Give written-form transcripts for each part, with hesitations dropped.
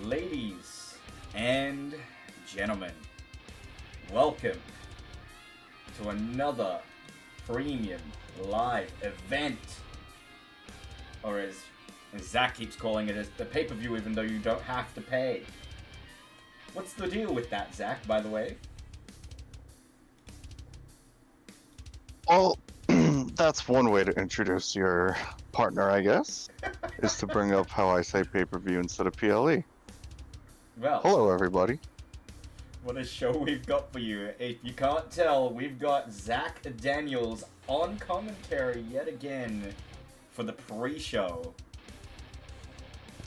Ladies and gentlemen, welcome to another premium live event, or as Zach keeps calling it, as the pay-per-view, even though you don't have to pay. What's the deal with that, Zach, by the way? Well, that's one way to introduce your partner, I guess, is to bring up how I say pay-per-view instead of PLE. Well, hello, everybody. What a show we've got for you. If you can't tell, we've got Zach Daniels on commentary yet again for the pre-show.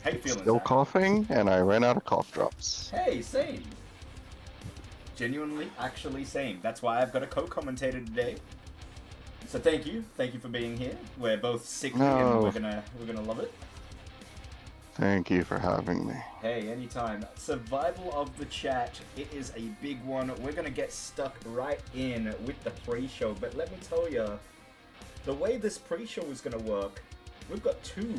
How you feeling, Still Zach? coughing, and I ran out of cough drops. Hey, same. Genuinely, actually same. That's why I've got a co-commentator today. So thank you for being here. We're both sickly and we're gonna love it. Thank you for having me. Hey, anytime. Survival of the chat, it is a big one. We're gonna get stuck right in with the pre-show, but let me tell you, the way this pre-show is gonna work, we've got two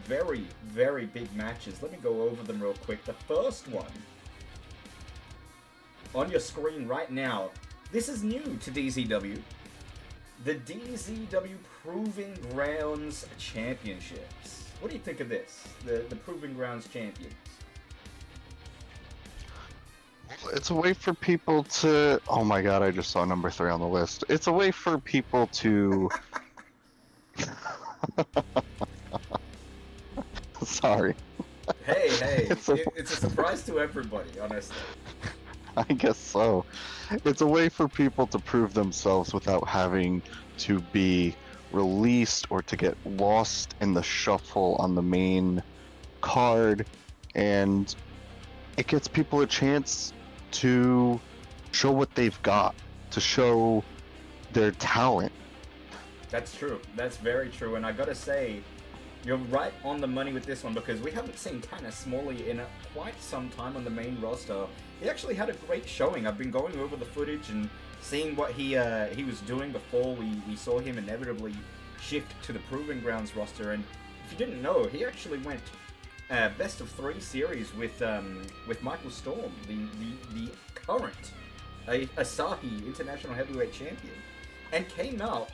very, very big matches. Let me go over them real quick. The first one, on your screen right now, this is new to DZW. The DZW Proving Grounds Championships. What do you think of this? The Proving Grounds Champions. It's a way for people to... Oh my god, I just saw number 3 on the list. It's a way for people to... Sorry. Hey, it's a surprise to everybody, honestly. I guess so. It's a way for people to prove themselves without having to be released or to get lost in the shuffle on the main card, and it gives people a chance to show what they've got, to show their talent. That's true. That's very true, and I gotta say, you're right on the money with this one, because we haven't seen Tanner Smalley in quite some time on the main roster. He actually had a great showing. I've been going over the footage and seeing what he was doing before we saw him inevitably shift to the Proving Grounds roster. And if you didn't know, he actually went best of 3 series with Michael Storm, the current Asahi International Heavyweight Champion, and came out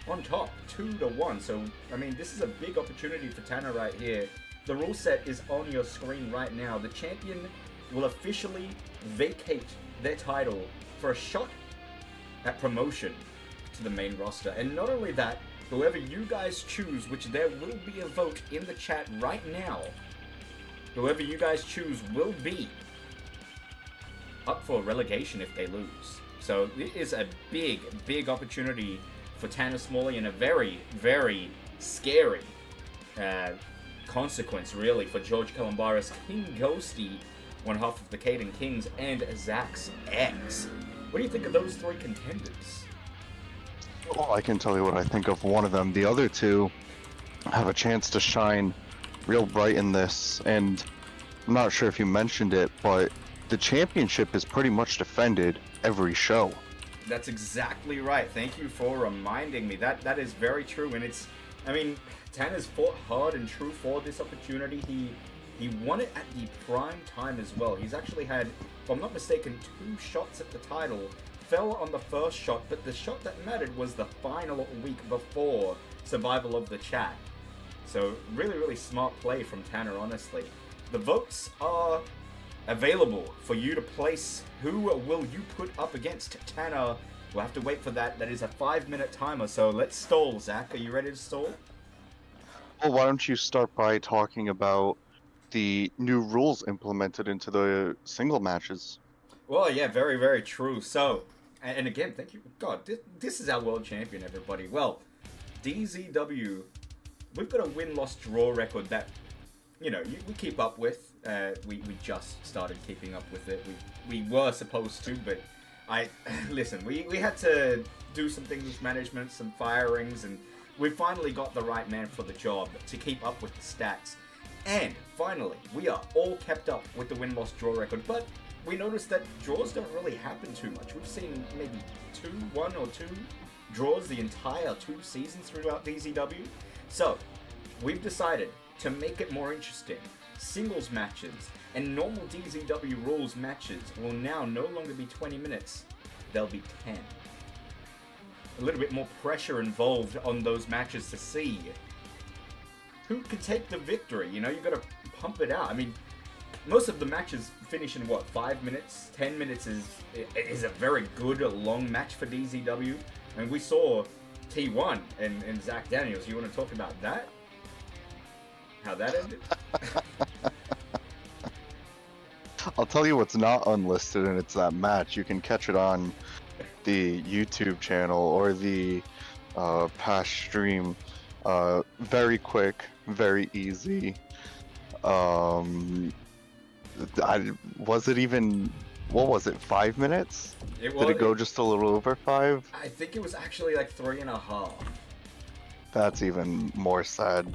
on top 2-1. So I mean, this is a big opportunity for Tanner right here. The rule set is on your screen right now. The champion will officially vacate their title for a shot at promotion to the main roster. And not only that, whoever you guys choose, which there will be a vote in the chat right now, whoever you guys choose will be up for relegation if they lose. So it is a big, big opportunity for Tanner Smalley, and a very, very scary consequence, really, for George Calambara's King Ghosty, one half of the Caden Kings, and Zach's ex. What do you think of those 3 contenders? Well, I can tell you what I think of one of them. The other two have a chance to shine real bright in this, and I'm not sure if you mentioned it, but the championship is pretty much defended every show. That's exactly right. Thank you for reminding me. That is very true, and it's... I mean, Tanner's fought hard and true for this opportunity. He won it at the prime time as well. He's actually had, if I'm not mistaken, 2 shots at the title. Fell on the first shot, but the shot that mattered was the final week before Survival of the Chat. So really, really smart play from Tanner, honestly. The votes are available for you to place. Who will you put up against Tanner? We'll have to wait for that. That is a 5-minute timer, so let's stall. Zach, are you ready to stall? Well, why don't you start by talking about the new rules implemented into the single matches? Well, yeah, very, very true. So, and again, thank you. God, this is our world champion, everybody. Well, DZW, we've got a win-loss draw record that, you know, we keep up with. We just started keeping up with it. We were supposed to, but listen, we had to do some things with management, some firings, and we finally got the right man for the job to keep up with the stats. And finally, we are all kept up with the win-loss draw record, but we noticed that draws don't really happen too much. We've seen maybe 1 or 2 draws the entire 2 seasons throughout DZW. So, we've decided to make it more interesting. singles matches and normal DZW rules matches will now no longer be 20 minutes, they'll be 10. A little bit more pressure involved on those matches to see who could take the victory. You know, you've got to pump it out. I mean, most of the matches finish in what, 5 minutes? 10 minutes is a very good long match for DZW. I mean, we saw T1 and Zach Daniels. You want to talk about that? How that ended? I'll tell you what's not unlisted, and it's that match. You can catch it on the YouTube channel or the past stream. Very quick, very easy. Was it even, what was it, 5 minutes? Did it go just a little over 5? I think it was actually like 3.5. That's even more sad.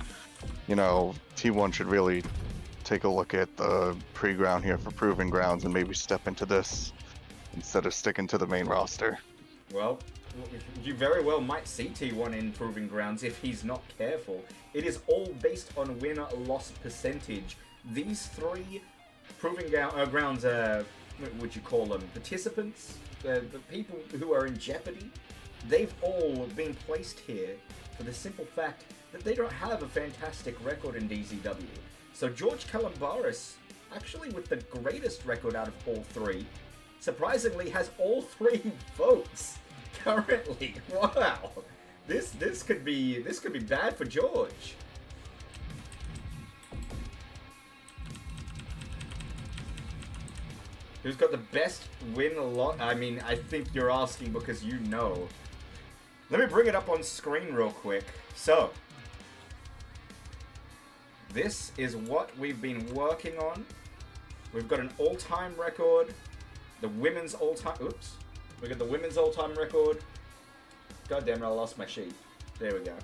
You know, T1 should really take a look at the pre-ground here for Proving Grounds and maybe step into this instead of sticking to the main roster. Well, you very well might see T1 in Proving Grounds if he's not careful. It is all based on win-loss percentage. These 3 Proving Grounds, would you call them, participants, the people who are in jeopardy, they've all been placed here for the simple fact that they don't have a fantastic record in DZW. So George Kalambaris, actually with the greatest record out of all 3, surprisingly has all 3 votes currently. Wow, this could be bad for George. Who's got the best win-loss? I mean, I think you're asking because you know. Let me bring it up on screen real quick. So, this is what we've been working on. We've got an all-time record. The women's all-time... Oops. We got the women's all-time record. God damn it, I lost my sheet. There we go.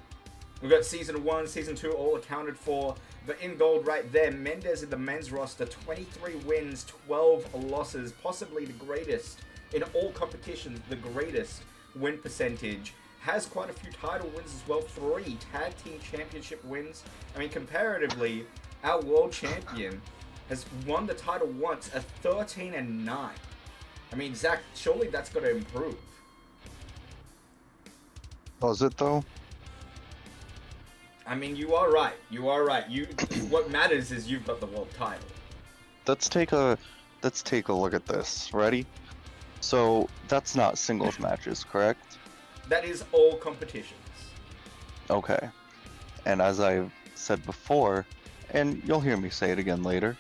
We've got Season 1, Season 2 all accounted for. But in gold right there, Mendez in the men's roster, 23 wins, 12 losses. Possibly the greatest in all competitions, the greatest win percentage. Has quite a few title wins as well. 3 tag team championship wins. I mean, comparatively, our world champion has won the title once, a 13-9. I mean, Zach, surely that's got to improve. Was it though? I mean, you are right. You are right. What matters is you've got the world title. Let's take a look at this. Ready? So that's not singles matches, correct? That is all competitions. Okay. And as I've said before, and you'll hear me say it again later,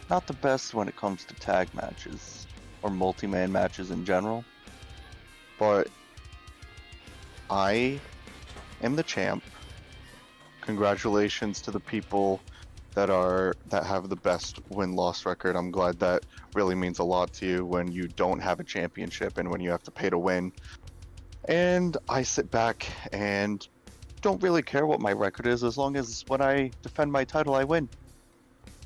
not the best when it comes to tag matches or multi-man matches in general. But I am the champ. Congratulations to the people that have the best win-loss record. I'm glad that really means a lot to you when you don't have a championship and when you have to pay to win. And I sit back and don't really care what my record is as long as when I defend my title I win.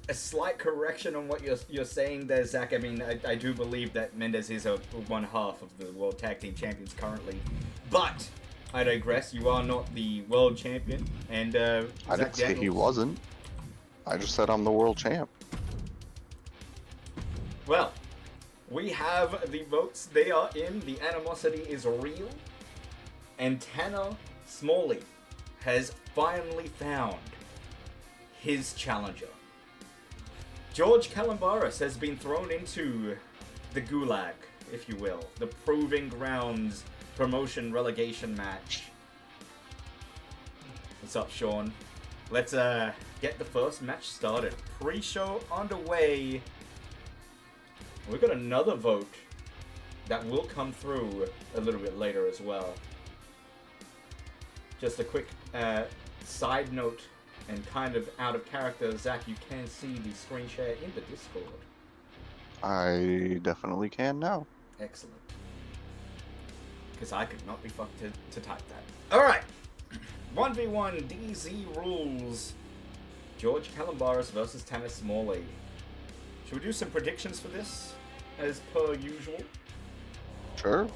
A slight correction on what you're saying there, Zach. I mean, I do believe that Mendez is one half of the World Tag Team Champions currently. But I digress. You are not the world champion. And I didn't say he wasn't. I just said I'm the world champ. Well, we have the votes. They are in. The animosity is real. And Tanner Smalley has finally found his challenger. George Kalambaris has been thrown into the gulag, if you will. The Proving Grounds promotion relegation match. What's up, Sean? Let's get the first match started. Pre-show underway. We've got another vote that will come through a little bit later as well. Just a quick side note and kind of out of character, Zach, you can see the screen share in the Discord. I definitely can now. Excellent. Because I could not be fucked to type that. Alright! 1v1 DZ rules. George Kalambaris versus Tanner Smalley. Should we do some predictions for this, as per usual? Sure.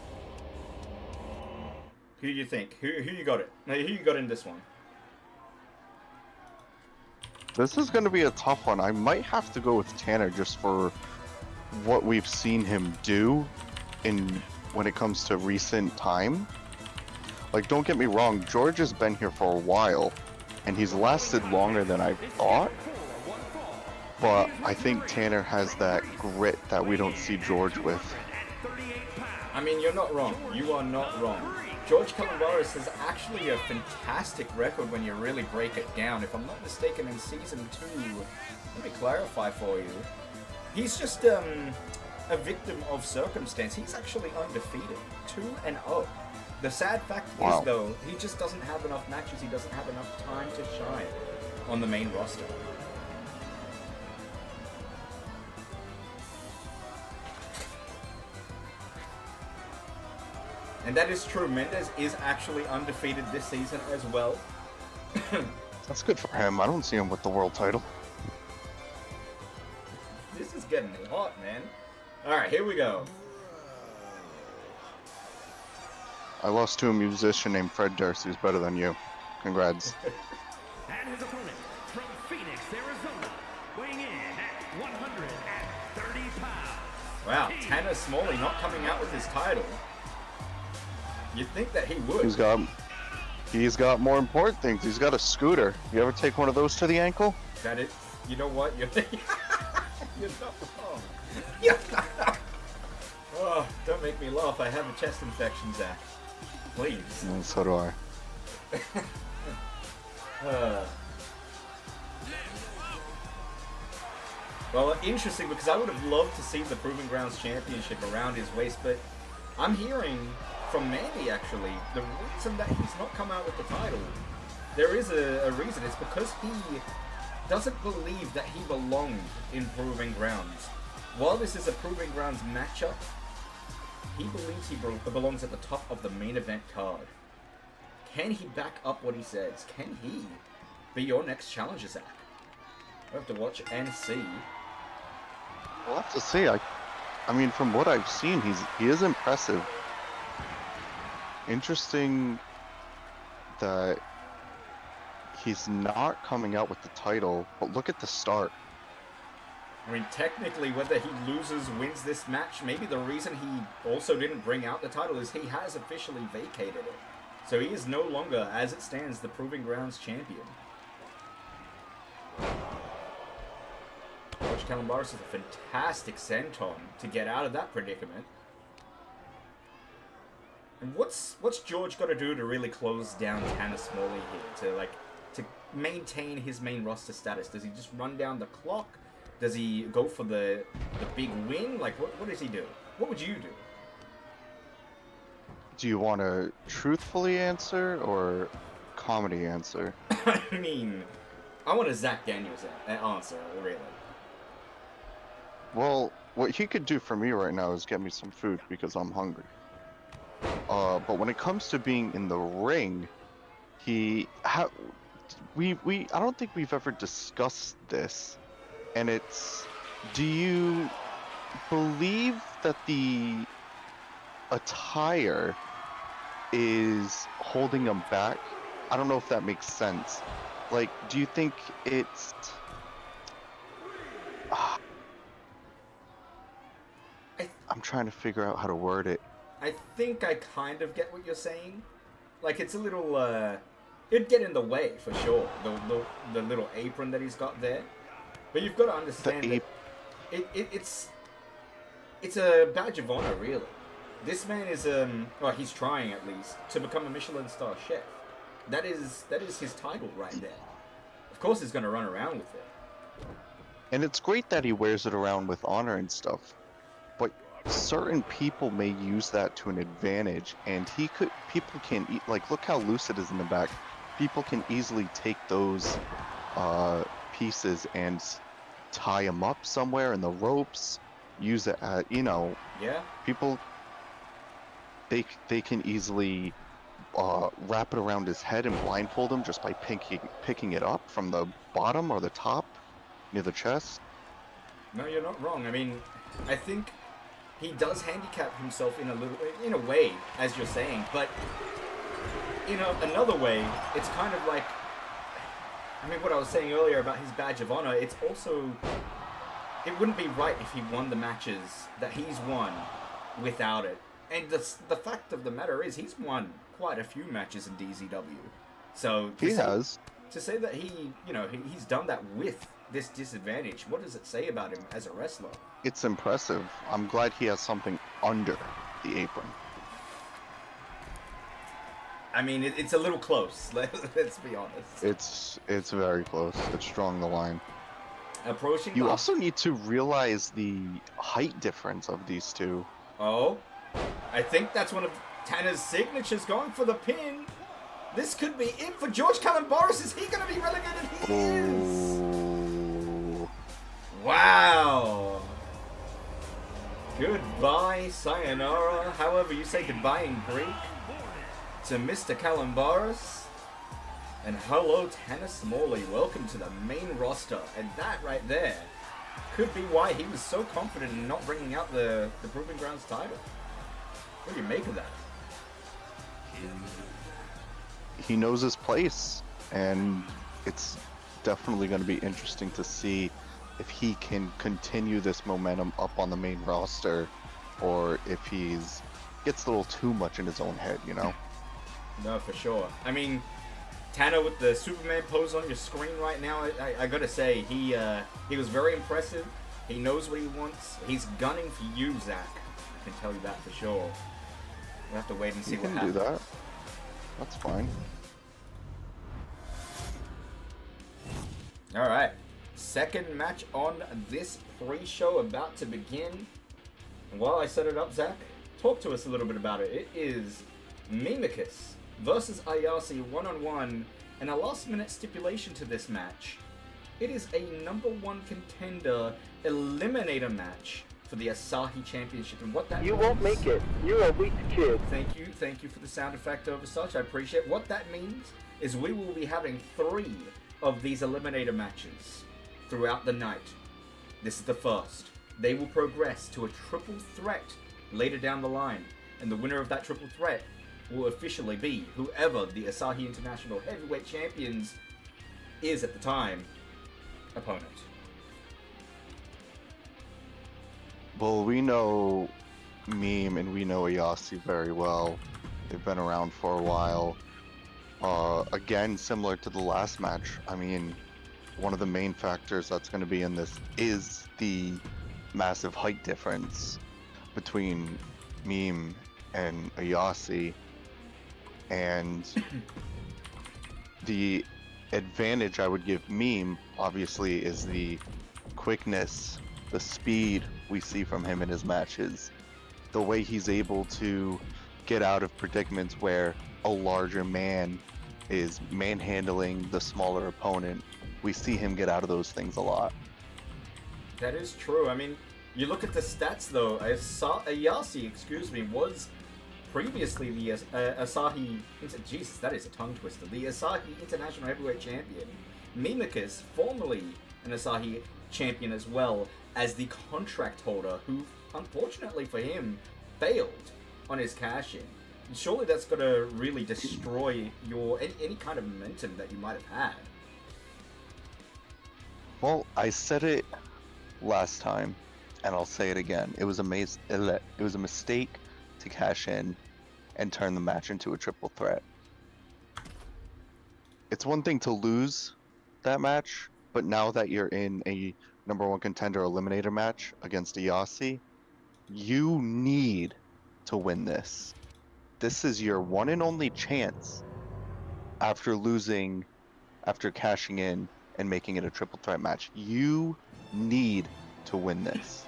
Who do you think? Who you got it? No, who you got in this one? This is going to be a tough one. I might have to go with Tanner just for what we've seen him do in when it comes to recent time. Like, don't get me wrong, George has been here for a while, and he's lasted longer than I thought. But I think Tanner has that grit that we don't see George with. I mean, you're not wrong. You are not wrong. George Calombaris has actually a fantastic record when you really break it down. If I'm not mistaken, in Season 2, let me clarify for you, he's just a victim of circumstance. He's actually undefeated, 2-0. The sad fact is, though, he just doesn't have enough matches. He doesn't have enough time to shine on the main roster. And that is true. Mendez is actually undefeated this season as well. That's good for him. I don't see him with the world title. This is getting hot, man. Alright, here we go. I lost to a musician named Fred Durst, who's better than you. Congrats. And his opponent from Phoenix, Arizona, weighing in at 130 pounds. Wow, Tanner Smalley not coming out with his title. You'd think that he would. He's got more important things. He's got a scooter. You ever take one of those to the ankle? That it. You know what? You're not wrong. Oh, don't make me laugh. I have a chest infection, Zach. Please. And so do I. Well, interesting, because I would have loved to see the Proving Grounds Championship around his waist, but I'm hearing from Mandy, actually, the reason that he's not come out with the title, there is a reason. It's because he doesn't believe that he belonged in Proving Grounds. While this is a Proving Grounds matchup, he believes he belongs at the top of the main event card. Can he back up what he says? Can he be your next challenger, Zach? We'll have to watch and see. We'll have to see. I mean, from what I've seen, he is impressive. Interesting that he's not coming out with the title, but look at the start. I mean, technically, whether he loses, wins this match, maybe the reason he also didn't bring out the title is he has officially vacated it. So he is no longer, as it stands, the Proving Grounds champion. George Calombaris is a fantastic senton to get out of that predicament. And what's George got to do to really close down Tanner Smalley here, to maintain his main roster status? Does he just run down the clock? Does he go for the big win? Like, what does he do? What would you do? Do you want to truthfully answer or comedy answer? I mean, I want a Zach Daniels answer, really. Well, what he could do for me right now is get me some food because I'm hungry. But when it comes to being in the ring, I don't think we've ever discussed this, and it's, do you believe that the attire is holding him back? I don't know if that makes sense. Like, do you think it's... I'm trying to figure out how to word it. I think I kind of get what you're saying. Like, it's a little, it'd get in the way, for sure. The little apron that he's got there. But you've got to understand that it's a badge of honor, really. This man is, well, he's trying at least, to become a Michelin star chef. That is his title right there. Of course he's going to run around with it. And it's great that he wears it around with honor and stuff. But certain people may use that to an advantage, and people can, like, look how loose it is in the back. People can easily take those pieces and tie them up somewhere in the ropes, use it at, Yeah. people, they can easily wrap it around his head and blindfold him just by picking it up from the bottom or the top near the chest. No, you're not wrong. I mean, I think he does handicap himself in a way, as you're saying, but in another way, it's kind of like I mean, what I was saying earlier about his badge of honor, it's also... It wouldn't be right if he won the matches that he's won without it. And the fact of the matter is, he's won quite a few matches in DZW. So... He has. To say that he's done that with this disadvantage, what does it say about him as a wrestler? It's impressive. I'm glad he has something under the apron. I mean, it's a little close. Let's be honest. It's very close. It's strong the line. Approaching. You also need to realize the height difference of these two. Oh, I think that's one of Tanner's signatures, going for the pin. This could be it for George Kalimbaris. Is he going to be relegated? He is. Wow. Goodbye, sayonara. However you say goodbye in Greek. To Mr. Kalimbaris. And hello, Tanner Smalley. Welcome to the main roster. And that right there could be why he was so confident in not bringing out the Proving Grounds title. What do you make of that? He knows his place, and it's definitely going to be interesting to see if he can continue this momentum up on the main roster, or if he's gets a little too much in his own head, you know? No, for sure. I mean, Tanner with the Superman pose on your screen right now, I gotta say, he was very impressive. He knows what he wants. He's gunning for you, Zach. I can tell you that for sure. We'll have to wait and see what happens. You can do that. That's fine. Alright. Second match on this pre-show about to begin. And while I set it up, Zach, talk to us a little bit about it. It is Mimicus versus Ayase one-on-one, and a last-minute stipulation to this match. It is a #1 contender eliminator match for the Asahi Championship, and what that You means... won't make it. You're a weak kid. Thank you for the sound effect over such. I appreciate it. What that means is we will be having 3 of these eliminator matches throughout the night. This is the first. They will progress to a triple threat later down the line, and the winner of that triple threat will officially be whoever the Asahi International Heavyweight Champions is at the time opponent. Well, we know Meme and we know Ayase very well. They've been around for a while. Again, similar to the last match, I mean, one of the main factors that's going to be in this is the massive height difference between Meme and Ayase. And the advantage I would give Meme, obviously, is the quickness, the speed we see from him in his matches. The way he's able to get out of predicaments where a larger man is manhandling the smaller opponent. We see him get out of those things a lot. That is true. I mean, you look at the stats, though. Ayase, was previously the Asahi... Jesus, that is a tongue twister. The Asahi International Heavyweight Champion. Mimicus, formerly an Asahi champion as well, as the contract holder, who, unfortunately for him, failed on his cash-in. Surely that's got to really destroy your any kind of momentum that you might have had. Well, I said it last time, and I'll say it again. It was a mistake to cash in and turn the match into a triple threat. It's one thing to lose that match, but now that you're in a #1 contender eliminator match against Ayase, you need to win this. This is your one and only chance after cashing in and making it a triple threat match. You need to win this.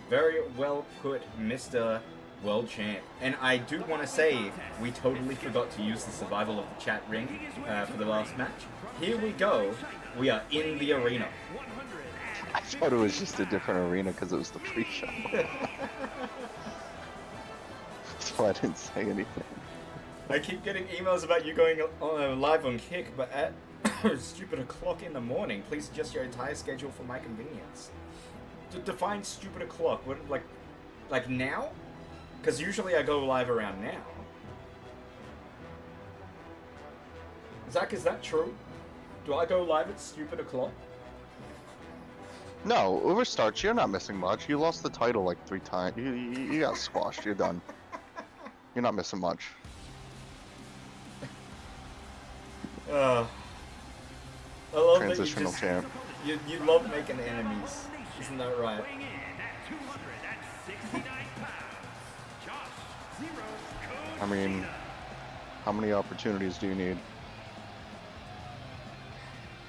Very well put, Mr. World Champ. And I do want to say, we totally forgot to use the survival of the chat ring for the last match. Here we go. We are in the arena. I thought it was just a different arena because it was the pre-show. So I didn't say anything. I keep getting emails about you going on live on Kick, but at stupid o'clock in the morning. Please adjust your entire schedule for my convenience. Define stupid o'clock. What, like now? Because usually I go live around now. Zach, is that true? Do I go live at stupid o'clock? No, Overstarch, you're not missing much. You lost the title like 3 times. You got squashed. You're done. You're not missing much. I love Transitional that champ. you love making enemies. Isn't that right? Weighing in at 269 pounds, Josh Zero I mean, how many opportunities do you need?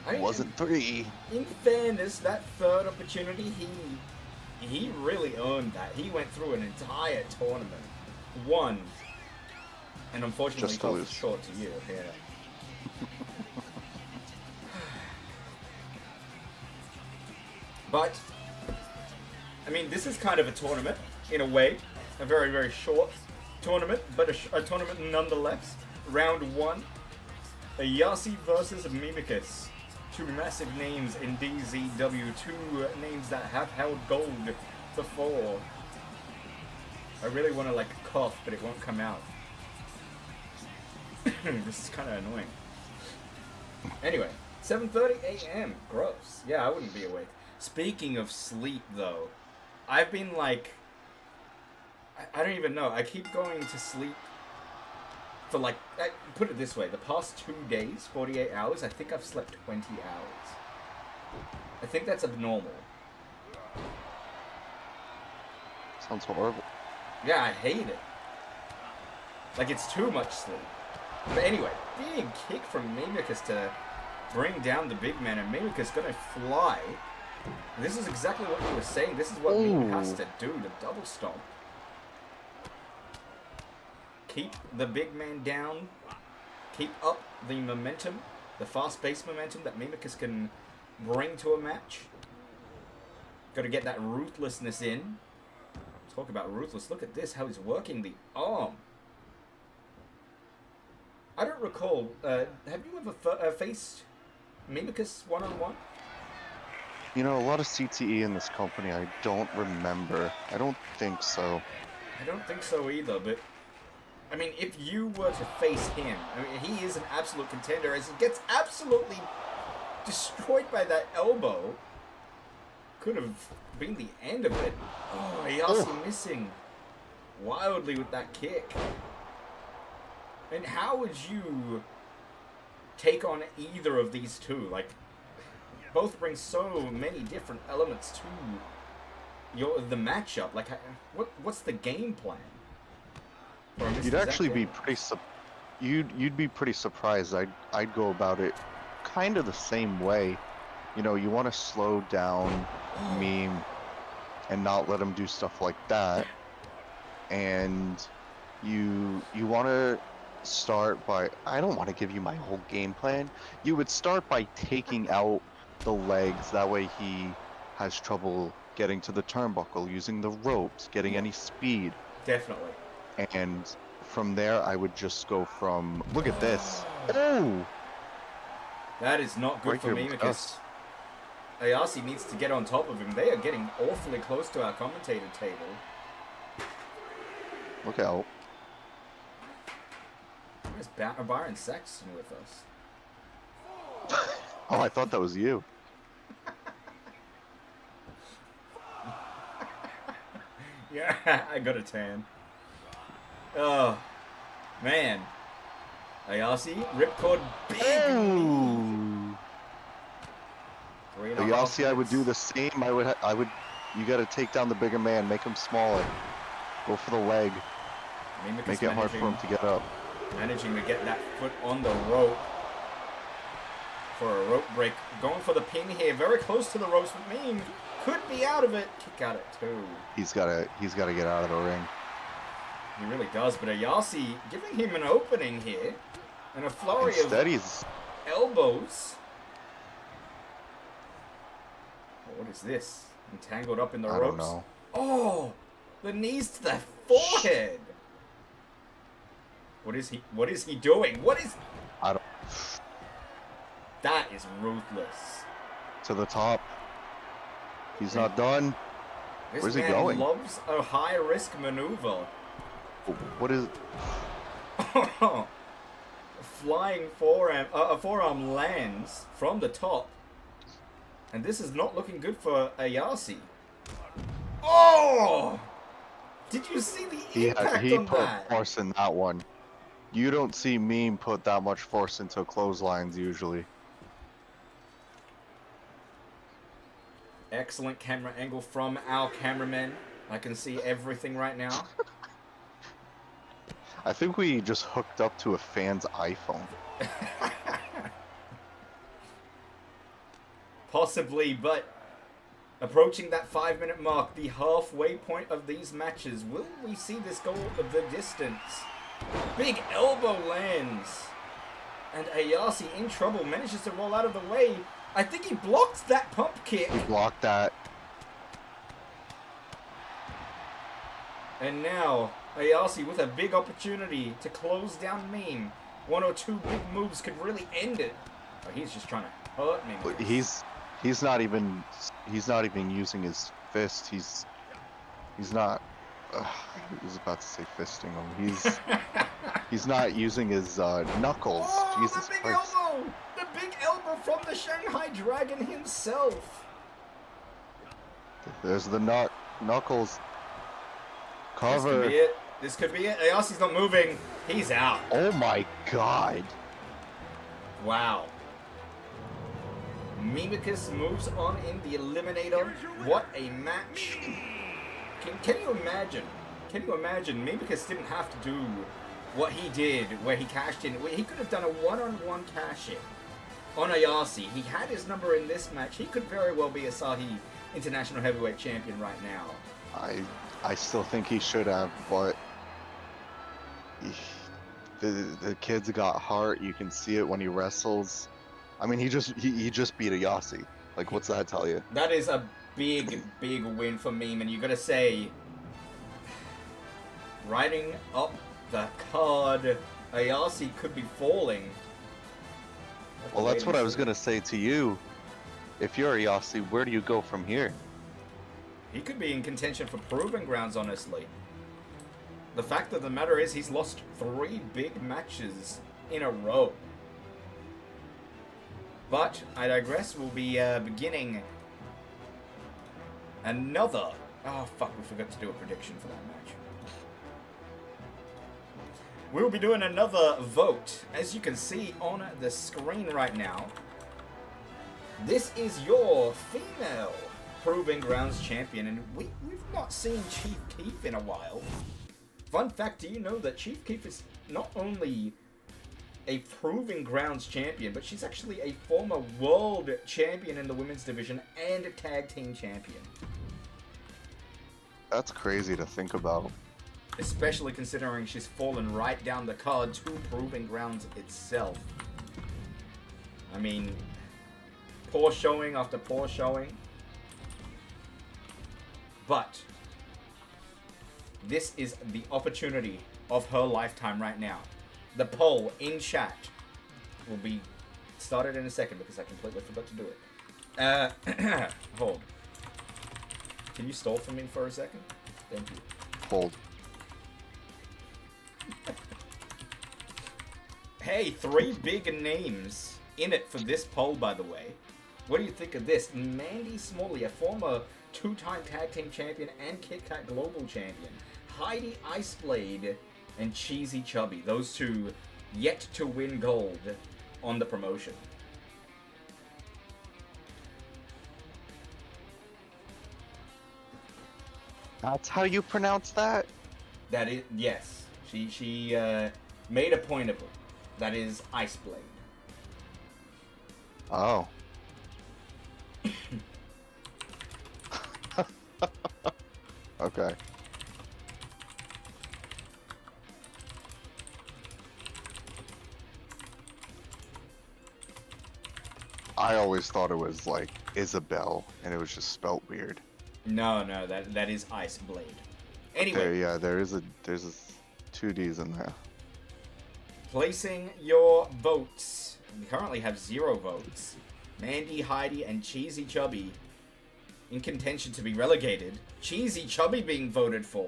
I mean, Wasn't 3. in fairness, that third opportunity, he really earned that. He went through an entire tournament, won, and unfortunately Just to fell lose. short to you. Yeah. But I mean, this is kind of a tournament in a way, a very very short tournament, but a tournament nonetheless. Round 1, Ayase versus Mimikis. 2 massive names in DZW, 2 names that have held gold before. I really want to like cough, but it won't come out. This is kind of annoying. Anyway, 7:30 a.m. Gross. Yeah, I wouldn't be awake. Speaking of sleep, though, I've been like, I don't even know. I keep going to sleep for like, put it this way, the past 2 days, 48 hours, I think I've slept 20 hours. I think that's abnormal. Sounds horrible. Yeah, I hate it. Like, it's too much sleep. But anyway, big kick from Mimikis to bring down the big man, and Mimikis gonna fly. And this is exactly what you were saying. This is what Mim has to do to double stomp. Keep the big man down. Keep up the momentum, the fast-paced momentum that Mimikis can bring to a match. Got to get that ruthlessness in. Talk about ruthless. Look at this, how he's working the arm. I don't recall. Have you ever faced Mimikis one-on-one? You know, a lot of CTE in this company, I don't remember. I don't think so. I don't think so either, but I mean, if you were to face him, I mean, he is an absolute contender as he gets absolutely destroyed by that elbow. Could have been the end of it. Oh, Ayase missing wildly with that kick. And how would you take on either of these two? Like, both bring so many different elements to the matchup. Like, what's the game plan? for Mr. You'd actually Zach be Daniels? pretty you'd be pretty surprised. I'd go about it kind of the same way. You know, you want to slow down Meme and not let him do stuff like that. And you want to start by, I don't want to give you my whole game plan. You would start by taking out the legs, that way he has trouble getting to the turnbuckle, using the ropes, getting any speed. Definitely. And from there I would just go from, look at this. Oh! That is not good Right for here me with because us. Ayase needs to get on top of him. They are getting awfully close to our commentator table. Look out. Where's Byron Saxton with us? Oh, I thought that was you. Yeah, I got a tan. Oh, man. Ayase, ripcord big. Ooh. 3.5 Ayase, I would do minutes. the same. I would, you gotta take down the bigger man, make him smaller. Go for the leg. Mimikis Make it hard for him to get up. Managing to get that foot on the rope for a rope break. Going for the pin here, very close to the ropes, but Meme could be out of it. Kick out at 2. He's gotta get out of the ring. He really does, but Ayase giving him an opening here. And a flurry Instead, of he's elbows. Oh, what is this? Entangled up in the I ropes. don't know. Oh, the knees to the forehead. What is he doing? What is... I don't. That is ruthless. To the top. He's not done. This Where's he man going? loves a high-risk maneuver. What is? flying forearm lands from the top. And this is not looking good for Ayase. Oh! Did you see the impact He on put that? force in that one. You don't see Meme put that much force into clotheslines usually. Excellent camera angle from our cameraman. I can see everything right now. I think we just hooked up to a fan's iPhone. Possibly, but approaching that 5-minute mark, the halfway point of these matches, will we see this go the distance? Big elbow lands. And Ayase in trouble, manages to roll out of the way. I think he blocked that pump kick. He blocked that. And now, Ayase with a big opportunity to close down Meme. 1 or 2 big moves could really end it. But he's just trying to hurt Meme. He's not even using his fist. He's not. I was about to say fisting him. He's not using his knuckles. Oh, Jesus the big Christ. elbow! The big elbow from the Shanghai Dragon himself. There's the knuckles. This Cover. could be it. This could be it. Ayase's not moving. He's out. Oh my God. Wow. Mimicus moves on in the Eliminator. What a match. Can you imagine? Can you imagine? Mimicus didn't have to do what he did, where he cashed in. He could have done a one-on-one cash-in on Ayase. He had his number in this match. He could very well be Asahi International Heavyweight Champion right now. I still think he should have, but the kid's got heart. You can see it when he wrestles. I mean, he just beat Ayase. Like, what's that tell you? That is a big win for Meme, and you gotta say, riding up the card, Ayase could be falling. Well, that's what I was gonna say to you. If you're Ayase, where do you go from here? He could be in contention for Proving Grounds, honestly. The fact of the matter is he's lost 3 big matches in a row. But, I digress, we'll be beginning another... Oh, fuck, we forgot to do a prediction for that match. We'll be doing another vote. As you can see on the screen right now, this is your female Proving Grounds champion, and we've not seen Chief Keef in a while. Fun fact, do you know that Chief Keef is not only a Proving Grounds champion, but she's actually a former world champion in the women's division and a tag team champion. That's crazy to think about. Especially considering she's fallen right down the card to Proving Grounds itself. I mean, poor showing after poor showing. But this is the opportunity of her lifetime right now. The poll in chat will be started in a second because I completely forgot to do it. Hold. Can you stall for me for a second? Thank you. Hold. Hey, 3 big names in it for this poll, by the way. What do you think of this? Mandy Smalley, a former 2-time tag team champion and Kit Kat Global champion. Heidi Iceblade and Cheesy Chubby. Those 2 yet to win gold on the promotion. That's how you pronounce that? That is, yes. She made a point of it. That is Iceblade. Oh. Okay. I always thought it was like Isabel, and it was just spelt weird. No, that is Iceblade. Anyway. There's 2 D's in there. Placing your votes. We currently have 0 votes. Mandy, Heidi, and Cheesy Chubby in contention to be relegated. Cheesy Chubby being voted for.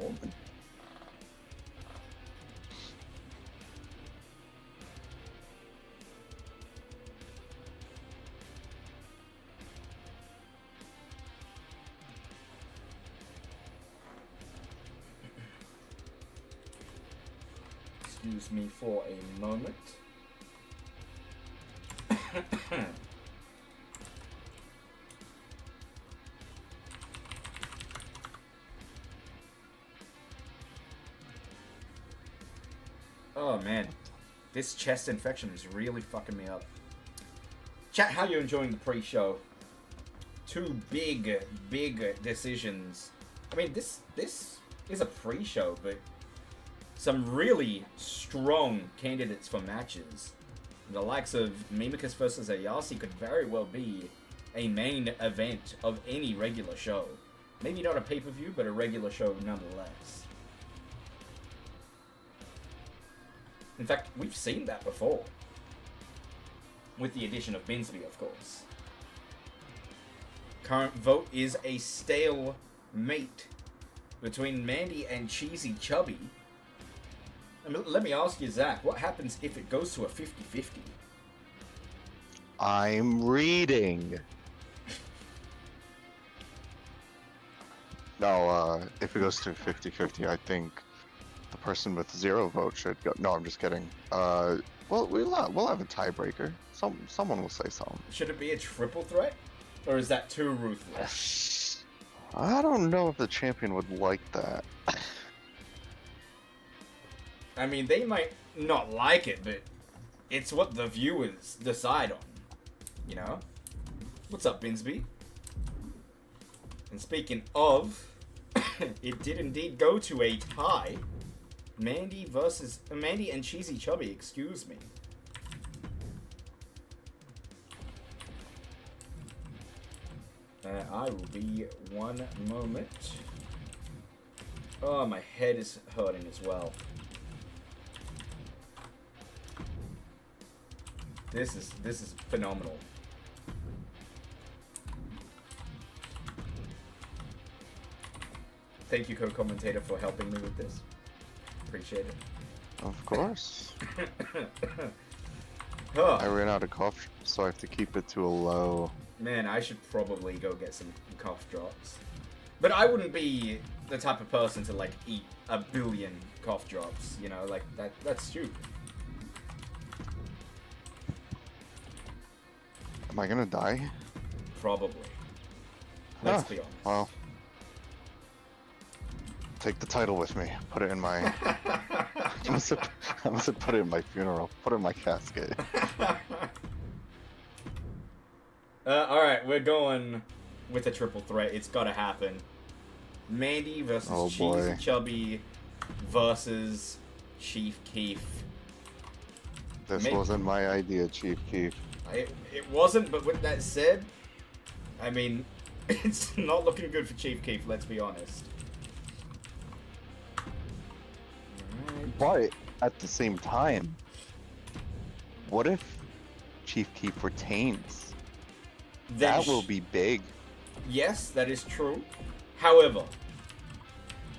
Excuse me for a moment. Oh man, this chest infection is really fucking me up. Chat, how you enjoying the pre-show? Two big decisions. I mean, this is a pre-show, but some really strong candidates for matches. The likes of Mimikis versus Ayase could very well be a main event of any regular show. Maybe not a pay-per-view, but a regular show nonetheless. In fact, we've seen that before. With the addition of Binsby, of course. Current vote is a stale mate between Mandy and Cheesy Chubby. I mean, let me ask you, Zach, what happens if it goes to a 50-50? I'm reading. No, if it goes to 50-50, I think the person with 0 votes should go. No, I'm just kidding. Well, we'll have a tiebreaker. Someone will say something. Should it be a triple threat? Or is that too ruthless? I don't know if the champion would like that. I mean, they might not like it, but it's what the viewers decide on. You know? What's up, Binsby? And speaking of, it did indeed go to a tie. Mandy and Cheesy Chubby, excuse me. I will be one moment. Oh, my head is hurting as well. This is phenomenal. Thank you, co-commentator, for helping me with this. Appreciate it. Of course. Huh. I ran out of cough, so I have to keep it to a low. Man, I should probably go get some cough drops. But I wouldn't be the type of person to, like, eat 1 billion cough drops, you know? Like, that's stupid. Am I gonna die? Probably. Let's be honest. Well, take the title with me. Put it in my... I must have put it in my funeral. Put it in my casket. Alright, we're going with a triple threat. It's gotta happen. Mandy versus Cheesy Chubby versus Chief Keef. This wasn't my idea, Chief Keef. It wasn't, but with that said, I mean, it's not looking good for Chief Keef, let's be honest. But at the same time, what if Chief Keef retains? That will be big. Yes, that is true. However,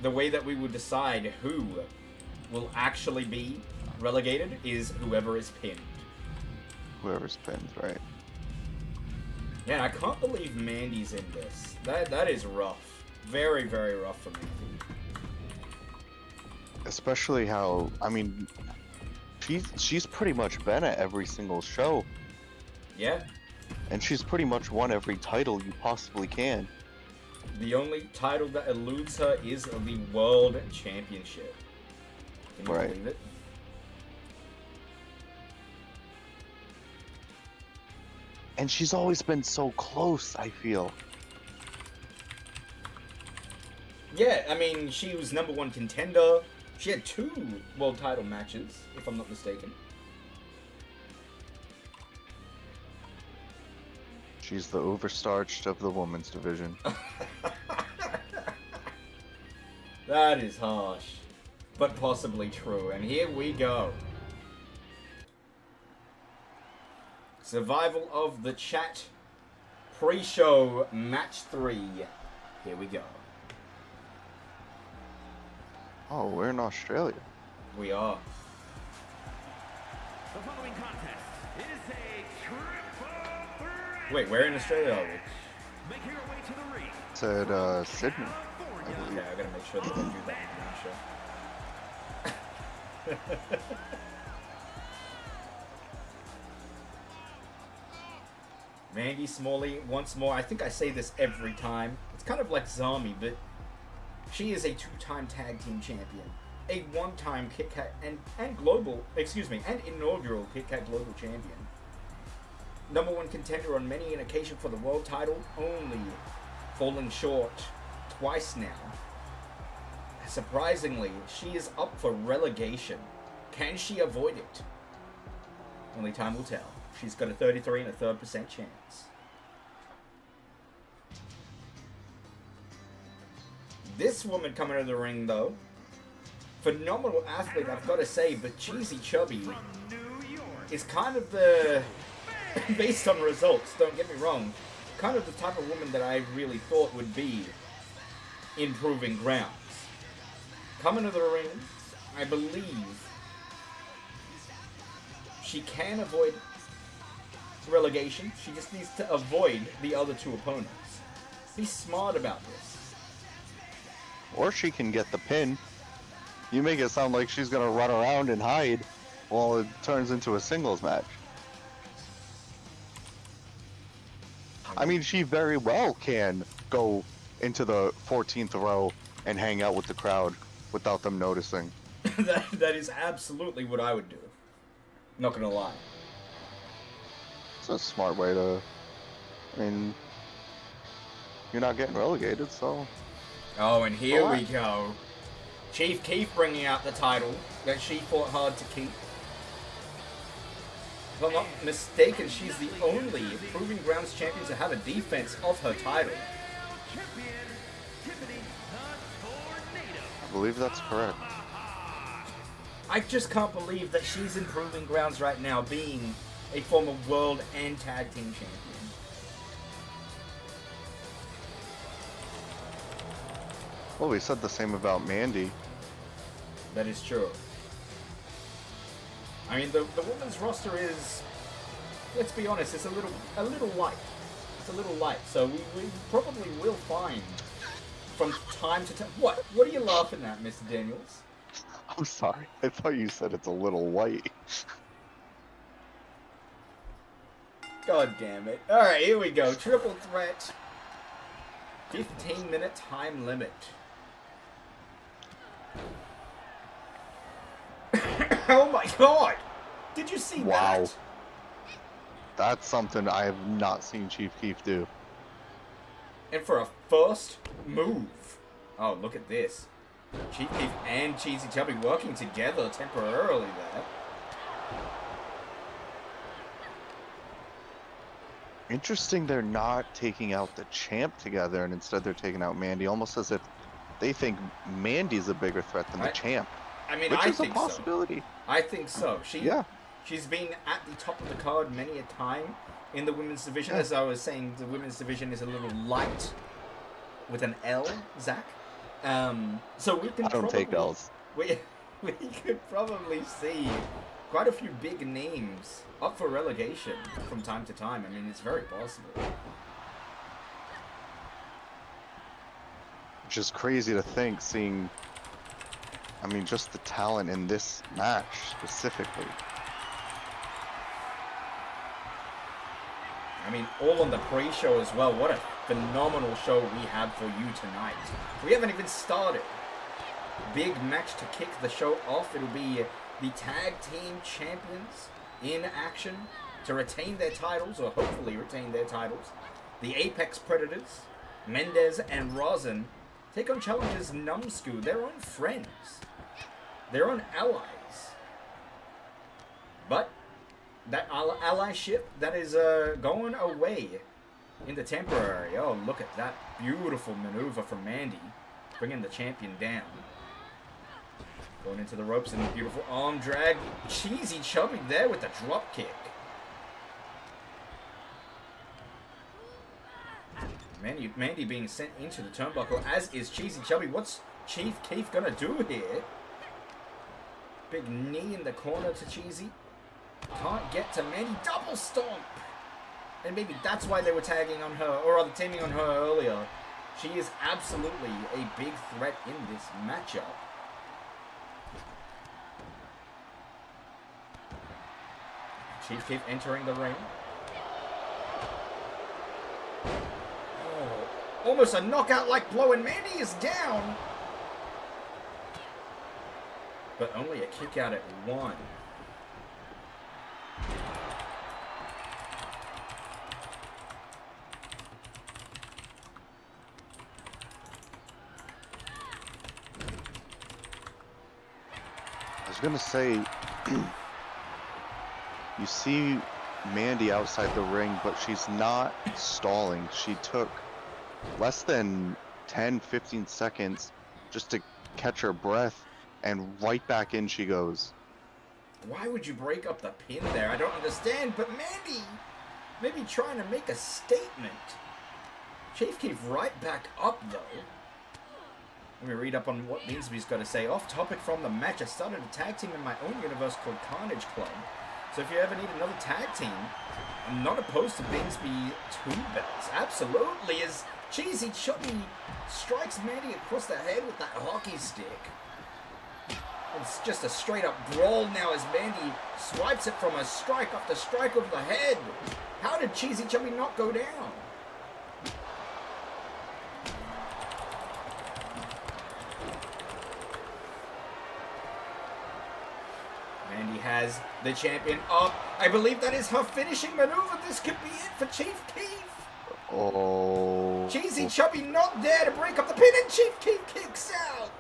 the way that we would decide who will actually be relegated is whoever is pinned. Whoever's pinned, right? Man, I can't believe Mandy's in this. That is rough. Very, very rough for Mandy. Especially how, I mean, she's pretty much been at every single show. Yeah. And she's pretty much won every title you possibly can. The only title that eludes her is the World Championship. Can you believe it? And she's always been so close, I feel. Yeah, I mean, she was #1 contender. She had 2 world title matches, if I'm not mistaken. She's the overstarched of the women's division. That is harsh, but possibly true. And here we go. Survival of the Chat pre-show match 3. Here we go. Oh, we're in Australia. We are. The following contest is a triple threat. Wait, where in Australia are we? Make your way to the ring. It's at Sydney. Okay, I gotta make sure that they do that in the show. Mandy Smalley, once more, I think I say this every time. It's kind of like Zami, but she is a 2-time tag team champion, a 1-time Kit Kat and inaugural Kit Kat Global champion. #1 contender on many an occasion for the world title, only falling short twice now. Surprisingly, she is up for relegation. Can she avoid it? Only time will tell. She's got a 33 1/3% chance. This woman coming into the ring, though, phenomenal athlete, I've got to say, but Cheesy Chubby From New York, is kind of the, based on results, don't get me wrong, kind of the type of woman that I really thought would be in Proving Grounds. Coming to the ring, I believe she can avoid relegation. She just needs to avoid the other 2 opponents. Be smart about this. Or she can get the pin. You make it sound like she's gonna run around and hide while it turns into a singles match. I mean, she very well can go into the 14th row and hang out with the crowd without them noticing. that is absolutely what I would do. Not gonna lie. It's a smart way to... I mean, you're not getting relegated, so... Oh, and here we go. Chief Keef bringing out the title that she fought hard to keep. If I'm not mistaken, she's the only Proving Grounds champion to have a defense of her title. champion, Tiffany the Tornado. I believe that's correct. I just can't believe that she's in Proving Grounds right now, being a former world and tag team champion. Well, we said the same about Mandy. That is true. I mean, the women's roster is, let's be honest, it's a little light. It's a little light. So we probably will find from time to time. What are you laughing at, Mr. Daniels? I'm sorry. I thought you said it's a little white. God damn it. Alright, here we go. Triple threat. 15-minute time limit. Oh my god! Did you see Wow. that? That's something I have not seen Chief Keef do. And for a first move. Oh, look at this. Chief Keef and Cheesy Chubby working together temporarily there. Interesting they're not taking out the champ together and instead they're taking out Mandy, almost as if they think Mandy's a bigger threat than the champ. I mean, Which I is a think so. possibility. I think so. Yeah. She's been at the top of the card many a time in the women's division. Yeah. As I was saying, the women's division is a little light with an L, Zach. So we can I don't take L's. We could probably see quite a few big names up for relegation from time to time. I mean, it's very possible. Which is crazy to think, seeing, I mean, just the talent in this match specifically. I mean, all on the pre-show as well. What a phenomenal show we have for you tonight. We haven't even started. Big match to kick the show off. It'll be the tag team champions in action to retain their titles, or hopefully retain their titles. The Apex Predators, Mendez and Rosin, take on challengers Numsku, their own friends, their own allies. But that allyship that is going away in the temporary. Oh, look at that beautiful maneuver from Mandy, bringing the champion down. Going into the ropes and a beautiful arm drag. Cheesy Chubby there with the drop kick. Mandy being sent into the turnbuckle, as is Cheesy Chubby. What's Chief Keef gonna do here? Big knee in the corner to Cheesy. Can't get to Mandy. Double stomp! And maybe that's why they were tagging on her, or rather teaming on her earlier. She is absolutely a big threat in this matchup. Chief Keef entering the ring. Oh, almost a knockout-like blow, and Mandy is down. But only a kick out at 1. I was gonna say, you see Mandy outside the ring, but she's not stalling. She took less than 10-15 seconds just to catch her breath, and right back in she goes. Why would you break up the pin there? I don't understand, but Mandy maybe trying to make a statement. Chief Keef right back up, though. Let me read up on what Beansby's got to say. Off topic from the match, I started a tag team in my own universe called Carnage Club. So if you ever need another tag team, I'm not opposed to Beansby 2 belts. Absolutely, as Cheesy Chubby strikes Mandy across the head with that hockey stick. It's just a straight up brawl now as Mandy swipes it from a strike after strike over the head. How did Cheesy Chubby not go down? Mandy has the champion up. I believe that is her finishing maneuver. This could be it for Chief Keef. Oh. Cheesy Chubby not there to break up the pin, and Chief Keef kicks out.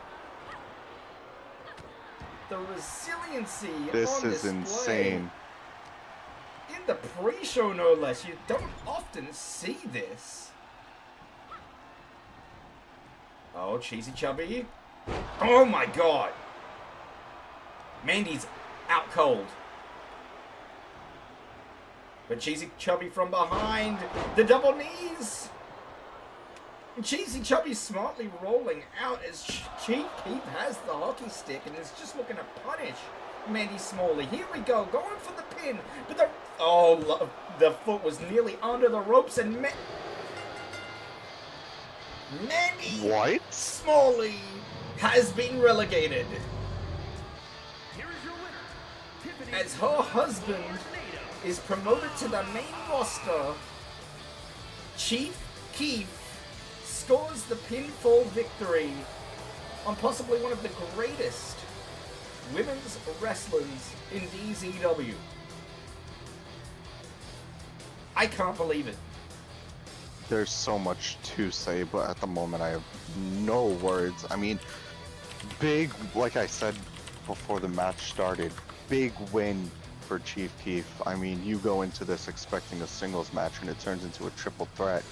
The resiliency This on is display. insane. In the pre-show, no less. You don't often see this. Oh, Cheesy Chubby. Oh my god. Mandy's out cold. But Cheesy Chubby from behind. The double knees. And Cheesy Chubby smartly rolling out as Chief Keef has the hockey stick and is just looking to punish Mandy Smalley. Here we go, going for the pin. But the foot was nearly under the ropes, and Mandy What? Smalley has been relegated. Here is your winner, Tiffany As her husband is promoted to the main roster, Chief Keef scores the pinfall victory on possibly one of the greatest women's wrestlers in DZW. I can't believe it. There's so much to say, but at the moment I have no words. I mean, big, like I said before the match started, big win for Chief Keef. I mean, you go into this expecting a singles match and it turns into a triple threat.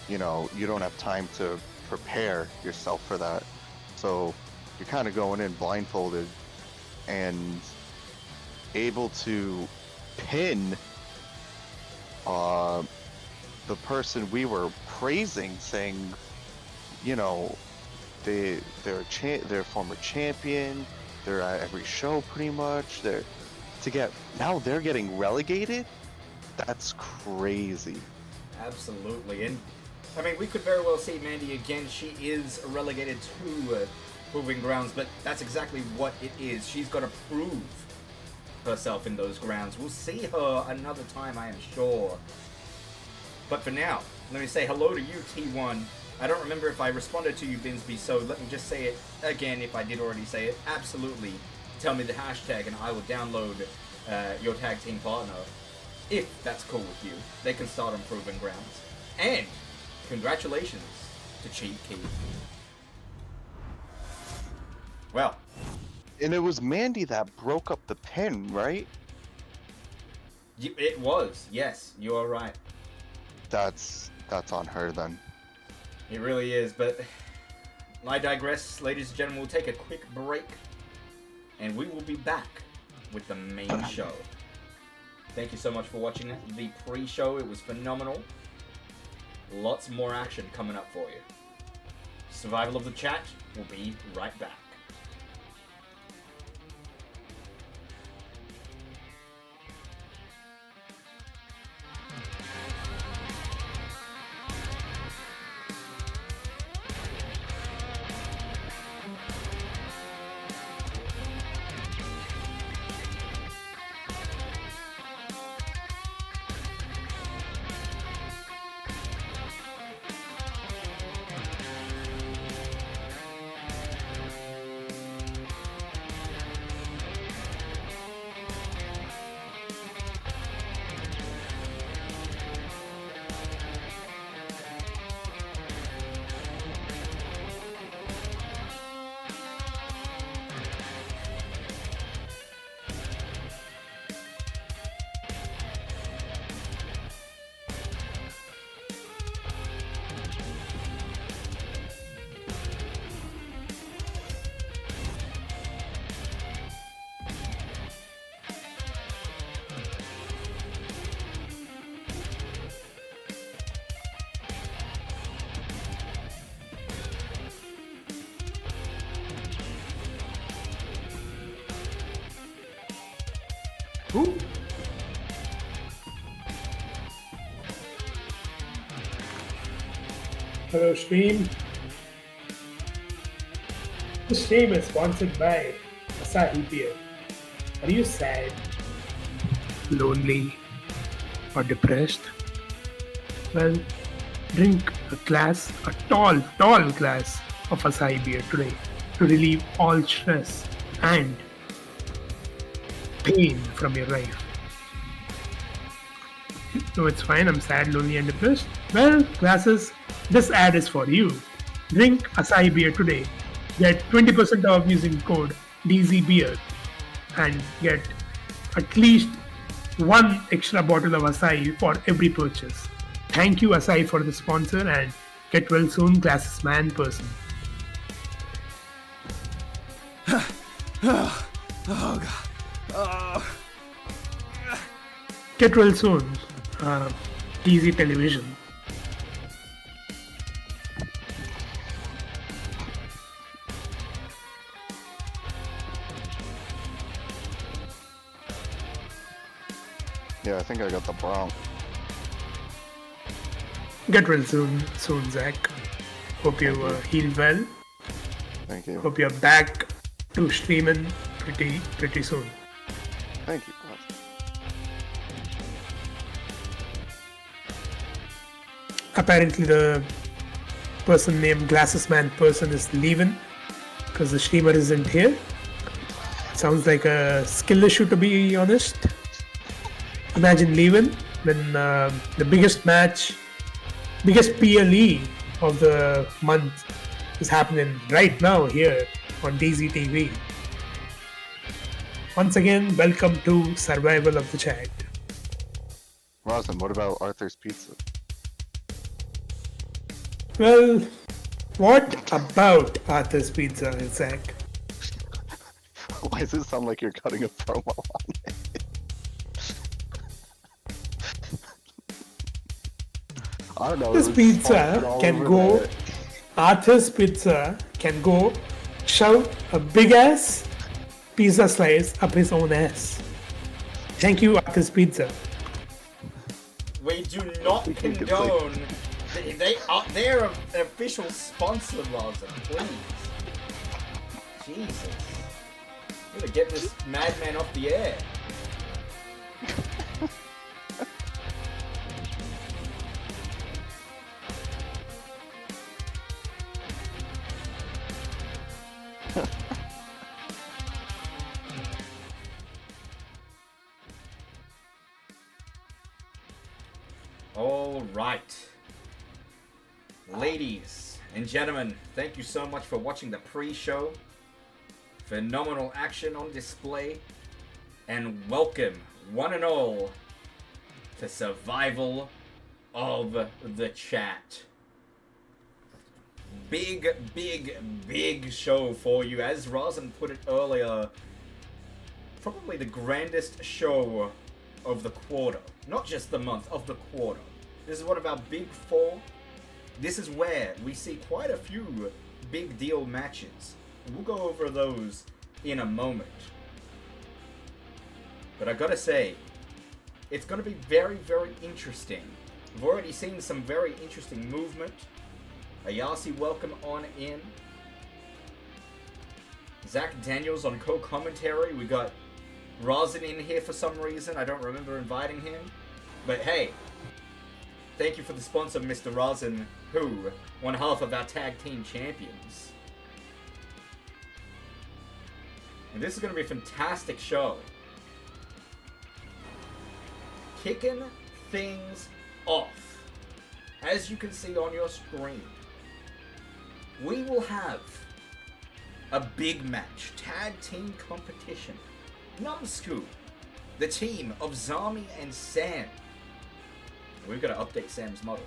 You know, you don't have time to prepare yourself for that. So you're kind of going in blindfolded and able to pin the person we were praising, saying, you know, they're a former champion, they're at every show pretty much. Now they're getting relegated. That's crazy. Absolutely. And I mean, we could very well see Mandy again. She is relegated to Proving Grounds, but that's exactly what it is. She's got to prove herself in those grounds. We'll see her another time, I am sure. But for now, let me say hello to you, T1. I don't remember if I responded to you, Binsby, so let me just say it again if I did already say it. Absolutely. Tell me the hashtag and I will download your tag team partner, if that's cool with you. They can start on Proving Grounds. And congratulations to Chief Keef. Well. And it was Mandy that broke up the pin, right? It was, yes. You are right. That's on her then. It really is, but I digress. Ladies and gentlemen, we'll take a quick break, and we will be back with the main show. Thank you so much for watching the pre-show. It was phenomenal. Lots more action coming up for you. Survival of the Chat will be right back. Who? Hello, stream. This stream is sponsored by Asahi Beer. Are you sad, lonely, or depressed? Well, drink a tall glass of Asahi Beer today to relieve all stress and pain from your life. No, it's fine, I'm sad, lonely, and depressed. Well, classes, this ad is for you. Drink Asahi Beer today. Get 20% off using code DZBeer and get at least one extra bottle of Asahi for every purchase. Thank you, Asahi, for the sponsor, and get well soon, glasses man person. Oh God. Oh. Get well soon, Easy Television. Yeah, I think I got the Bronx. Get well soon, Zach. Hope you heal well. Thank you. Hope you're back to streaming pretty soon. Thank you. Apparently the person named Glasses Man person is leaving because the streamer isn't here. Sounds like a skill issue, to be honest. Imagine leaving when the biggest PLE of the month is happening right now here on DZTV. Once again, welcome to Survival of the Chat. Rosin, what about Arthur's Pizza? Well, what about Arthur's Pizza, Zach? Why does it sound like you're cutting a promo on it? I don't know. Arthur's Pizza can go. Arthur's Pizza can go shove a big ass pizza slice up his own ass. Thank you, Arthur's Pizza. We do not condone. They're an official sponsor, Rosin. Please, Jesus, we gotta get this madman off the air. All right. Ladies and gentlemen, thank you so much for watching the pre-show. Phenomenal action on display. And welcome, one and all, to Survival of the Chat. Big show for you. As Rosin put it earlier, probably the grandest show of the quarter. Not just the month, of the quarter. This is one of our big four. This is where we see quite a few big deal matches. We'll go over those in a moment. But I gotta say, it's gonna be very interesting. We've already seen some very interesting movement. Ayasi, welcome on in. Zach Daniels on co-commentary. We got Rosin in here for some reason. I don't remember inviting him. But hey, thank you for the sponsor, Mr. Rosin, who, one half of our tag team champions. And this is going to be a fantastic show. Kicking things off, as you can see on your screen, we will have a big match, tag team competition. Numsku, the team of Zami and Sam. We've got to update Sam's model.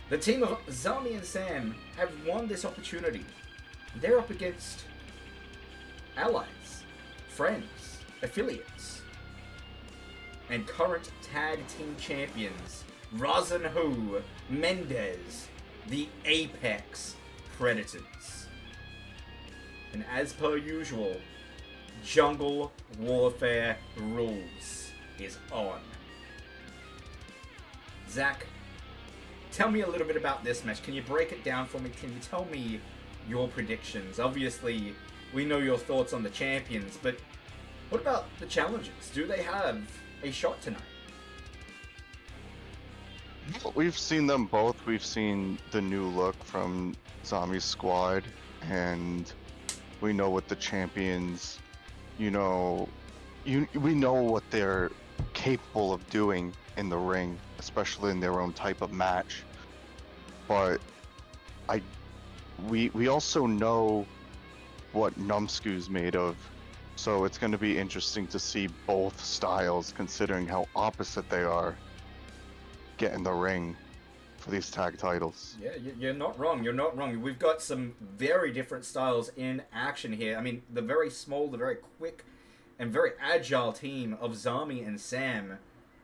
The team of Zami and Sam have won this opportunity. They're up against allies, friends, affiliates, and current tag team champions, Rosin Hu, Mendez, the Apex Predators. And as per usual, Jungle Warfare Rules is on. Zach, tell me a little bit about this match. Can you break it down for me? Can you tell me your predictions? Obviously, we know your thoughts on the champions, but what about the challengers? Do they have a shot tonight? We've seen them both. We've seen the new look from Zami's squad, and we know what the champions, we know what they're capable of doing in the ring, especially in their own type of match. But we also know what Numsku's made of, so it's going to be interesting to see both styles, considering how opposite they are, get in the ring for these tag titles. Yeah, you're not wrong. You're not wrong. We've got some very different styles in action here. I mean, the very small, the very quick, and very agile team of Zami and Sam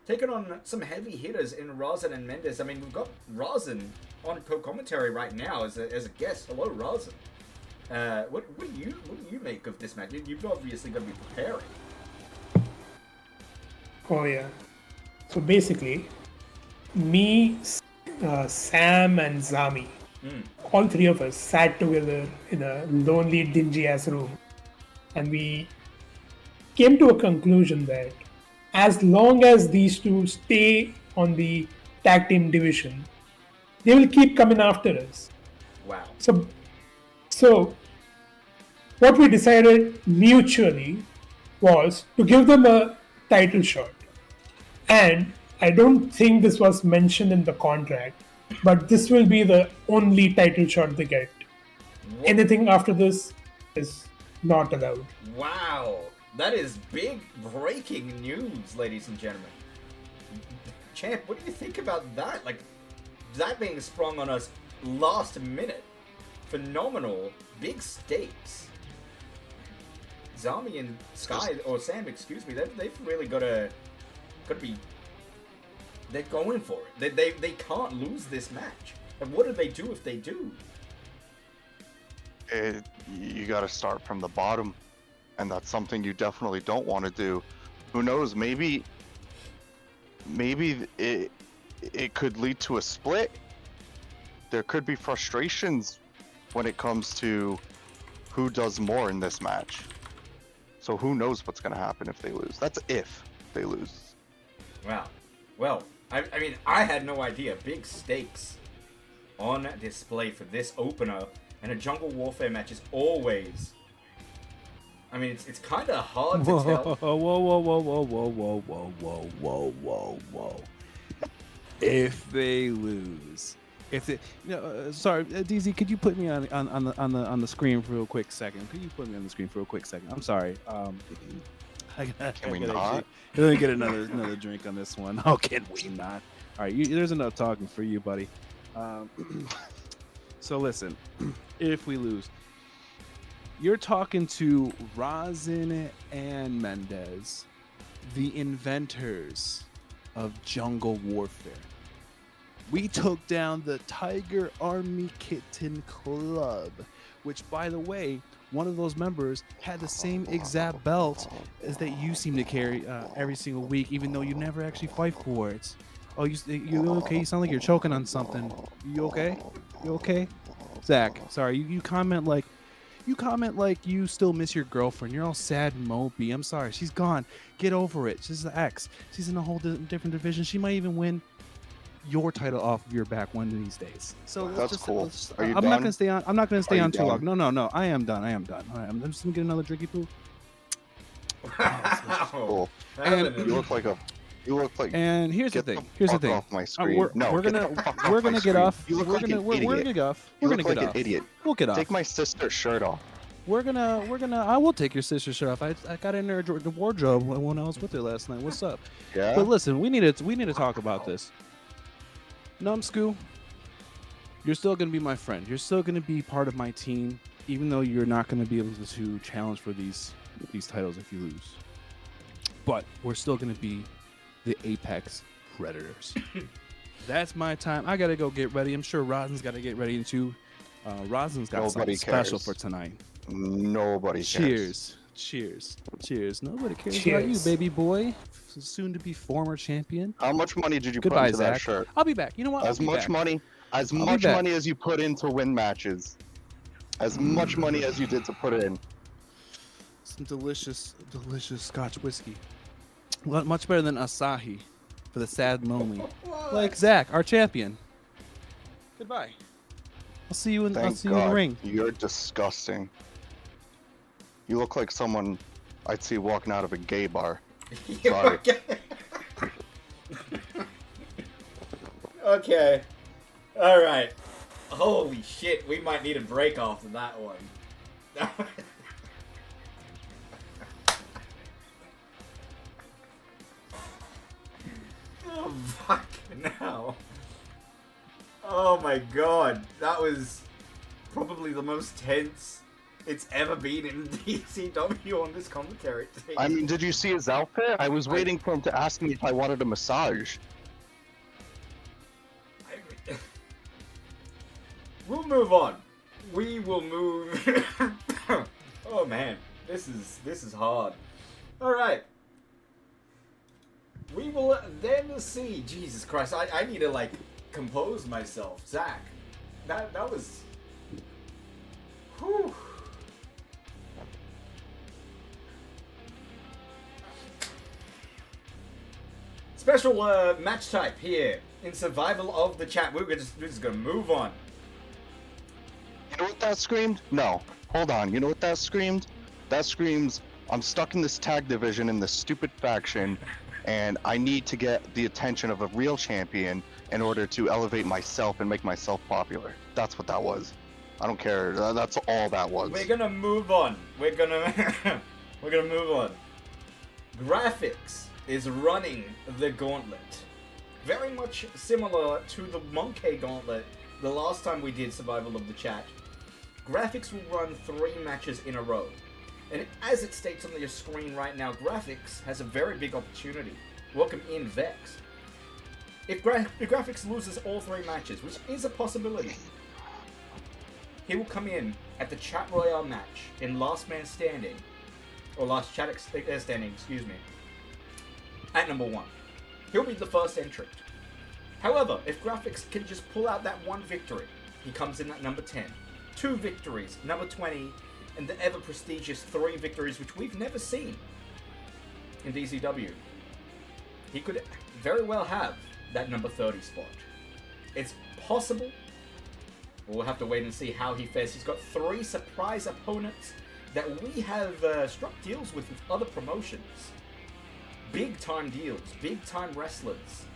taking on some heavy hitters in Razin and Mendes. I mean, we've got Razin on co-commentary right now as a guest. Hello, Razin. What do you make of this match? You've obviously got to be preparing. Oh yeah. So basically, me, Sam, and Zami, all three of us sat together in a lonely, dingy-ass room, and we came to a conclusion that as long as these two stay on the tag team division, they will keep coming after us. Wow. So what we decided mutually was to give them a title shot. And I don't think this was mentioned in the contract, but this will be the only title shot they get. What? Anything after this is not allowed. Wow. That is big breaking news, ladies and gentlemen. Champ, what do you think about that? Like, that being sprung on us last minute. Phenomenal. Big stakes. Zami and Sky, or Sam, excuse me, they've really got to be... They're going for it. They can't lose this match. And what do they do if they do? You got to start from the bottom, and that's something you definitely don't want to do. Who knows? Maybe it could lead to a split. There could be frustrations when it comes to who does more in this match. So who knows what's going to happen if they lose? That's if they lose. Wow. Well, I mean, I had no idea. Big stakes on display for this opener, and a Jungle Warfare match is always... I mean, it's kind of hard to tell. Whoa. If they lose. Sorry, DZ, could you put me on the screen for a quick second? Could you put me on the screen for a quick second? I'm sorry. Can we not? Let me get another drink on this one. Oh, can we not? All right, there's enough talking for you, buddy. So listen, if we lose, you're talking to Razin and Mendes, the inventors of Jungle Warfare. We took down the Tiger Army Kitten Club, which, by the way, one of those members had the same exact belt as that you seem to carry every single week, even though you never actually fight for it. Oh, you okay? You sound like you're choking on something. You okay? You okay? Zach, sorry, you comment like you still miss your girlfriend. You're all sad and mopey. I'm sorry, she's gone. Get over it. She's the ex. She's in a whole different division. She might even win your title off of your back one of these days. So that's cool. Are you I'm done? not gonna stay on. I'm not gonna stay Are on you too done? long. No. I am done. All right, I'm just gonna get another drinky poo. Cool. And You look like. And here's the Get the thing. Here's the fuck thing. off my screen. We're No, gonna get the fuck off we're my gonna get screen. off. You look We're like gonna an we're gonna idiot. get off. You We're look gonna like get an off. idiot. We'll get off. Take my sister's shirt off. We're gonna. I will take your sister's shirt off. I got in her the wardrobe when I was with her last night. What's up? Yeah. But listen, we need to talk about this. Numsku, you're still gonna be my friend. You're still gonna be part of my team, even though you're not gonna be able to challenge for these titles if you lose. But we're still gonna be the Apex Predators. That's my time. I gotta go get ready. I'm sure Rosin's gotta get ready too. Rosin's got something Nobody special cares. for tonight. Nobody cares. Cheers Cheers. Cheers. Nobody cares about you, Cheers. baby boy. Soon to be former champion. How much money did you Goodbye, put into that Zach. shirt? I'll be back. You know what? As I'll be much back. money, as I'll be much back. money as you put in to win matches, as much money as you did to put in. Some delicious, delicious Scotch whiskey. Much better than Asahi for the sad and lonely. Like Zach, our champion. Goodbye. I'll see you in. I'll Thank see you in God. the ring. You're disgusting. You look like someone I'd see walking out of a gay bar. Sorry. Okay. All right. Holy shit, we might need a break after that one. Oh, fucking hell. Oh my god, that was probably the most tense it's ever been in DCW on this commentary team. I mean, did you see his outfit? I was waiting for him to ask me if I wanted a massage. We'll move on. We will move. Oh man, this is hard. All right. We will then see. Jesus Christ, I need to like compose myself. Zach, that was. Whew. Special match type here in Survival of the Chat. We're just gonna move on. You know what that screamed? No. Hold on. You know what that screamed? That screams, I'm stuck in this tag division in this stupid faction, and I need to get the attention of a real champion in order to elevate myself and make myself popular. That's what that was. I don't care. That's all that was. We're gonna move on. We're gonna move on. Graphics is running the gauntlet. Very much similar to the Monkey Gauntlet the last time we did Survival of the Chat. Graphics will run 3 matches in a row. And as it states on your screen right now, Graphics has a very big opportunity. Welcome in, Vex. If Graphics loses all 3 matches, which is a possibility, he will come in at the Chat Royale match in Last Man Standing, or Last Chat Standing, excuse me, at number 1. He'll be the first entrant. However, if Graphics can just pull out that 1 victory, he comes in at number 10. 2 victories, number 20, and the ever prestigious 3 victories, which we've never seen in DCW. He could very well have that number 30 spot. It's possible. We'll have to wait and see how he fares. He's got 3 surprise opponents that we have struck deals with other promotions. Big time deals, big time wrestlers.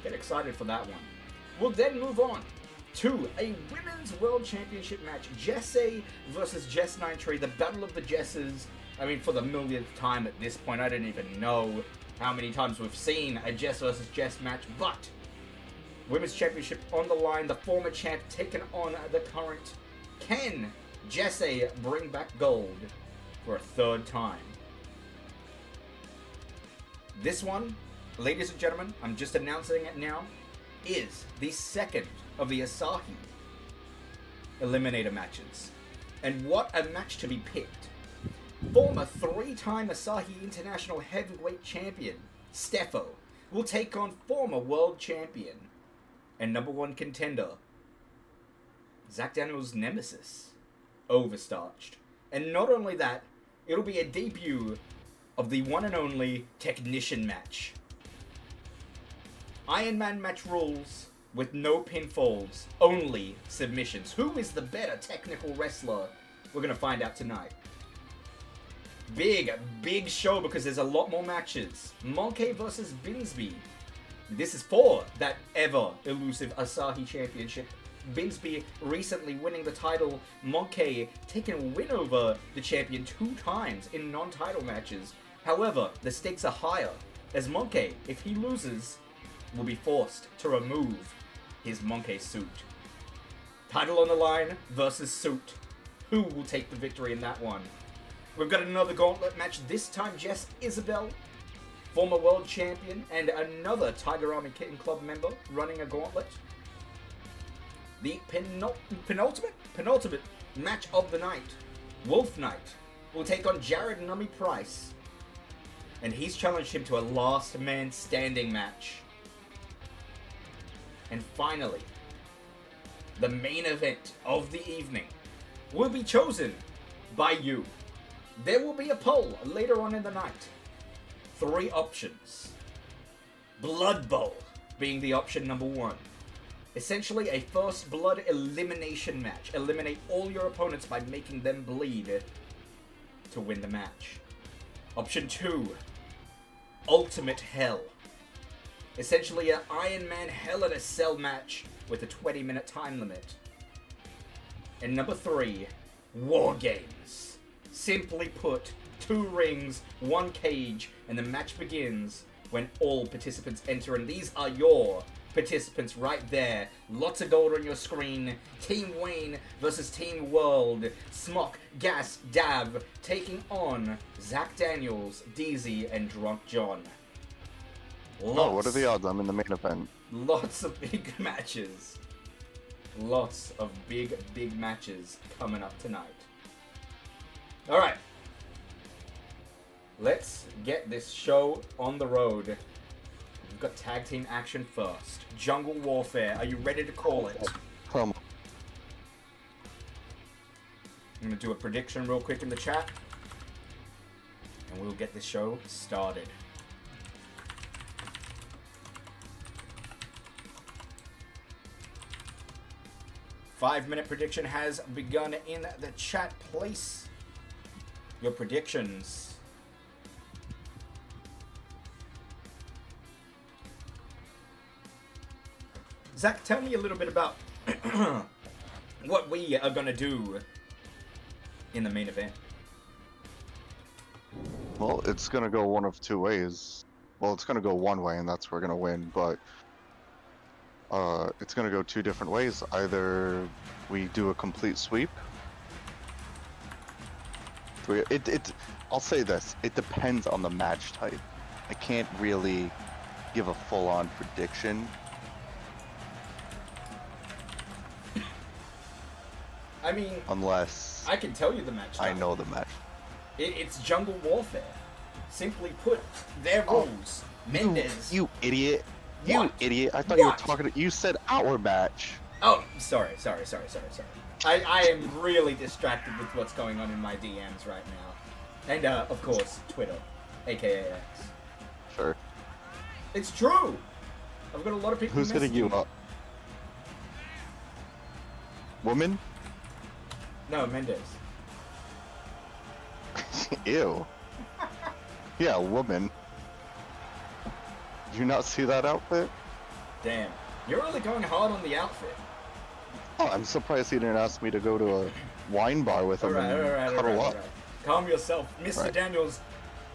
Get excited for that one. We'll then move on to a Women's World Championship match. Jessie versus Jess Ninetree, the Battle of the Jesses. I mean, for the millionth time at this point, I don't even know how many times we've seen a Jess versus Jess match, but Women's Championship on the line, the former champ taking on the current. Can Jessie bring back gold for a 3rd time? This one, ladies and gentlemen, I'm just announcing it now, is the 2nd of the Asahi Eliminator matches. And what a match to be picked. Former 3-time Asahi International Heavyweight Champion, Steffo, will take on former World Champion and number 1 contender, Zach Daniels' nemesis, Overstarched. And not only that, it'll be a debut of the one and only Technician match. Iron Man match rules with no pinfalls, only submissions. Who is the better technical wrestler? We're going to find out tonight. Big show because there's a lot more matches. Monkey versus Binsby. This is for that ever elusive Asahi Championship. Binsby recently winning the title. Monkey taking a win over the champion 2 times in non-title matches. However, the stakes are higher, as Monkey, if he loses, will be forced to remove his Monkey suit. Title on the line versus suit. Who will take the victory in that one? We've got another gauntlet match, this time Jess Isabel, former world champion, and another Tiger Army Kitten Club member running a gauntlet. The penultimate match of the night. Wolf Knight will take on Jared Nummy Price. And he's challenged him to a last man standing match. And finally, the main event of the evening will be chosen by you. There will be a poll later on in the night. 3 options. Blood Bowl being the option number 1. Essentially a first blood elimination match. Eliminate all your opponents by making them bleed to win the match. Option 2. Ultimate Hell. Essentially an Iron Man Hell in a Cell match with a 20-minute time limit. And number 3. War Games. Simply put, 2 rings, 1 cage, and the match begins when all participants enter, and these are your participants right there. Lots of gold on your screen. Team Wayne versus Team World. Smock, Gas, Dab taking on Zach Daniels, DZ, and Drunk John. Oh, what are the odds I'm in the main event? Lots of big matches. Lots of big matches coming up tonight. Alright. Let's get this show on the road. We've got tag team action first. Jungle Warfare. Are you ready to call it? Come. I'm going to do a prediction real quick in the chat. And we'll get this show started. Five-minute prediction has begun in the chat. Place your predictions. Zach, tell me a little bit about what we are going to do in the main event. Well, it's going to go one of 2 ways. Well, it's going to go one way, and that's we're going to win, but it's going to go 2 different ways. Either we do a complete sweep. I'll say this. It depends on the match type. I can't really give a full-on prediction. I mean, Unless I can tell you the match. I know the match. It's Jungle Warfare. Simply put, their rules. Mendez. You idiot. You What? idiot. I thought you were What? talking to... You said our match. Oh, sorry. I am really distracted with what's going on in my DMs right now. And, of course, Twitter, aka X. Sure. It's true! I've got a lot of people Who's hitting you messaging. up? Woman? No, Mendez. Ew. Yeah, woman. Did you not see that outfit? Damn. You're really going hard on the outfit. Oh, I'm surprised he didn't ask me to go to a wine bar with him and cuddle up. Calm yourself. Mr. Right. Daniels,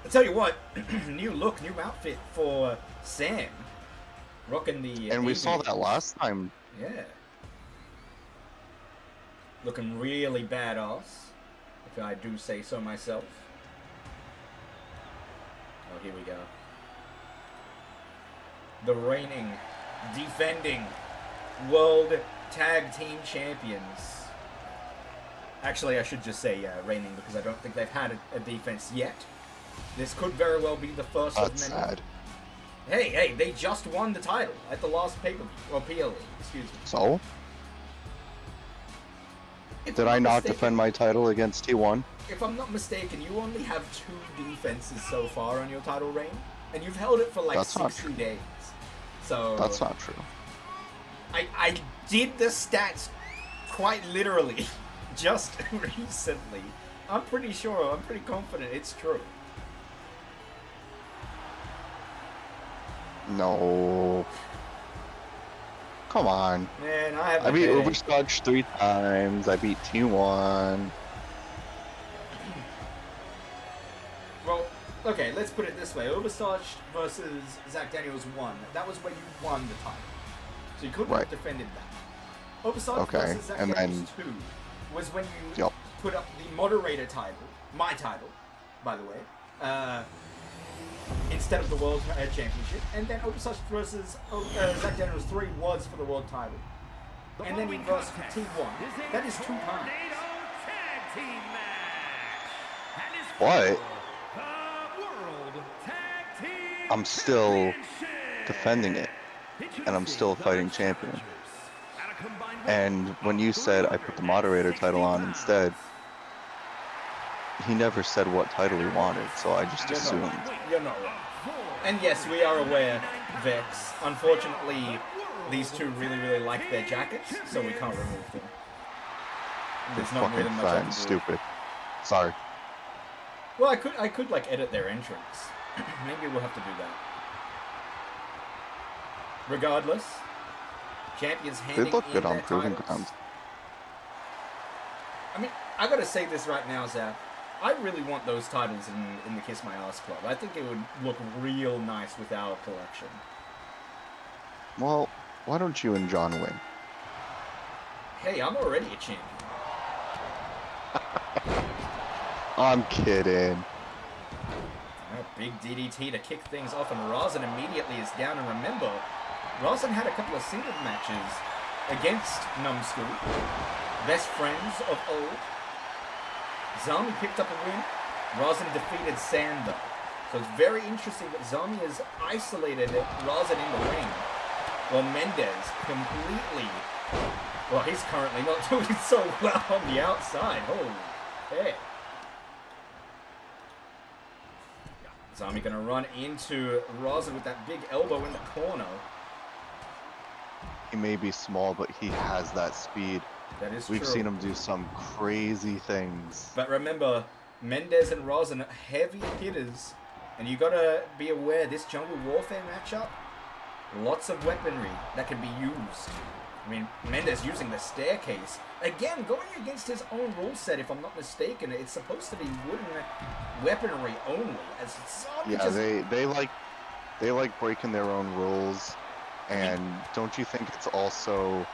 I tell you what, new look, new outfit for Sam. Rocking the... And we saw that last time. Yeah. Looking really badass, if I do say so myself. Oh, here we go. The reigning, defending World Tag Team Champions. Actually, I should just say reigning because I don't think they've had a defense yet. This could very well be the first That's of many. sad. Hey, they just won the title at the last pay-per-view, or PLE, excuse me. So? If Did I'm I not mistaken- defend my title against T1? If I'm not mistaken, you only have 2 defenses so far on your title reign, and you've held it for like That's not 60 days. So That's not true. I did the stats quite literally just recently. I'm pretty sure, I'm pretty confident it's true. No. Come on. Man, I have I a beat headache. Uberscotch 3 times. I beat T1. Well, okay, let's put it this way. Overstarch versus Zach Daniels 1. That was where you won the title. So you couldn't have Right. defended that. Overstarch Okay, versus Zach and Daniels then- 2 was when you Yep. put up the moderator title, my title, by the way, instead of the World Championship. And then Overstarch versus Zach Daniels 3 was for the World title. And then he versus T1. That is 2 times. Tag team match. And But the World Tag Team I'm still Championship. defending it, and I'm still a fighting champion. And when you said I put the moderator title on instead, he never said what title he wanted, so I just assumed. You're not wrong. And yes, we are aware, Vex. Unfortunately, these two really, really like their jackets, so we can't remove them. There's not really Fucking much I fat can and do. stupid. Sorry. Well, I could like edit their entrance. Maybe we'll have to do that. Regardless, champions They handing look in good on their Proving titles. Grounds. I mean, I gotta say this right now, Zach. I really want those titles in the Kiss My Ass Club. I think it would look real nice with our collection. Well, why don't you and John win? Hey, I'm already a champion. I'm kidding. Big DDT to kick things off, and Rosin immediately is down. And remember, Rosin had a couple of singles matches against Numbskull, best friends of old. Zami picked up a win. Rosin defeated Sam, though. So it's very interesting that Zami has isolated Rosin in the ring, while Mendez completely... Well, he's currently not doing so well on the outside. Holy heck. Zami gonna run into Rosin with that big elbow in the corner. He may be small, but he has that speed. That is We've true. seen him do some crazy things. But remember, Mendez and Rosin are heavy hitters, and you gotta be aware this Jungle Warfare matchup, lots of weaponry that can be used. I mean, Mendez using the staircase. Again, going against his own rule set, if I'm not mistaken. It's supposed to be wooden weaponry only. As Zami Yeah, just... they like breaking their own rules. And don't you think it's also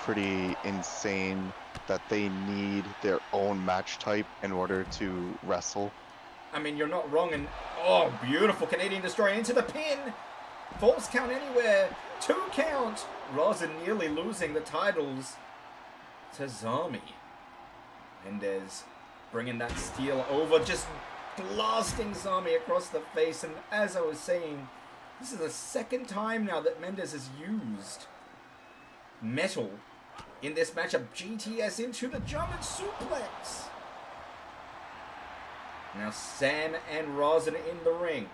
pretty insane that they need their own match type in order to wrestle? I mean, you're not wrong. And oh, beautiful Canadian Destroyer into the pin. False count anywhere. 2 count. Rosin nearly losing the titles to Zami. Mendez bringing that steel over, just blasting Zami across the face. And as I was saying, this is the second time now that Mendez has used metal in this matchup. GTS into the German suplex. Now Sam and Rosin in the ring.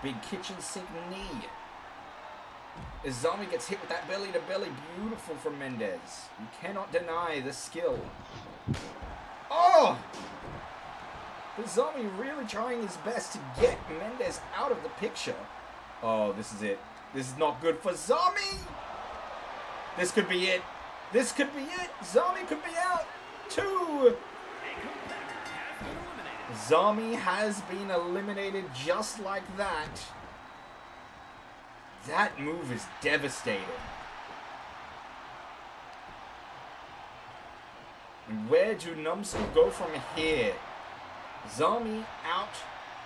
Big kitchen sink knee. As Zami gets hit with that belly to belly, beautiful from Mendez. You cannot deny the skill. Oh! But Zami really trying his best to get Mendez out of the picture. Oh, this is it. This is not good for Zami! This could be it. This could be it. Zami could be out. 2! Zami has been eliminated just like that. That move is devastating. And where do Numbskull go from here? Zami out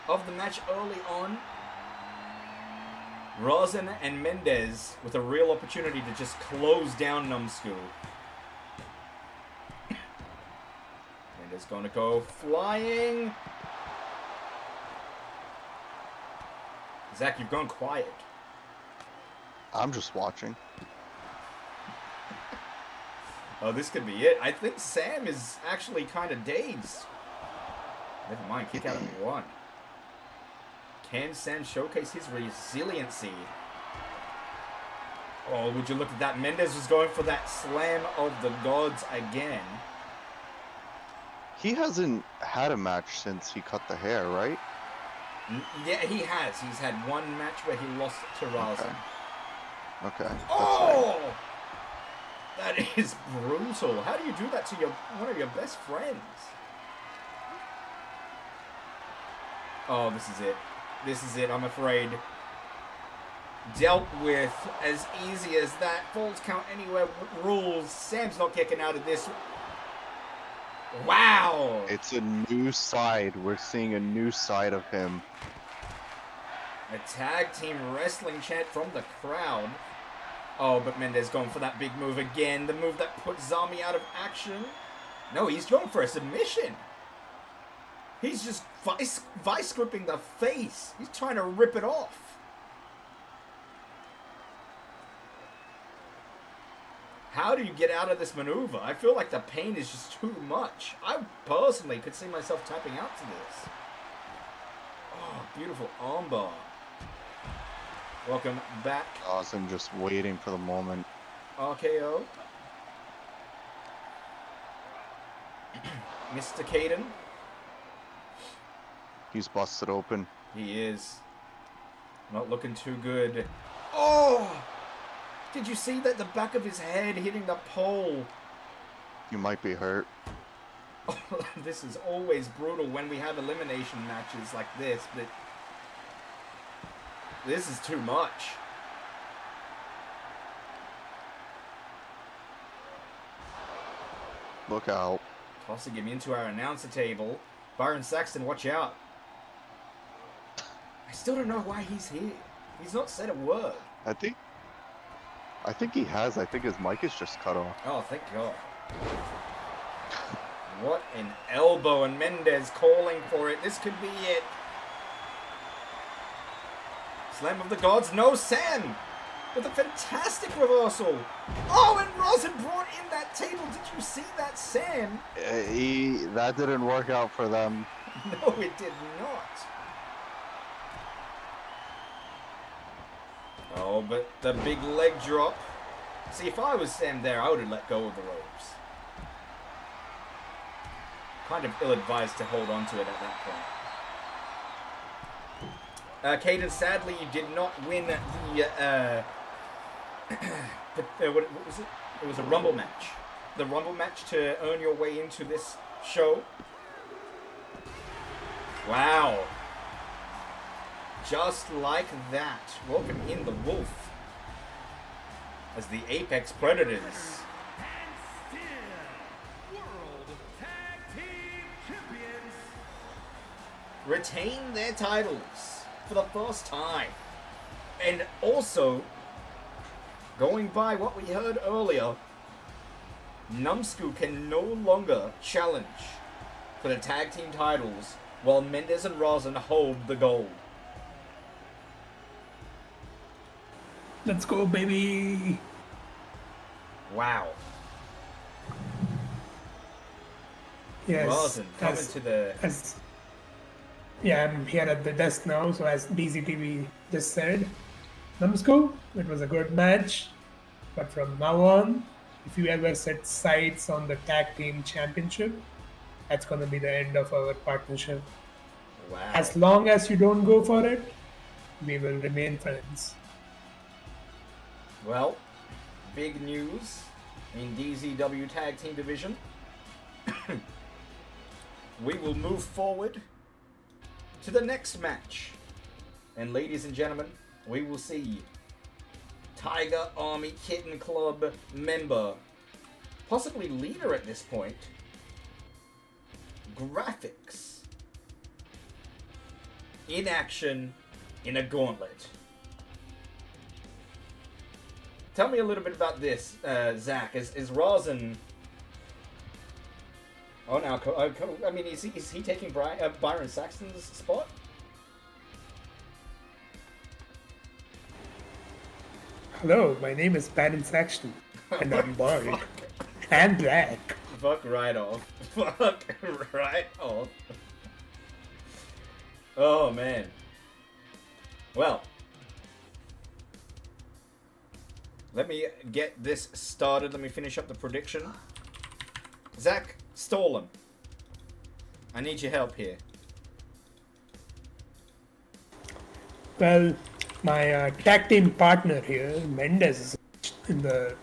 of the match early on. Rosin and Mendez with a real opportunity to just close down Numbskull. Mendez gonna go flying. Zach, you've gone quiet. I'm just watching. Oh, this could be it. I think Sam is actually kind of dazed. Never mind, kick out of 1. Can Sam showcase his resiliency? Oh, would you look at that? Mendez was going for that slam of the gods again. He hasn't had a match since he cut the hair, right? Yeah, he has. He's had one match where he lost to Rosin. Okay. That's right. Oh! That is brutal. How do you do that to one of your best friends? Oh, this is it. This is it, I'm afraid. Dealt with as easy as that. Falls count anywhere rules. Sam's not kicking out of this. Wow! It's a new side. We're seeing a new side of him. A tag team wrestling chant from the crowd. Oh, but Mendez going for that big move again. The move that puts Zami out of action. No, he's going for a submission. He's just vice gripping the face. He's trying to rip it off. How do you get out of this maneuver? I feel like the pain is just too much. I personally could see myself tapping out to this. Oh, beautiful armbar. Welcome back. Awesome, just waiting for the moment. RKO. Mr. Caden. He's busted open. He is. Not looking too good. Oh! Did you see that? The back of his head hitting the pole. You might be hurt. This is always brutal when we have elimination matches like this, but this is too much. Look out. Tossing him into our announcer table. Byron Saxton, watch out. I still don't know why he's here. He's not said a word. I think he has. I think his mic is just cut off. Oh, thank God. What an elbow, and Mendez calling for it. This could be it. Slam of the Gods, no Sam! With a fantastic reversal. Oh, and Rosen brought in that table. Did you see that, Sam? That didn't work out for them. No, it did not. Oh, but the big leg drop. See, if I was Sam there, I would have let go of the ropes. Kind of ill-advised to hold on to it at that point. Caden, sadly, you did not win the, what was it? It was a Rumble match. The Rumble match to earn your way into this show. Wow. Just like that. Welcome in the Wolf. As the Apex Predators. And still, World Tag Team Champions. Retain their titles for the first time. And also, going by what we heard earlier, Numsku can no longer challenge for the tag team titles while Mendez and Rosen hold the gold. Let's go, baby. Wow. Yes. Rosen coming to the... Yeah, I'm here at the desk now, so as BZTV just said, Numsku, it was a good match, but from now on, if you ever set sights on the tag team championship, that's going to be the end of our partnership. Wow. As long as you don't go for it, we will remain friends. Well, big news in DZW Tag Team Division. We will move forward to the next match. And ladies and gentlemen, we will see Tiger Army Kitten Club member, possibly leader at this point, Graphics, in action in a gauntlet. Tell me a little bit about this, Zach. Is Rosen... Oh, now, I mean, is he taking Byron Saxton's spot? Hello, my name is Byron Saxton, and I'm bald and black. Fuck right off. Fuck right off. Oh, man. Well. Let me get this started. Let me finish up the prediction. Zach, stall him. I need your help here. Well, my tag team partner here, Mendez, is in the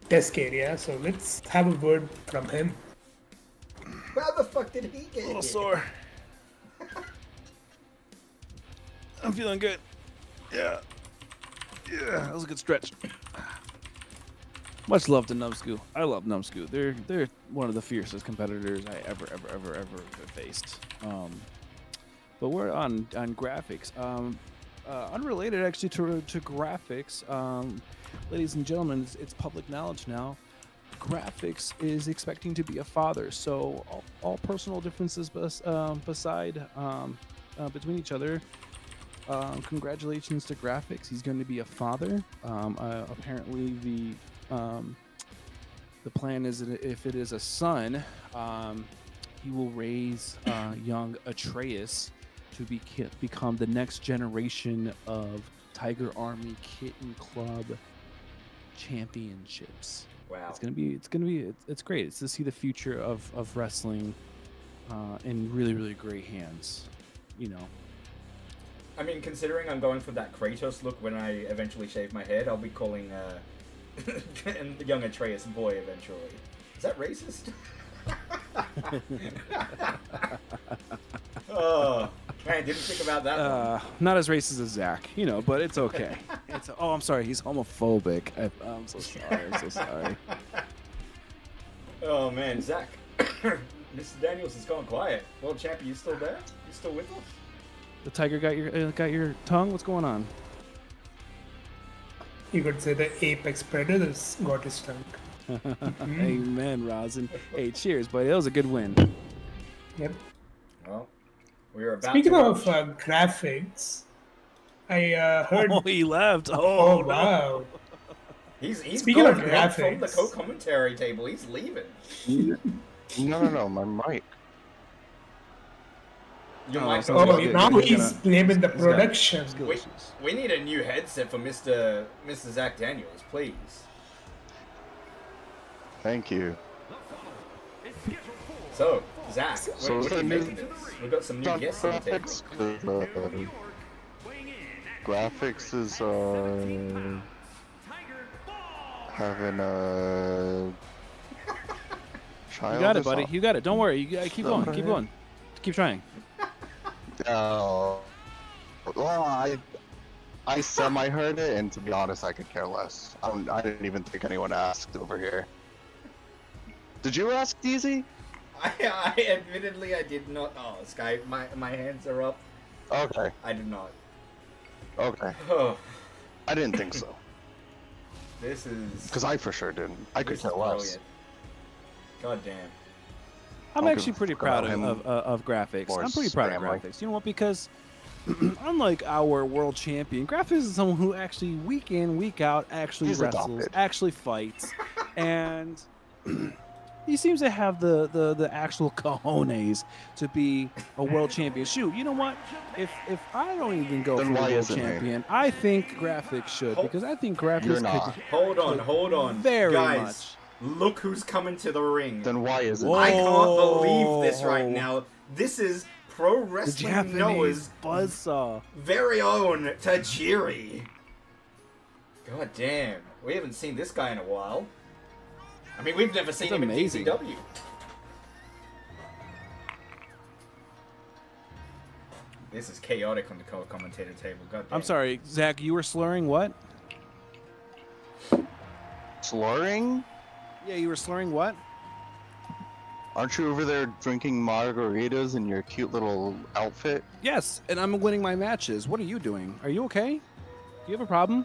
desk area, so let's have a word from him. How the fuck did he get A little here? sore. I'm feeling good. Yeah. Yeah, that was a good stretch. Much love to Numsku. I love Numsku. They're one of the fiercest competitors I ever have faced. But we're on graphics. Unrelated actually to graphics. Ladies and gentlemen, it's public knowledge now. Graphics is expecting to be a father, so all personal differences beside between each other. Congratulations to Graphics. He's going to be a father. Apparently, the plan is that if it is a son, he will raise young Atreus to become the next generation of Tiger Army Kitten Club championships. Wow. It's great. It's to see the future of wrestling in really, really great hands. You know. I mean, considering I'm going for that Kratos look when I eventually shave my head, I'll be calling young Atreus boy eventually. Is that racist? Oh, man, didn't think about that one. Not as racist as Zach, you know, but it's okay. I'm sorry, he's homophobic. I'm so sorry. I'm so sorry. Oh man, Zach, Mr. Daniels has gone quiet. World champion, you still there? You still with us? The tiger got your tongue. What's going on? You could say the apex predators got his tongue. Amen, Rosin. Hey, cheers, buddy. That was a good win. Yep. Well, we were about Speaking to of graphics, I heard. Oh, he left. Oh, No. wow. He's Speaking of gone right from the graphics. co-commentary table. He's leaving. No, my mic. Your Oh, mic. sounds Oh, like now he's he's gonna- blaming the he's got production. skill We, issues. we need a new headset for Mr. Zach Daniels, please. Thank you. So, Zach, So what is are you that new- making of this? We've got some new guests on the table. Graphics is having a child. You got it, or buddy. something. You got it. Don't worry. You got keep going. Keep going. Keep trying. Well, I semi heard it, and to be honest, I could care less. I didn't even think anyone asked over here. Did you ask, DZ? I admittedly I did not. Oh, Sky, my hands are up. Okay, I did not. okay. Oh, I didn't think so, this is. because I for sure didn't. I could this care is less. brilliant. God damn. I'm I'll actually give pretty fuck proud about him of graphics. more I'm pretty proud of family. graphics. You know what? Because unlike our world champion, graphics is someone who actually week in, week out actually He's wrestles, adopted. actually fights, and he seems to have the actual cojones to be a world champion. Shoot, you know what? If I don't even go Then for the why world isn't he? champion, I think graphics should, because I think graphics You're could not. Hold on. very Guys, much. look who's coming to the ring. Then why isn't Whoa. I he? can't believe this right now. This is Pro The Wrestling Japanese Noah's buzzsaw. very own Tajiri. God damn. We haven't seen this guy in a while. I mean, we've never seen It's him amazing. in DCW. This is chaotic on the co-commentator table. God damn. I'm sorry, Zach. You were slurring what? Slurring? Yeah, you were slurring what? Aren't you over there drinking margaritas in your cute little outfit? Yes, and I'm winning my matches. What are you doing? Are you okay? Do you have a problem?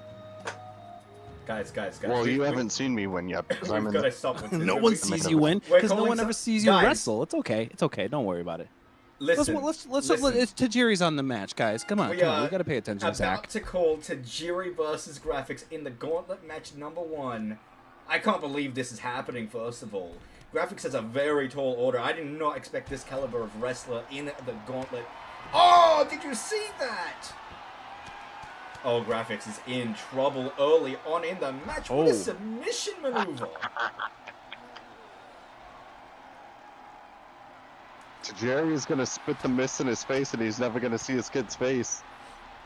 Guys. Well, you haven't seen me win yet because I'm We've in got to the... stop with this. No one We- sees of you it. win We're because no calling one some- ever sees you Guys. wrestle. It's okay. It's okay. Don't worry about it. Listen. Let's listen. it's Tajiri's on the match, guys. Come on. We got to pay attention, about Zach. to call Tajiri versus Graphics in the Gauntlet match number 1. I can't believe this is happening, first of all. Graphics has a very tall order. I did not expect this caliber of wrestler in the Gauntlet. Oh, did you see that? Oh, Graphics is in trouble early on in the match. What Oh. a submission maneuver. Jerry is gonna spit the mist in his face and he's never gonna see his kid's face.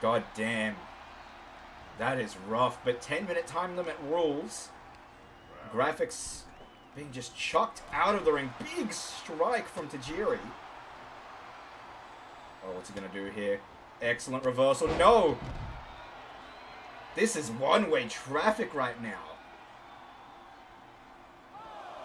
God damn. That is rough, but 10-minute time limit rules. Graphics being just chucked out of the ring. Big strike from Tajiri. Oh, what's he gonna do here? Excellent reversal. No! This is one-way traffic right now.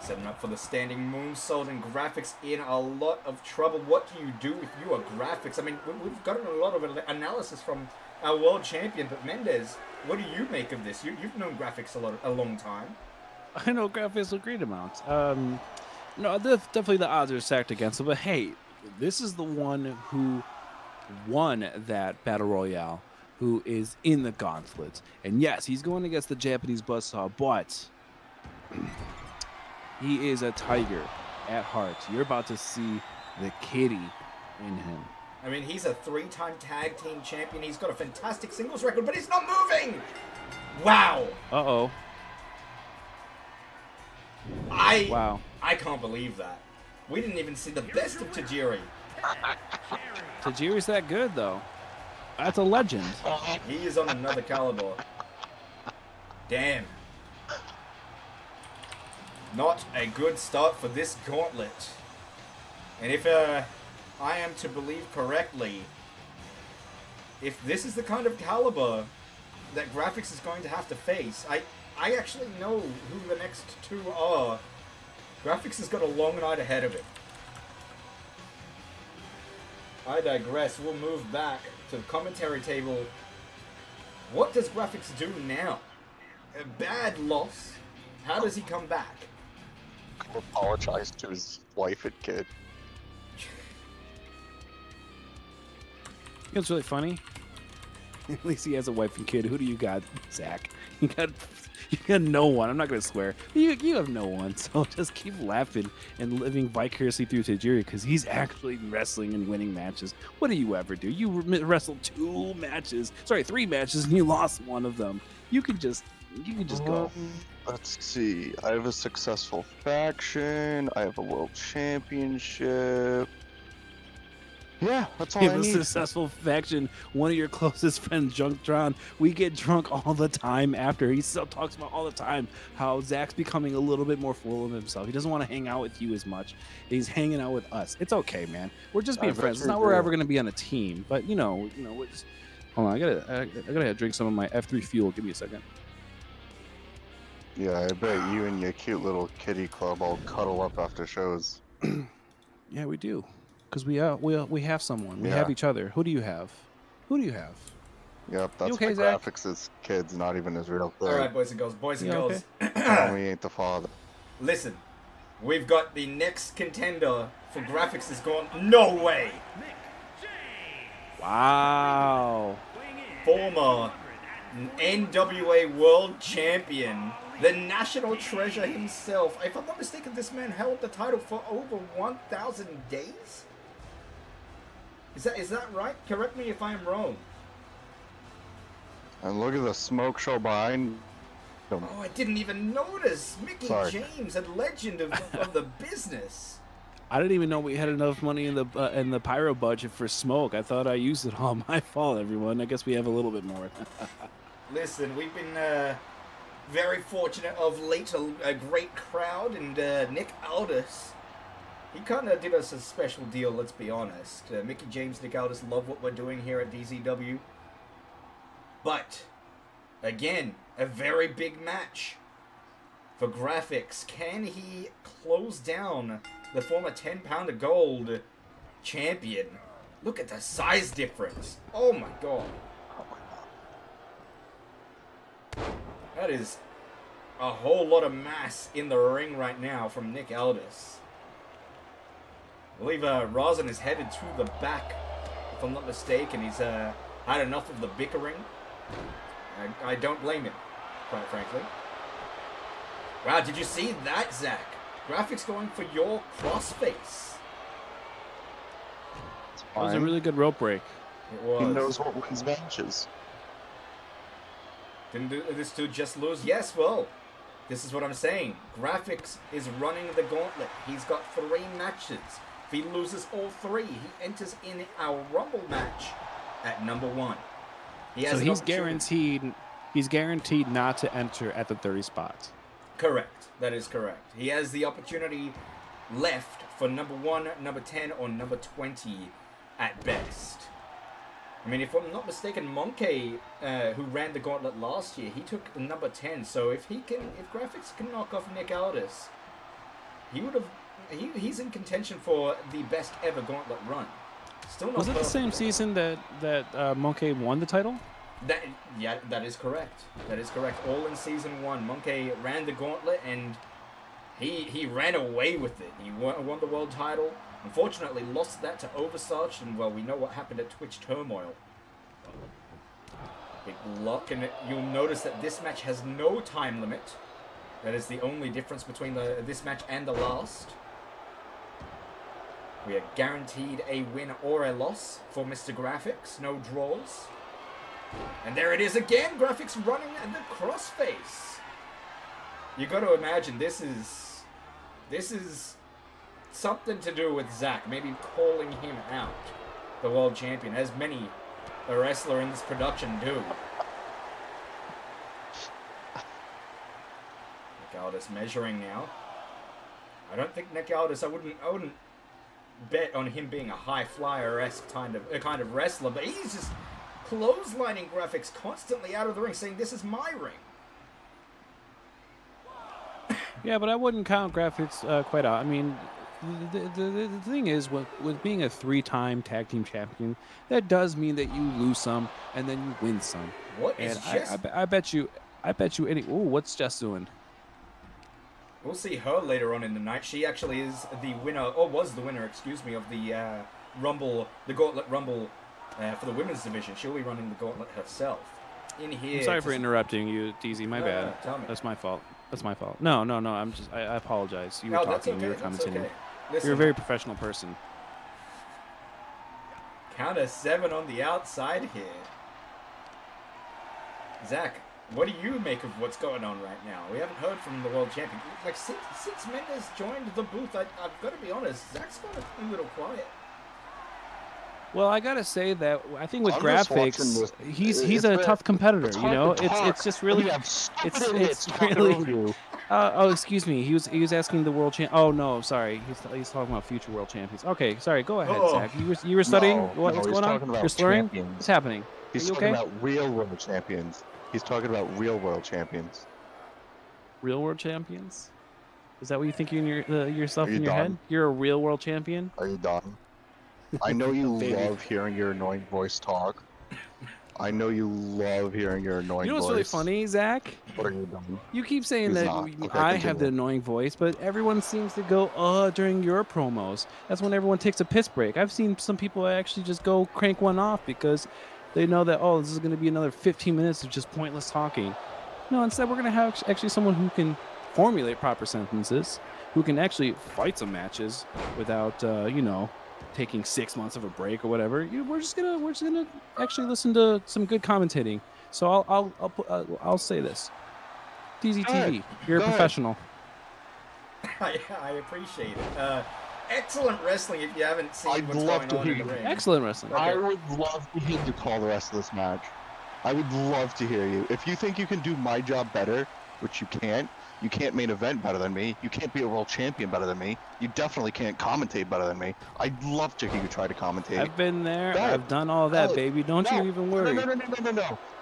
Setting up for the standing moonsault, and Graphics in a lot of trouble. What do you do if you are Graphics? I mean, we've gotten a lot of analysis from our world champion, but Mendez, what do you make of this? You've known Graphics a long time. I know graphics look great amounts. No, definitely the odds are stacked against him. But hey, this is the one who won that battle royale, who is in the gauntlet. And yes, he's going against the Japanese buzzsaw, but he is a tiger at heart. You're about to see the kitty in him. I mean, he's a 3-time tag team champion. He's got a fantastic singles record, but he's not moving. Wow. Uh-oh. Wow. I can't believe that. We didn't even see the best of Tajiri. Tajiri's that good, though. That's a legend. He is on another caliber. Damn. Not a good start for this gauntlet. And if I am to believe correctly, if this is the kind of caliber that Graphics is going to have to face, I actually know who the next two are. Graphics has got a long night ahead of it. I digress. We'll move back to the commentary table. What does Graphics do now? A bad loss. How does he come back? Apologize to his wife and kid. You know what's really funny? At least he has a wife and kid. Who do you got, Zach? You got no one. I'm not gonna swear. You have no one. So just keep laughing and living vicariously through Tajiri because he's actually wrestling and winning matches. What do you ever do? You wrestled 3 matches, and you lost one of them. You can just go. Let's see. I have a successful faction. I have a world championship. Yeah, that's all You I have a need. successful faction. One of your closest friends, Drunk Tron. We get drunk all the time after. He still talks about all the time how Zach's becoming a little bit more full of himself. He doesn't want to hang out with you as much. He's hanging out with us. It's okay, man. We're just being friends. It's not we're ever going to be on a team, but you know, we're just. Hold on, I gotta drink some of my F3 fuel. Give me a second. Yeah, I bet you and your cute little kitty club all cuddle up after shows. Yeah, we do. Because we have someone. We Yeah. have each other. Who do you have? Yep, that's okay, my Zach? graphics' kid's not even his real thing. Alright, boys and girls. Tell me he ain't the father. Listen, we've got the next contender for Graphics is gone. No way! Wow. Former NWA World Champion, the National Treasure himself. If I'm not mistaken, this man held the title for over 1,000 days? Is that right? Correct me if I'm wrong. And look at the smoke show behind him. Oh, I didn't even notice. Mickey Sorry. James, a legend of the business. I didn't even know we had enough money in the pyro budget for smoke. I thought I used it all. My fault, everyone. I guess we have a little bit more. Listen, we've been very fortunate of late. A great crowd, and Nick Aldis, he kind of did us a special deal, let's be honest. Mickey James, Nick Aldis love what we're doing here at DZW. But, again, a very big match for Graphics. Can he close down the former 10-pounder gold champion? Look at the size difference. Oh my god. That is a whole lot of mass in the ring right now from Nick Aldis. I believe Rosin is headed to the back, if I'm not mistaken. He's had enough of the bickering. I don't blame him, quite frankly. Wow, did you see that, Zach? Graphics going for your crossface. That was a really good rope break. It was. He knows what wins matches. Didn't this dude just lose? Yes, well, this is what I'm saying. Graphics is running the gauntlet. He's got 3 matches. If he loses all 3, he enters in our Rumble match at number 1. He has So an he's opportunity. guaranteed not to enter at the 30 spot. Correct. That is correct. He has the opportunity left for number 1, number 10, or number 20 at best. I mean, if I'm not mistaken, Monkey, who ran the gauntlet last year, he took number 10. So if Graphics can knock off Nick Aldis, he's in contention for the best ever gauntlet run. Still not Was it the perfect. same season that Monkey won the title? That is correct. That is correct. All in season 1, Monkey ran the gauntlet and he ran away with it. He won the world title. Unfortunately, lost that to Oversuch, and well, we know what happened at Twitch Turmoil. Big block, and you'll notice that this match has no time limit. That is the only difference between this match and the last. We are guaranteed a win or a loss for Mr. Graphics. No draws. And there it is again, Graphics running at the crossface. You got to imagine this is something to do with Zach, maybe calling him out, the world champion, as many a wrestler in this production do. Nick Aldis measuring now. I don't think Nick Aldis, I wouldn't bet on him being a high flyer-esque kind of wrestler, but he's just clotheslining Graphics constantly out of the ring, saying this is my ring. Yeah, but I wouldn't count Graphics quite out. I mean, the thing is, with being a 3-time tag team champion, that does mean that you lose some and then you win some. What is Jess? I bet you any. Ooh, what's Jess doing? We'll see her later on in the night. She actually is the winner, or was the winner, excuse me, of the Rumble, the Gauntlet Rumble for the women's division. She'll be running the Gauntlet herself. In here. I'm sorry for interrupting you, DZ. My bad. No, tell me. That's my fault. That's my fault. No. I apologize. You were That's talking. okay. You were That's commentating. okay. Listen, You're a very professional person. Counter 7 on the outside here. Zach, what do you make of what's going on right now? We haven't heard from the world champion. Like, since Mendes joined the booth, I've got to be honest, Zach's gone a little quiet. Well, I gotta say that I think with I'm just watching Graphics, this. he's a tough competitor. You know, it's just really it's really. Oh, excuse me. He was asking the world champ. Oh no, sorry. He's talking about future world champions. Okay, sorry. Go ahead, Zach. You were studying. What's going on? You're slurring. What's happening? He's talking about real world champions. He's talking about real world champions. Real world champions? Is that what you think in yourself in your done? head? You're a real world champion? Are you done? I know you Baby. love hearing your annoying voice talk. I know you love hearing your annoying voice. You know what's really funny, Zach? What are you doing? You keep saying He's that not. Okay, I have the continue. annoying voice, but everyone seems to go, during your promos. That's when everyone takes a piss break. I've seen some people actually just go crank one off because they know that, this is going to be another 15 minutes of just pointless talking. No, instead we're going to have actually someone who can formulate proper sentences, who can actually fight some matches without, taking 6 months of a break or whatever. We're just gonna actually listen to some good commentating. So I'll say this. DZTV, you're a Go ahead. professional. I appreciate it. Excellent wrestling if you haven't seen I'd what's love going to on hear in the you. ring. Excellent wrestling. Okay. I would love to hear you call the rest of this match. I would love to hear you. If you think you can do my job better, which you can't main event better than me. You can't be a world champion better than me. You definitely can't commentate better than me. I'd love to hear you try to commentate. I've been there. Go ahead. I've done all that, No, baby. Don't you even worry. No,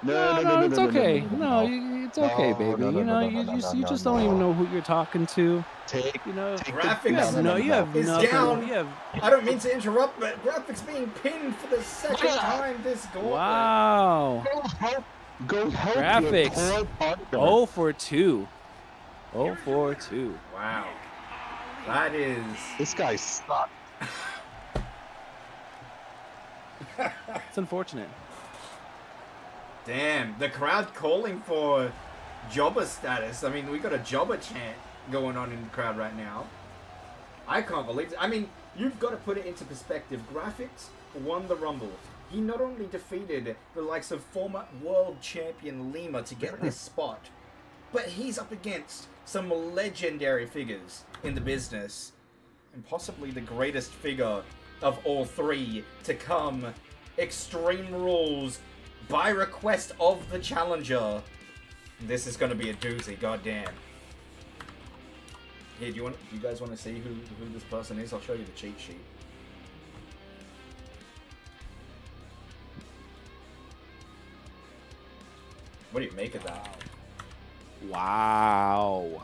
No, it's okay. No, it's okay, No, baby. no, no, You know, no, no, no, you no, just no. don't even know who you're talking to. Take You know, the- Graphics you have no, you have is nothing. down. You have, I don't mean to interrupt, but Graphics being pinned for the second time this gauntlet. wow. Go help Graphics. your poor partner. 0 for 2. 0 for 2. Wow. That is... This guy sucks. It's unfortunate. Damn, the crowd calling for jobber status. I mean, we got a jobber chant going on in the crowd right now. I can't believe it. I mean, you've got to put it into perspective. Graphics won the Rumble. He not only defeated the likes of former world champion Lima to get this spot, but he's up against some legendary figures in the business, and possibly the greatest figure of all three to come. Extreme Rules by request of the challenger. This is going to be a doozy, goddamn. Here, do you guys want to see who this person is? I'll show you the cheat sheet. What do you make of that? Wow.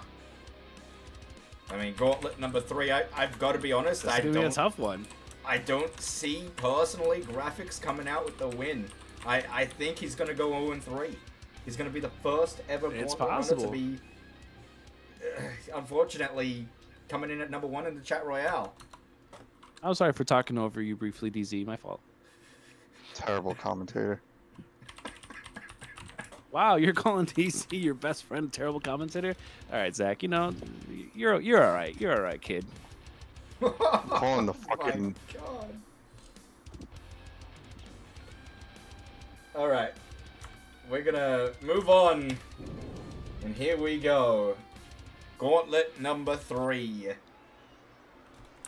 I mean, gauntlet number 3, I've got to be honest, This is gonna be a tough one. I don't see, personally, Graphics coming out with the win. I think he's going to go 0-3. He's going to be the first ever It's Gauntlet runner possible. to be, unfortunately, coming in at number 1 in the chat royale. I'm sorry for talking over you briefly, DZ. My fault. Terrible commentator. Wow, you're calling DC your best friend a terrible commentator? All right, Zach. You know, you're all right. You're all right, kid. Calling the My fucking God. All right, we're gonna move on, and here we go. Gauntlet number 3.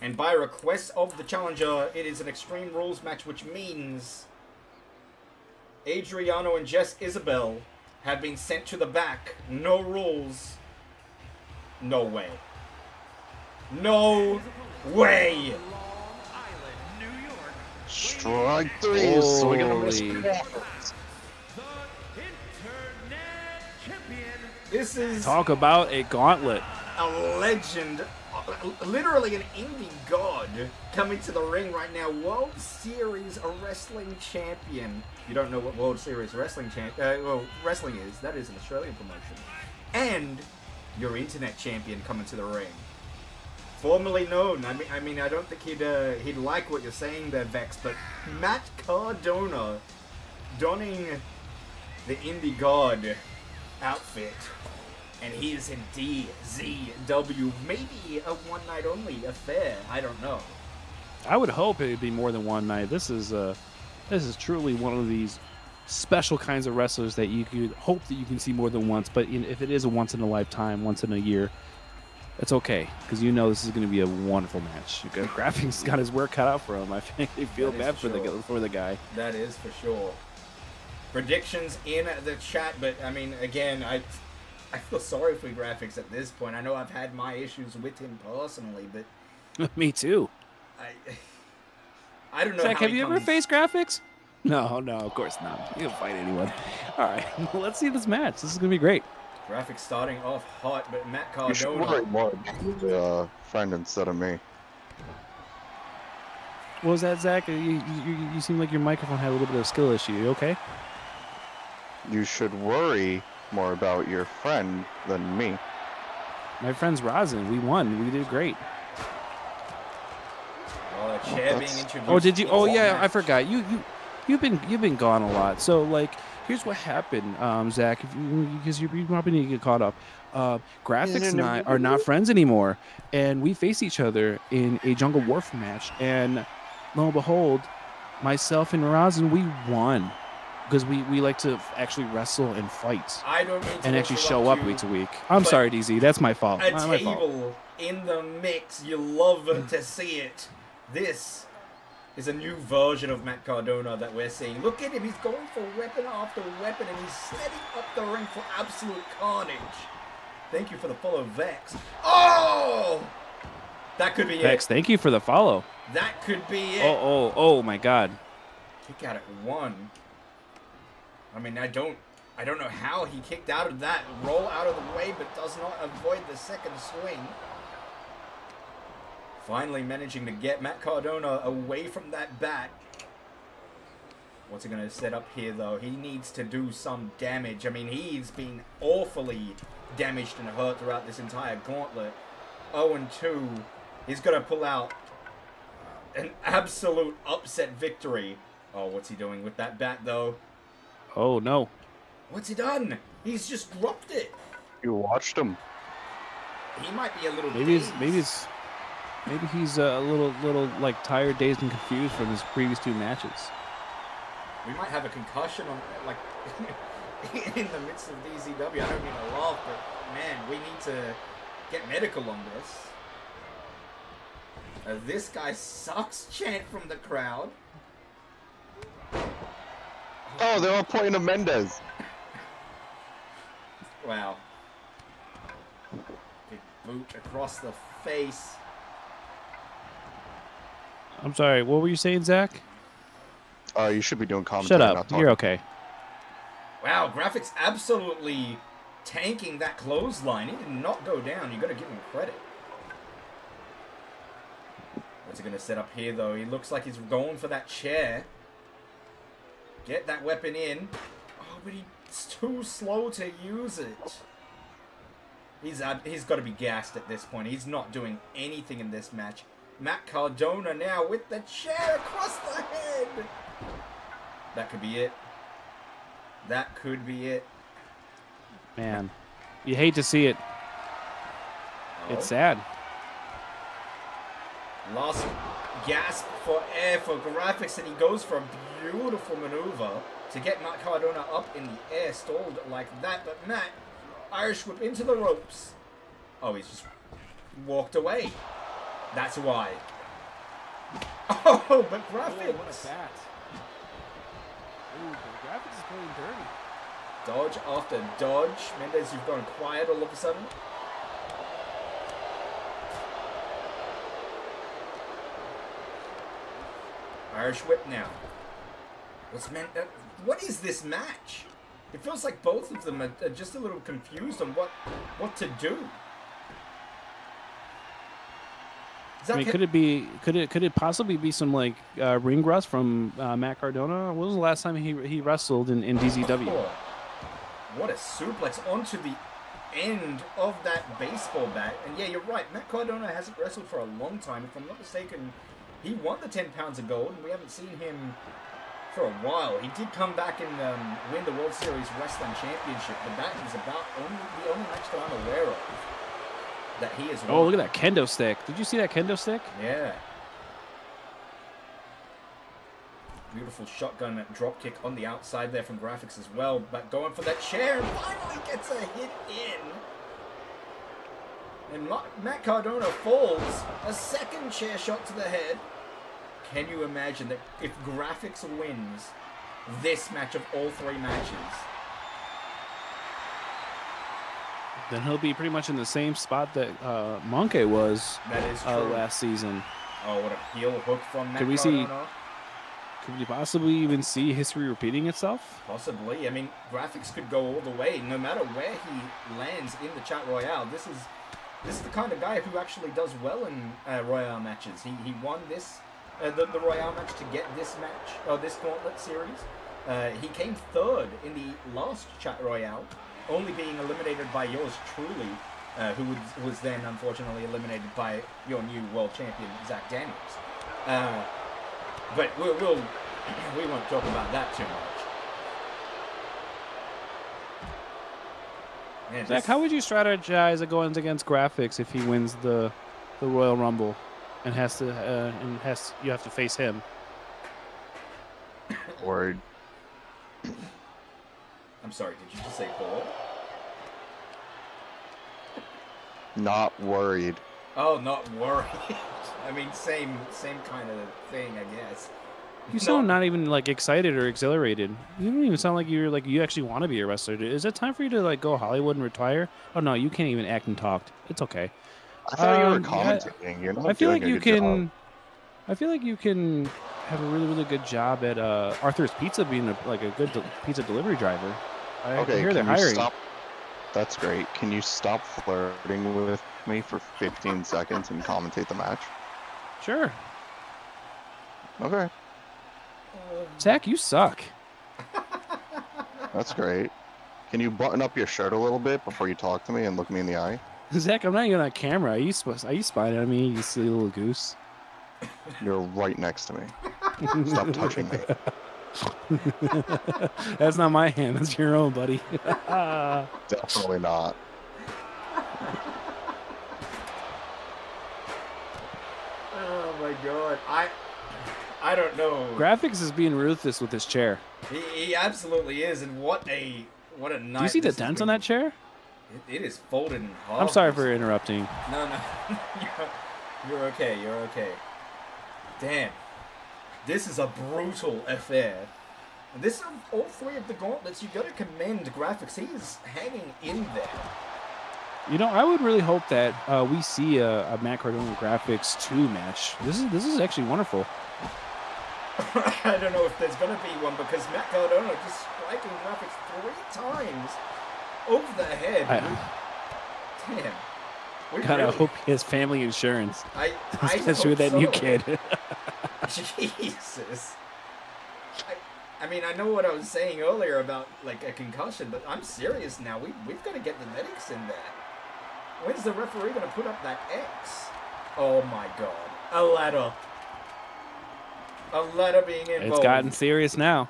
And by request of the challenger, it is an Extreme Rules match, which means Adriano and Jess Isabel have been sent to the back. No rules. No way. No way. Long Island, New York, strike 3. So we're gonna miss Holy. Crawford. the Internet Champion. This is Talk about a gauntlet. a legend, literally an indie god coming to the ring right now. World Series Wrestling Champion. You don't know what World Series Wrestling wrestling is. That is an Australian promotion. And your internet champion coming to the ring. Formerly known. I mean, I don't think he'd like what you're saying there, Vex, but Matt Cardona donning the indie god outfit. And he is in DZW. Maybe a one night only affair. I don't know. I would hope it would be more than one night. This is truly one of these special kinds of wrestlers that you could hope that you can see more than once. But if it is a once in a lifetime, once in a year, it's okay because you know this is going to be a wonderful match. Graphics got his work cut out for him. I feel That is bad for for the guy. That is for sure. Predictions in the chat, but I mean, again, I feel sorry for graphics at this point. I know I've had my issues with him personally, but Me too. I don't know. Zach, how have he you ever comes- faced graphics? No, of course not. You don't fight anyone. All right, let's see this match. This is gonna be great. Graphics starting off hot, but Matt You should worry Cardona. more about the friend instead of me. What was that, Zach? You seem like your microphone had a little bit of a skill issue. You okay? You should worry more about your friend than me. My friend's Rosin. We won. We did great. Oh, a chair being introduced. Oh, did you? Oh, into the yeah. I match. forgot. You've been gone a lot. So like, here's what happened, Zach. Because you probably need to get caught up. Graphics and I are not friends anymore, and we faced each other in a Jungle Warfare match. And lo and behold, myself and Rosin, we won because we like to actually wrestle and fight I don't mean to and actually interrupt show up you. week to week. I'm but sorry, DZ. That's my fault. A My fault. table in the mix. You love to see it. This is a new version of Matt Cardona that we're seeing. Look at him. He's going for weapon after weapon, and he's setting up the ring for absolute carnage. Thank you for the follow, Vex. Oh! That could be Vex, it. thank you for the follow. That could be it. Oh my God. Kick out at 1. I mean, I don't know how he kicked out of that. Roll out of the way, but does not avoid the second swing. Finally managing to get Matt Cardona away from that bat. What's he going to set up here, though? He needs to do some damage. I mean, he's been awfully damaged and hurt throughout this entire gauntlet. 0-2. He's got to pull out an absolute upset victory. Oh, what's he doing with that bat, though? Oh no. What's he done? He's just dropped it. You watched him. He might be a little Maybe dazed. he's a little like tired, dazed, and confused from his previous 2 matches. We might have a concussion on, like, in the midst of DZW. I don't mean to laugh, but man, we need to get medical on this. This guy sucks chant from the crowd. Oh, they're all pointing to Mendez. Wow. Big boot across the face. I'm sorry. What were you saying, Zach? You should be doing commentary. Shut not up. talking. You're okay. Wow, graphics absolutely tanking that clothesline. He did not go down. You got to give him credit. What's he going to set up here, though? He looks like he's going for that chair. Get that weapon in. Oh, but he's too slow to use it. He's got to be gassed at this point. He's not doing anything in this match. Matt Cardona now with the chair across the head. That could be it. That could be it. Man, you hate to see it. It's sad. Last gasp for air for graphics, and he goes for a beautiful maneuver to get Matt Cardona up in the air, stalled like that. But Matt, Irish whip into the ropes. Oh, he's just walked away. That's why. Oh, but graphics. Oh, what a bat. Ooh, the graphics is playing dirty. Dodge after dodge. Mendez, you've gone quiet all of a sudden. Irish whip now. What is this match? It feels like both of them are just a little confused on what to do. I mean, could it possibly be some like ring rust from Matt Cardona? When was the last time he wrestled in DZW? Oh, what a suplex onto the end of that baseball bat. And yeah, you're right. Matt Cardona hasn't wrestled for a long time. If I'm not mistaken, he won the 10 pounds of gold, and we haven't seen him for a while. He did come back and win the World Series Wrestling Championship, but that is about the only match that I'm aware of that he has won. Oh, look at that kendo stick. Did you see that kendo stick? Yeah. Beautiful shotgun drop kick on the outside there from graphics as well, but going for that chair and finally gets a hit in. And Matt Cardona falls. A second chair shot to the head. Can you imagine that if graphics wins this match of all three matches? Then he'll be pretty much in the same spot that Monkey was That is true. last season. Oh, what a heel hook from Matt Could we see- Cardona. Could we possibly even see history repeating itself? Possibly. I mean, graphics could go all the way. No matter where he lands in the Chat Royale, this is the kind of guy who actually does well in Royale matches. He won this the Royale match to get this match, or this Gauntlet series. He came third in the last Chat Royale, only being eliminated by yours truly, who was then unfortunately eliminated by your new world champion, Zach Daniels. But we won't talk about that too much. Man, Zach, how would you strategize against graphics if he wins the Royal Rumble and you have to face him? Or I'm sorry, did you just say bored? not worried. Oh, not worried. I mean, same kind of thing, I guess. You sound not even like excited or exhilarated. You don't even sound like you actually want to be a wrestler. Is it time for you to like go Hollywood and retire? Oh no, you can't even act and talk. It's okay. I thought you were yeah, commentating. You're not I feel doing like you a good can. job. I feel like you can have a really, really good job at Arthur's Pizza, being a good pizza delivery driver. I Okay, hear they're can you hiring. stop? That's great. Can you stop flirting with me for 15 seconds and commentate the match? Sure, Okay, Zach, you suck. that's great. Can you button up your shirt a little bit before you talk to me and look me in the eye? Zach, I'm not even on camera. Are you spying on me, you silly little goose? You're right next to me. Stop touching me. That's not my hand. That's your own, buddy. Definitely not. Oh my god. I don't know. Graphics is being ruthless with this chair. He absolutely is, and what a night. Do you see the this has dents on been. that chair? It is folded in half. I'm sorry for interrupting. No. You're okay. You're okay. Damn. This is a brutal affair. And this is all three of the gauntlets. You got to commend graphics. He is hanging in there. You know, I would really hope that we see a Matt Cardona Graphics 2 match. This is actually wonderful. I don't know if there's going to be one because Matt Cardona just striking graphics 3 times over the head. Damn. We God, I really- hope he has family insurance. I Especially with hope that new so. kid. Jesus. I mean, I know what I was saying earlier about like a concussion, but I'm serious now. We've got to get the medics in there. When's the referee going to put up that X? Oh my god. A ladder. A ladder being involved. It's gotten serious now.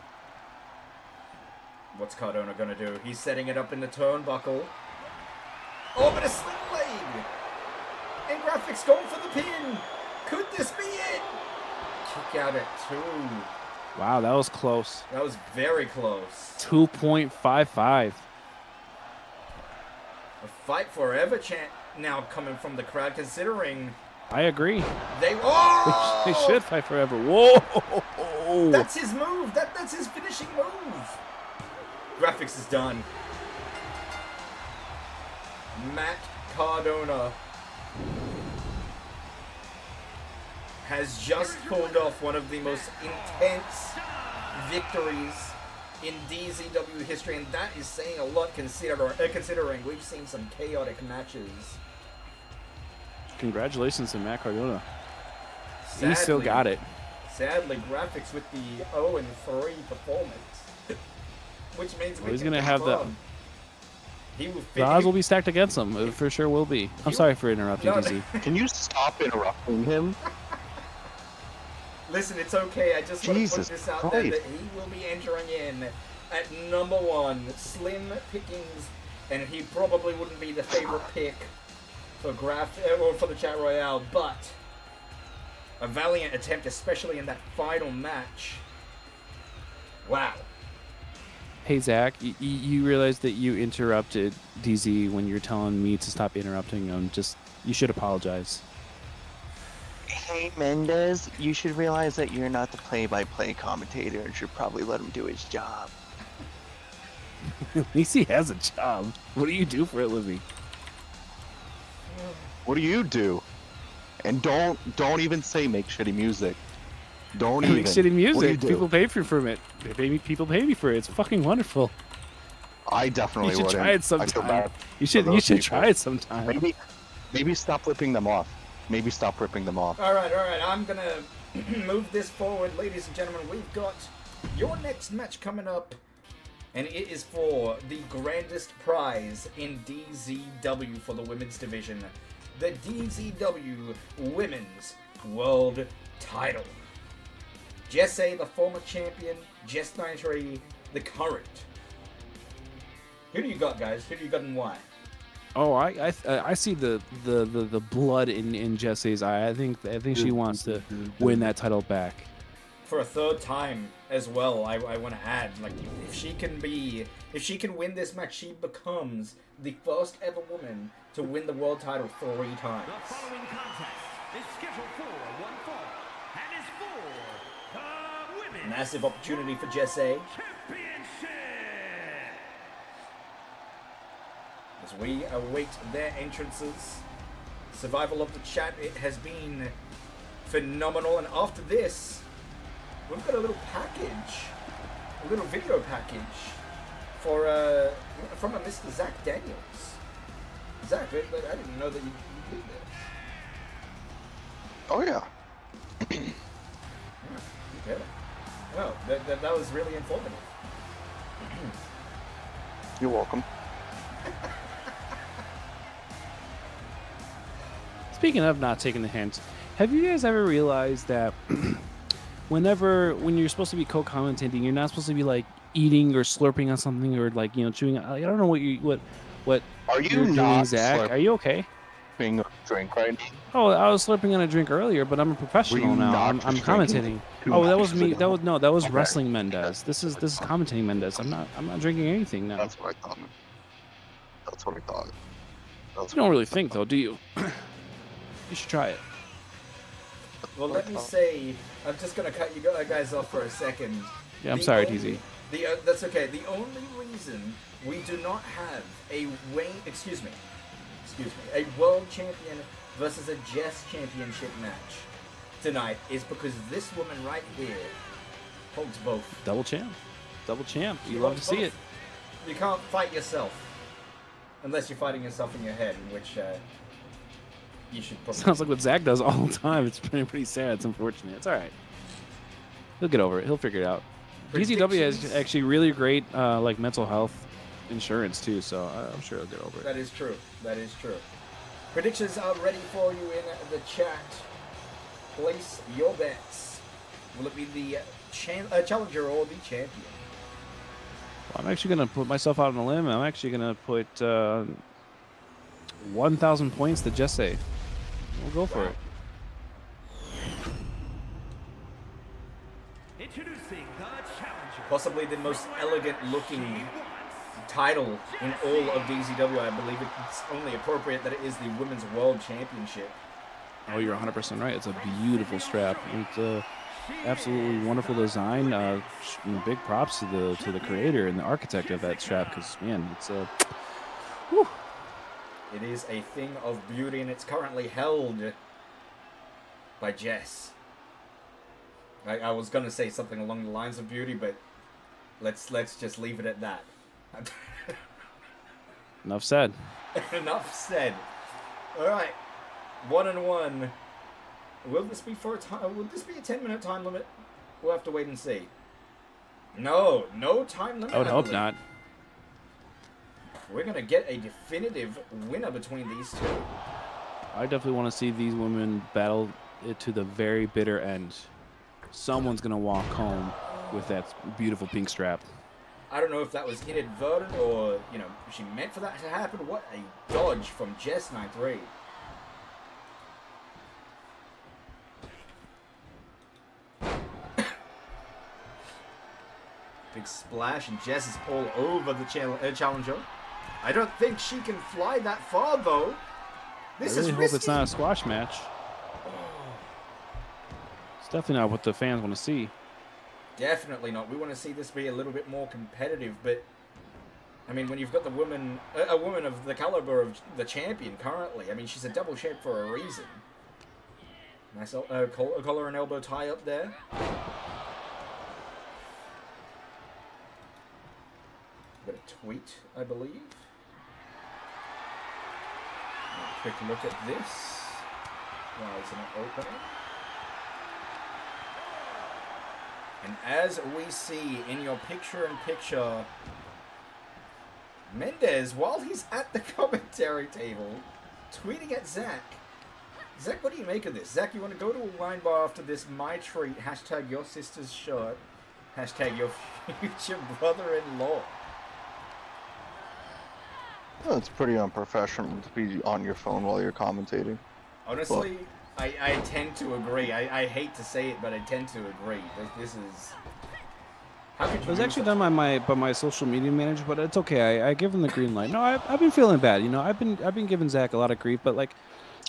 What's Cardona going to do? He's setting it up in the turnbuckle. Oh, but a sling blade! And Graphics going for the pin! Could this be it? Kick out at 2. Wow, that was close. That was very close. 2.55. A fight forever chant now coming from the crowd, considering I agree. they... Oh! They should fight forever. Whoa! That's his move! That's his finishing move! Graphics is done. Matt Cardona has just pulled off one of the most intense victories in DZW history, and that is saying a lot considering we've seen some chaotic matches. Congratulations to Matt Cardona. Sadly, He still got it. Sadly, Graphics with the 0-3 performance, which means Well, he's gonna have the odds will be stacked against him. It for sure will be. I'm sorry for interrupting, No, DZ. Can you stop interrupting him? Listen, it's okay. I just want to put Jesus this out there that he will be entering in at number 1, slim pickings, and he probably wouldn't be the favorite pick for or for the Chat Royale, but a valiant attempt, especially in that final match. Wow. Hey Zach, you realize that you interrupted DZ when you're telling me to stop interrupting him. Just you should apologize. Hey Mendez, you should realize that you're not the play-by-play commentator and should probably let him do his job. At least he has a job. What do you do for a living? What do you do? And don't even say make shitty music. Don't even. Make shitty What do you music. do? People pay for it. People pay me for it. It's fucking wonderful. I definitely You should wouldn't. try it I feel sometime. bad You for should those people. try it sometime. Maybe stop ripping them off. Maybe stop ripping them off. All right. I'm going to move this forward, ladies and gentlemen. We've got your next match coming up, and it is for the grandest prize in DZW for the women's division, the DZW Women's World Title. Jesse, the former champion, Jess 93, the current. Who do you got, guys? Who do you got and why? Oh, I see the blood in Jesse's eye. I think she wants to win that title back. For a third time as well, I want to add, like, if she can win this match, she becomes the first ever woman to win the world title 3 times. The following contest is scheduled for one fall and is for the Women's Massive opportunity for Jesse. Championship. As we await their entrances. Survival of the chat, it has been phenomenal, and after this, we've got a little package, a little video package for from a Mr. Zach Daniels. Zach, I didn't know that you did this. Oh yeah. Okay. Well, that was really informative. You're welcome. Speaking of not taking the hint, have you guys ever realized that when you're supposed to be co-commentating, you're not supposed to be like eating or slurping on something or like chewing? I don't know what Are you're you doing, not Zach. Are you okay? slurping a drink right now? Oh, I was slurping on a drink earlier, but I'm a professional you now. not I'm just commentating. drinking two Oh, that was matches me. ago? That was Okay. wrestling Mendez. This is commentating Mendez. I'm not drinking anything now. That's what I thought. That's what I thought. You don't really think though, do you? You should try it. Well, let me say, I'm just gonna cut you guys off for a second. Yeah, I'm The sorry, only- TZ. That's okay. The only reason we do not have a a world champion versus a Jess championship match tonight is because this woman right here holds both. Double champ. She You love to holds see both. it. You can't fight yourself unless you're fighting yourself in your head, which you should probably. Sounds like what Zach does all the time. It's pretty sad. It's unfortunate. It's all right. He'll get over it. He'll figure it out. DCW has Predictions? actually really great like mental health insurance too, so I'm sure I'll get over it. That is true. That is true. Predictions are ready for you in the chat. Place your bets. Will it be the challenger or the champion? I'm actually going to put myself out on a limb. I'm actually going to put 1,000 points to Jesse. We'll go for it. Introducing the challenger. Possibly the most elegant looking title in all of DCW. I believe it's only appropriate that it is the Women's World Championship. Oh, you're 100% right. It's a beautiful strap. It's a absolutely wonderful design. Big props to the creator and the architect of that strap, because man, it's a It is a thing of beauty, and it's currently held by Jess. I was gonna say something along the lines of beauty, but let's just leave it at that. enough said. Enough said. All right, 1-1. Will this be for a time? Will this be a 10-minute time limit? We'll have to wait and see. No time limit. I would hope believe. not. We're gonna get a definitive winner between these two. I definitely want to see these women battle it to the very bitter end. Someone's going to walk home with that beautiful pink strap. I don't know if that was inadvertent or, she meant for that to happen. What a dodge from Jess 9-3. Big splash, and Jess is all over the challenger. I don't think she can fly that far, though. I This really is hope risky. it's not a squash match. It's definitely not what the fans want to see. Definitely not. We want to see this be a little bit more competitive, but I mean, when you've got a woman of the caliber of the champion currently, I mean, she's a double champ for a reason. Nice collar and elbow tie up there. Got a tweet, I believe. A quick look at this. Why isn't it opening? And as we see in your picture-in-picture, Mendez, while he's at the commentary table, tweeting at Zach. Zach, what do you make of this? Zach, you want to go to a wine bar after this my treat, hashtag your sister's shirt, hashtag your future brother-in-law. Well, it's pretty unprofessional to be on your phone while you're commentating. Honestly, I tend to agree. I hate to say it, but I tend to agree. This is... How could you It was do actually such- done by my social media manager, but it's okay. I give him the green light. No, I've been feeling bad. I've been giving Zach a lot of grief, but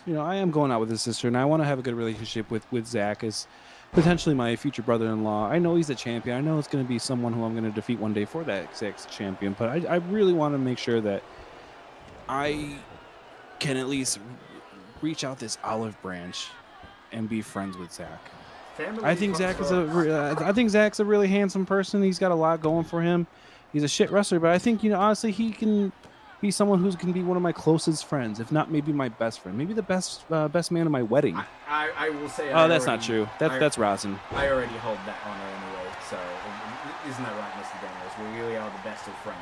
I am going out with his sister, and I want to have a good relationship with Zach as potentially my future brother-in-law. I know he's a champion. I know it's going to be someone who I'm going to defeat one day for that exact champion, but I really want to make sure that I can at least reach out this olive branch and be friends with Zach. Family I think comes Zach's a really handsome person. He's got a lot going for him. He's a shit wrestler, but I think honestly he can be someone who can be one of my closest friends, if not maybe my best friend, maybe the best man at my wedding. I will say... Oh, that's not true. That's Rosin. I already hold that honor anyway, so isn't that right, Mr. Daniels? We really are the best of friends.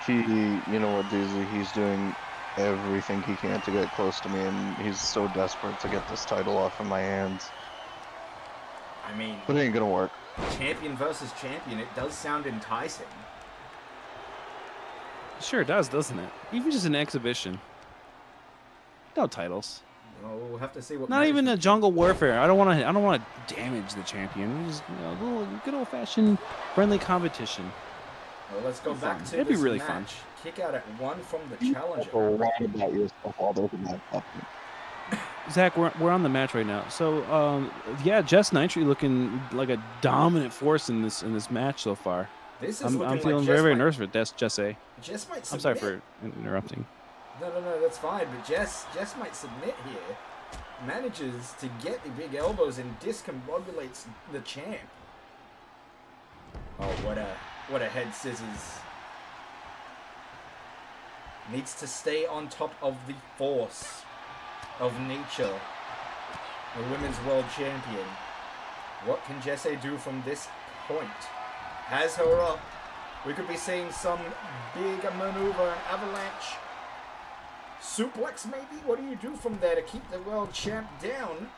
You know what, Doozy? He's doing everything he can to get close to me, and he's so desperate to get this title off of my hands. I mean, But it ain't gonna work. champion versus champion, it does sound enticing. Sure does, doesn't it? Even just an exhibition. No titles. Well, we'll have to see what... Not even a management- jungle warfare. I don't want to damage the champion. Just a little good old fashioned friendly competition. Well, let's go back to It'd be this really match. fun. Kick out at one from the A challenger. lot about yourself all over that puppy. Zach, we're on the match right now. So Jess Nitry looking like a dominant force in this match so far. This is I'm looking feeling like very Jess nervous for Jesse. Jess might submit. I'm sorry for interrupting. No, that's fine. But Jess might submit here. Manages to get the big elbows and discombobulates the champ. Oh, what a head scissors. Needs to stay on top of the force of nature. The women's world champion. What can Jesse do from this point. Has her up. We could be seeing some big maneuver, an avalanche. Suplex, maybe? What do you do from there to keep the world champ down?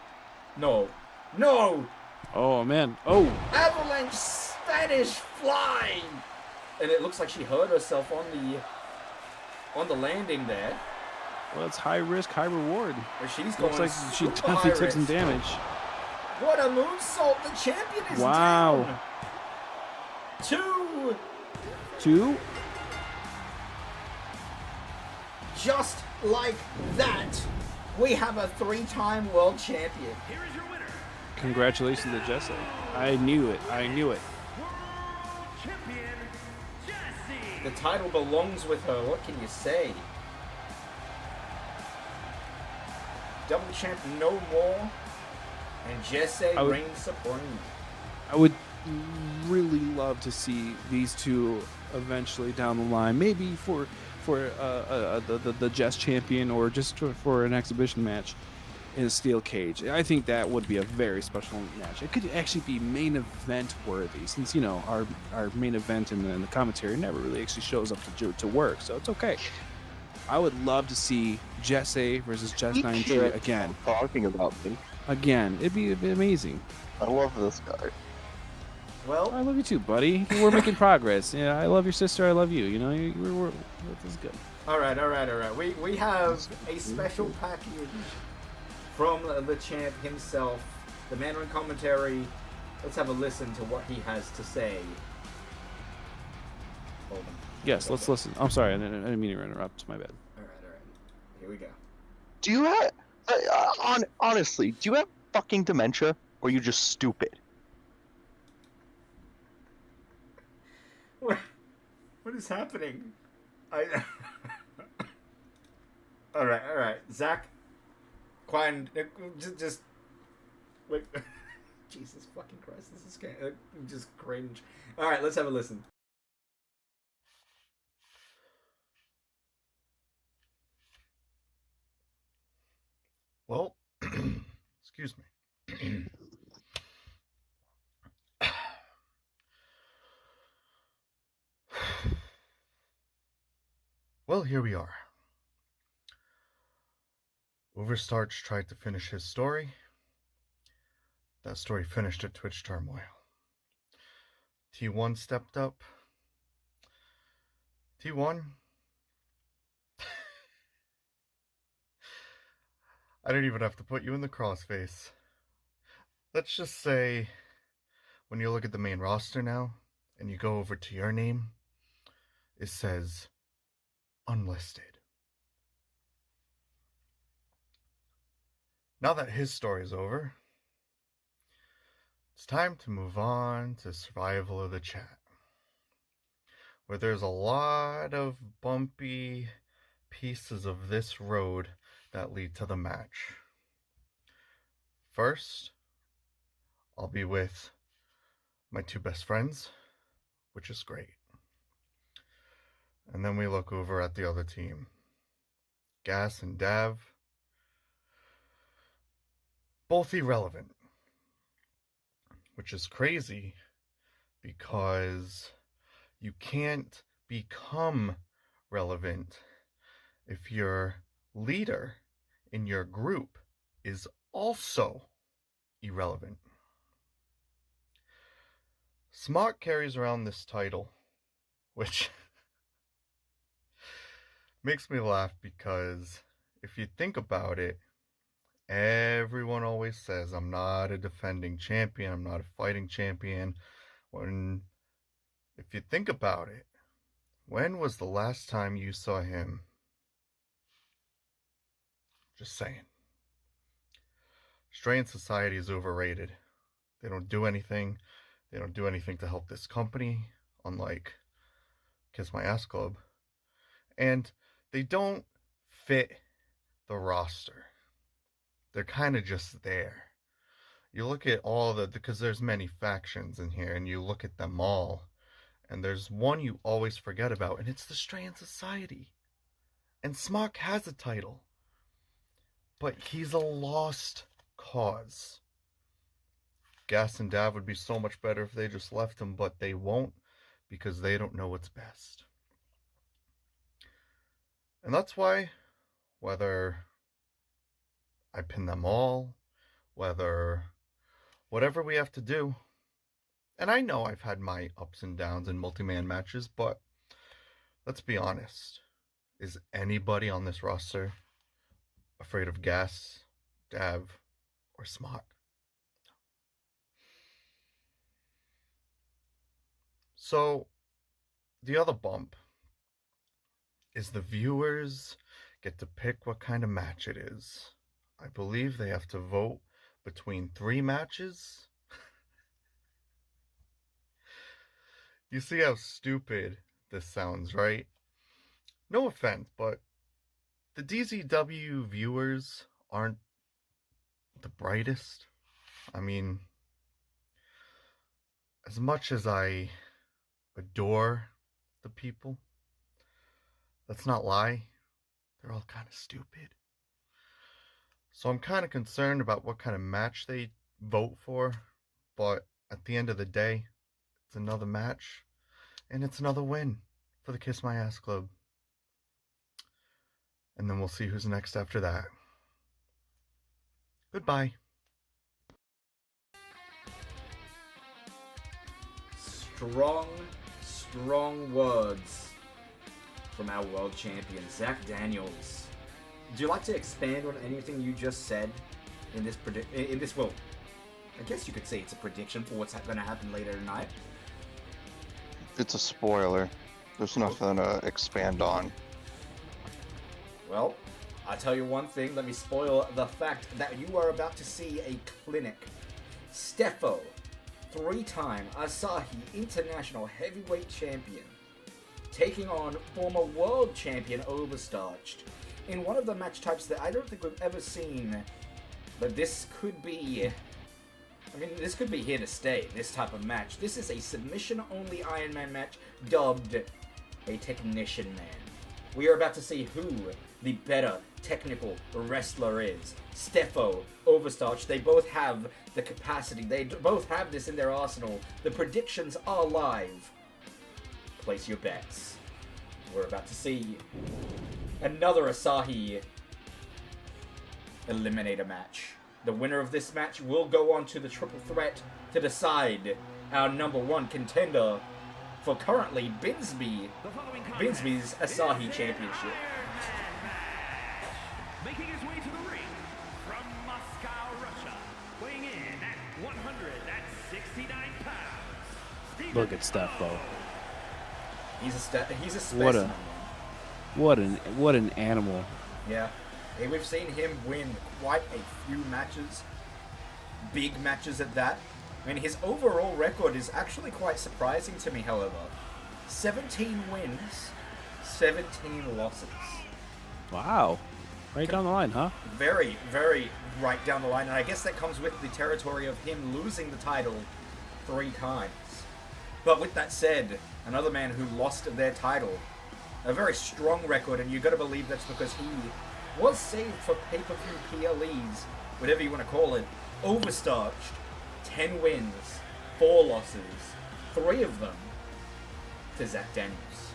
No. No! Oh, man. Oh. Avalanche Spanish fly! And it looks like she hurt herself on the landing there. Well, it's high risk, high reward. But she's going Looks like she super definitely high took some risk. damage. What a moonsault! The champion is Wow. down! 2! 2? Just like that, we have a 3-time world champion. Here is your winner, Congratulations to Jesse. I knew it. I knew it. World Champion Jessie. The title belongs with her. What can you say? Double champ no more. And Jesse reigns supreme. I would really love to see these two eventually down the line, maybe for the Jess champion or just for an exhibition match in a steel cage. I think that would be a very special match. It could actually be main event worthy, since our main event in the commentary never really actually shows up to work, so it's okay. I would love to see Jesse versus Jess 93 again. Talking about me. Again, it'd be amazing. I love this guy. Well, I love you too, buddy. We're making progress. Yeah, I love your sister. I love you. You know, this is good. all right. We have a special package from the champ himself, the Mandarin commentary. Let's have a listen to what he has to say. Hold on. Yes, let's listen. I'm sorry, I didn't mean to interrupt. My bad. All right. Here we go. Do you have, honestly, do you have fucking dementia, or are you just stupid? What is happening? All right. Zach, quiet. Just wait. Jesus fucking Christ, this is just cringe. All right, let's have a listen. Well, excuse me. Well, here we are. Overstarch tried to finish his story. That story finished at Twitch Turmoil. T1 stepped up. T1? I don't even have to put you in the crossface. Let's just say, when you look at the main roster now, and you go over to your name, it says unlisted. Now that his story is over, it's time to move on to Survival of the Chat, where there's a lot of bumpy pieces of this road that lead to the match. First, I'll be with my two best friends, which is great. And then we look over at the other team. Gas and Dav, both irrelevant, which is crazy because you can't become relevant if your leader in your group is also irrelevant. Smart carries around this title, which makes me laugh because if you think about it, everyone always says, I'm not a defending champion, I'm not a fighting champion. If you think about it, when was the last time you saw him? Just saying. Australian society is overrated. They don't do anything. They don't do anything to help this company, unlike Kiss My Ass Club. And they don't fit the roster. They're kind of just there. You look at because there's many factions in here, and you look at them all, and there's one you always forget about, and it's the Australian Society. And Smock has a title, but he's a lost cause. Gas and Dav would be so much better if they just left him, but they won't because they don't know what's best. And that's why, whether I pin them all, whatever we have to do, and I know I've had my ups and downs in multi-man matches, but let's be honest. Is anybody on this roster afraid of Gas, Dav, or Smock? So, the other bump is the viewers get to pick what kind of match it is. I believe they have to vote between 3 matches. You see how stupid this sounds, right? No offense, but the DZW viewers aren't the brightest. I mean, as much as I adore the people, let's not lie, they're all kind of stupid. So I'm kind of concerned about what kind of match they vote for, but at the end of the day, it's another match, and it's another win for the Kiss My Ass Club. And then we'll see who's next after that. Goodbye. Strong words from our world champion, Zach Daniels. Would you like to expand on anything you just said in this well, I guess you could say it's a prediction for what's going to happen later tonight. It's a spoiler. There's nothing to expand on. Well, I'll tell you one thing. Let me spoil the fact that you are about to see a clinic. Steffo, 3-time Asahi International Heavyweight Champion, taking on former World Champion Overstarched in one of the match types that I don't think we've ever seen, but this could be... this could be here to stay, this type of match. This is a submission-only Iron Man match dubbed a Technician Man. We are about to see who the better technical wrestler is. Steffo, Overstarched, they both have the capacity. They both have this in their arsenal. The predictions are live. Place your bets. We're about to see another Asahi Eliminator match. The winner of this match will go on to the triple threat to decide our #1 contender for currently Binsby's Asahi Championship. Making his way to the ring from Moscow, Russia, weighing in at 169 pounds. Look at Steffo. He's a specimen. What an animal. Yeah. Hey, we've seen him win quite a few matches. Big matches at that. I mean, his overall record is actually quite surprising to me, however. 17 wins, 17 losses. Wow. Right down the line, huh? Very, very right down the line. And I guess that comes with the territory of him losing the title 3 times. But with that said, another man who lost their title, a very strong record, and you got to believe that's because he was saved for pay-per-view PLEs, whatever you want to call it. Overstarched, 10 wins, 4 losses, 3 of them to Zach Daniels.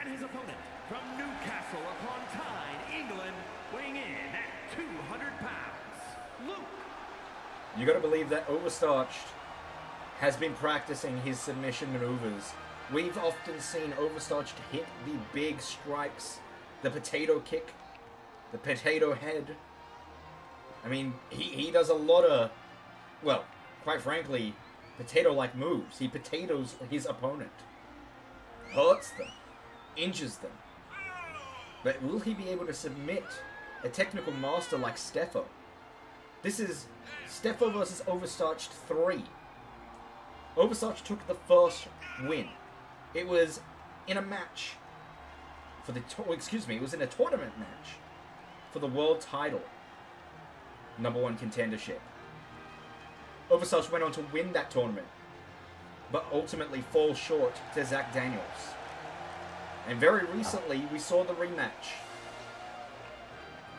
And his opponent from Newcastle upon Tyne, England, weighing in at 200 pounds, Luke. You gotta believe that Overstarched has been practicing his submission maneuvers. We've often seen Overstarched hit the big strikes, the potato kick, the potato head. I mean, he does a lot of, well, quite frankly, potato-like moves. He potatoes his opponent, hurts them, injures them. But will he be able to submit a technical master like Steffo? This is Steffo versus Overstarched 3. Overstarched took the first win. It was in a match for the it was in a tournament match for the world title, #1 contendership. Overstarched went on to win that tournament, but ultimately falls short to Zach Daniels. And very recently, we saw the rematch.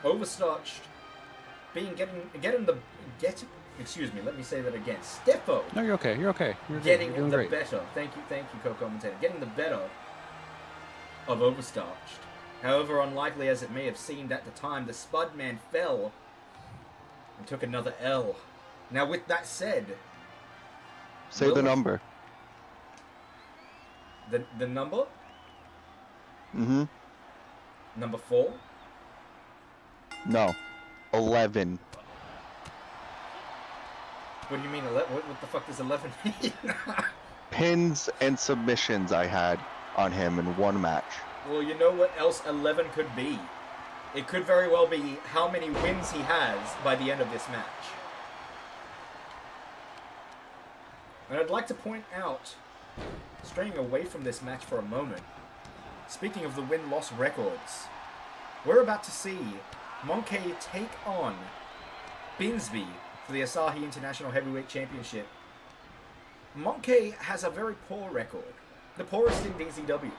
Overstarched excuse me, let me say that again. Steffo. No, you're okay. You're okay. You're Getting doing the great. better. Thank you, co-commentator. Getting the better of Overstarched. However unlikely as it may have seemed at the time, the Spudman fell and took another L. Now, with that said, Say the number. The number? Mm-hmm. Number 4? No. 11. What do you mean 11? What the fuck does 11 mean? Pins and submissions I had on him in one match. Well, you know what else 11 could be? It could very well be how many wins he has by the end of this match. And I'd like to point out, straying away from this match for a moment, speaking of the win-loss records, we're about to see Monkey take on Binsby for the Asahi International Heavyweight Championship. Monkey has a very poor record, the poorest in DZW.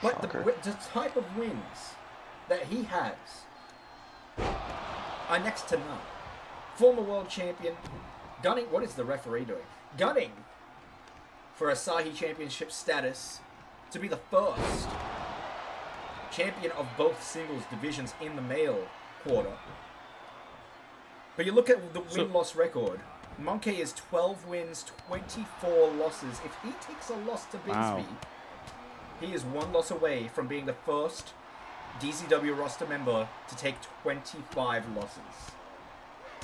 But the type of wins that he has are next to none. Former world champion, gunning, what is the referee doing? Gunning for Asahi Championship status to be the first champion of both singles divisions in the male quarter. But you look at the win-loss record. Monkey is 12 wins, 24 losses. If he takes a loss to Binsby, he is one loss away from being the first DZW roster member to take 25 losses.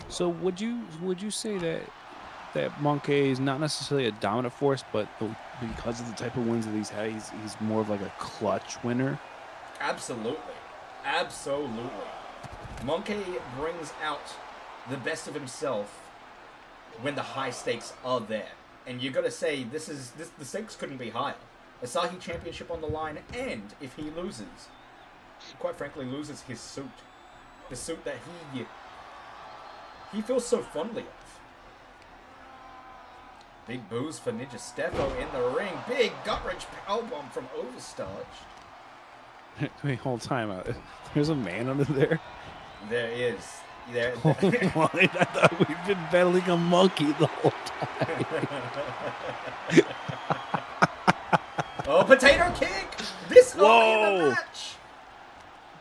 So would you say that Monkey is not necessarily a dominant force, but because of the type of wins that he's had, he's more of like a clutch winner? Absolutely. Absolutely. Monkey brings out the best of himself when the high stakes are there. And you gotta say, the stakes couldn't be higher. Asahi Championship on the line, and if he loses, quite frankly loses his suit. The suit that he feels so fondly of. Big boos for Ninja Steffo in the ring. Big gut-wrench powerbomb from Overstarched. Wait, hold time out. There's a man under there. There is. There. Oh my, I thought we've been battling a monkey the whole time. Oh, potato kick! This early in the match!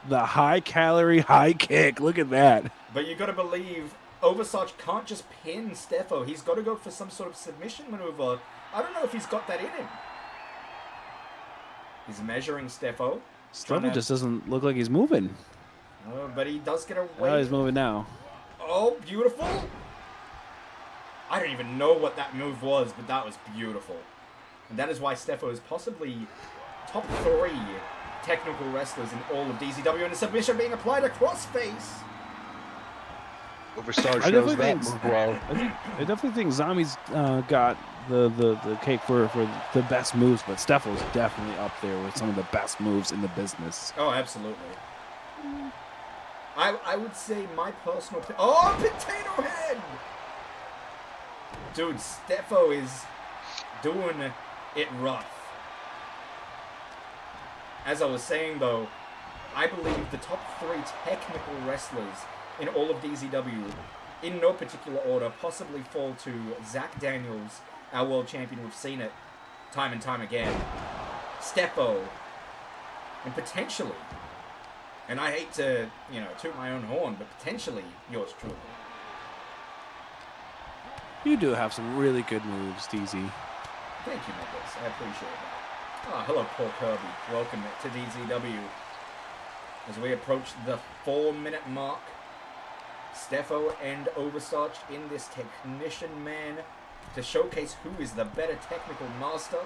The high-calorie high kick. Look at that. But you gotta believe Oversarch can't just pin Steffo. He's got to go for some sort of submission maneuver. I don't know if he's got that in him. He's measuring Steffo. Steffo just doesn't look like he's moving. Oh, but he does get away. Oh, he's moving now. Oh, beautiful. I don't even know what that move was, but that was beautiful. And that is why Steffo is possibly top 3 technical wrestlers in all of DZW, and a submission being applied across face. Overstarched knows that move well. I definitely think Zami's got the cake for the best moves, but Steffo's definitely up there with some of the best moves in the business. Oh, absolutely. I would say my personal... Oh, potato head! Dude, Steffo is doing it rough. As I was saying, though, I believe the top 3 technical wrestlers in all of DZW, in no particular order, possibly fall to Zach Daniels, our world champion. We've seen it time and time again. Steffo, and potentially, and I hate to, toot my own horn, but potentially yours truly. You do have some really good moves, DZ. Thank you, Nicholas. I appreciate that. Oh, hello, Paul Kirby. Welcome to DZW. As we approach the 4-minute mark, Steffo and Overstarched in this technician man to showcase who is the better technical master.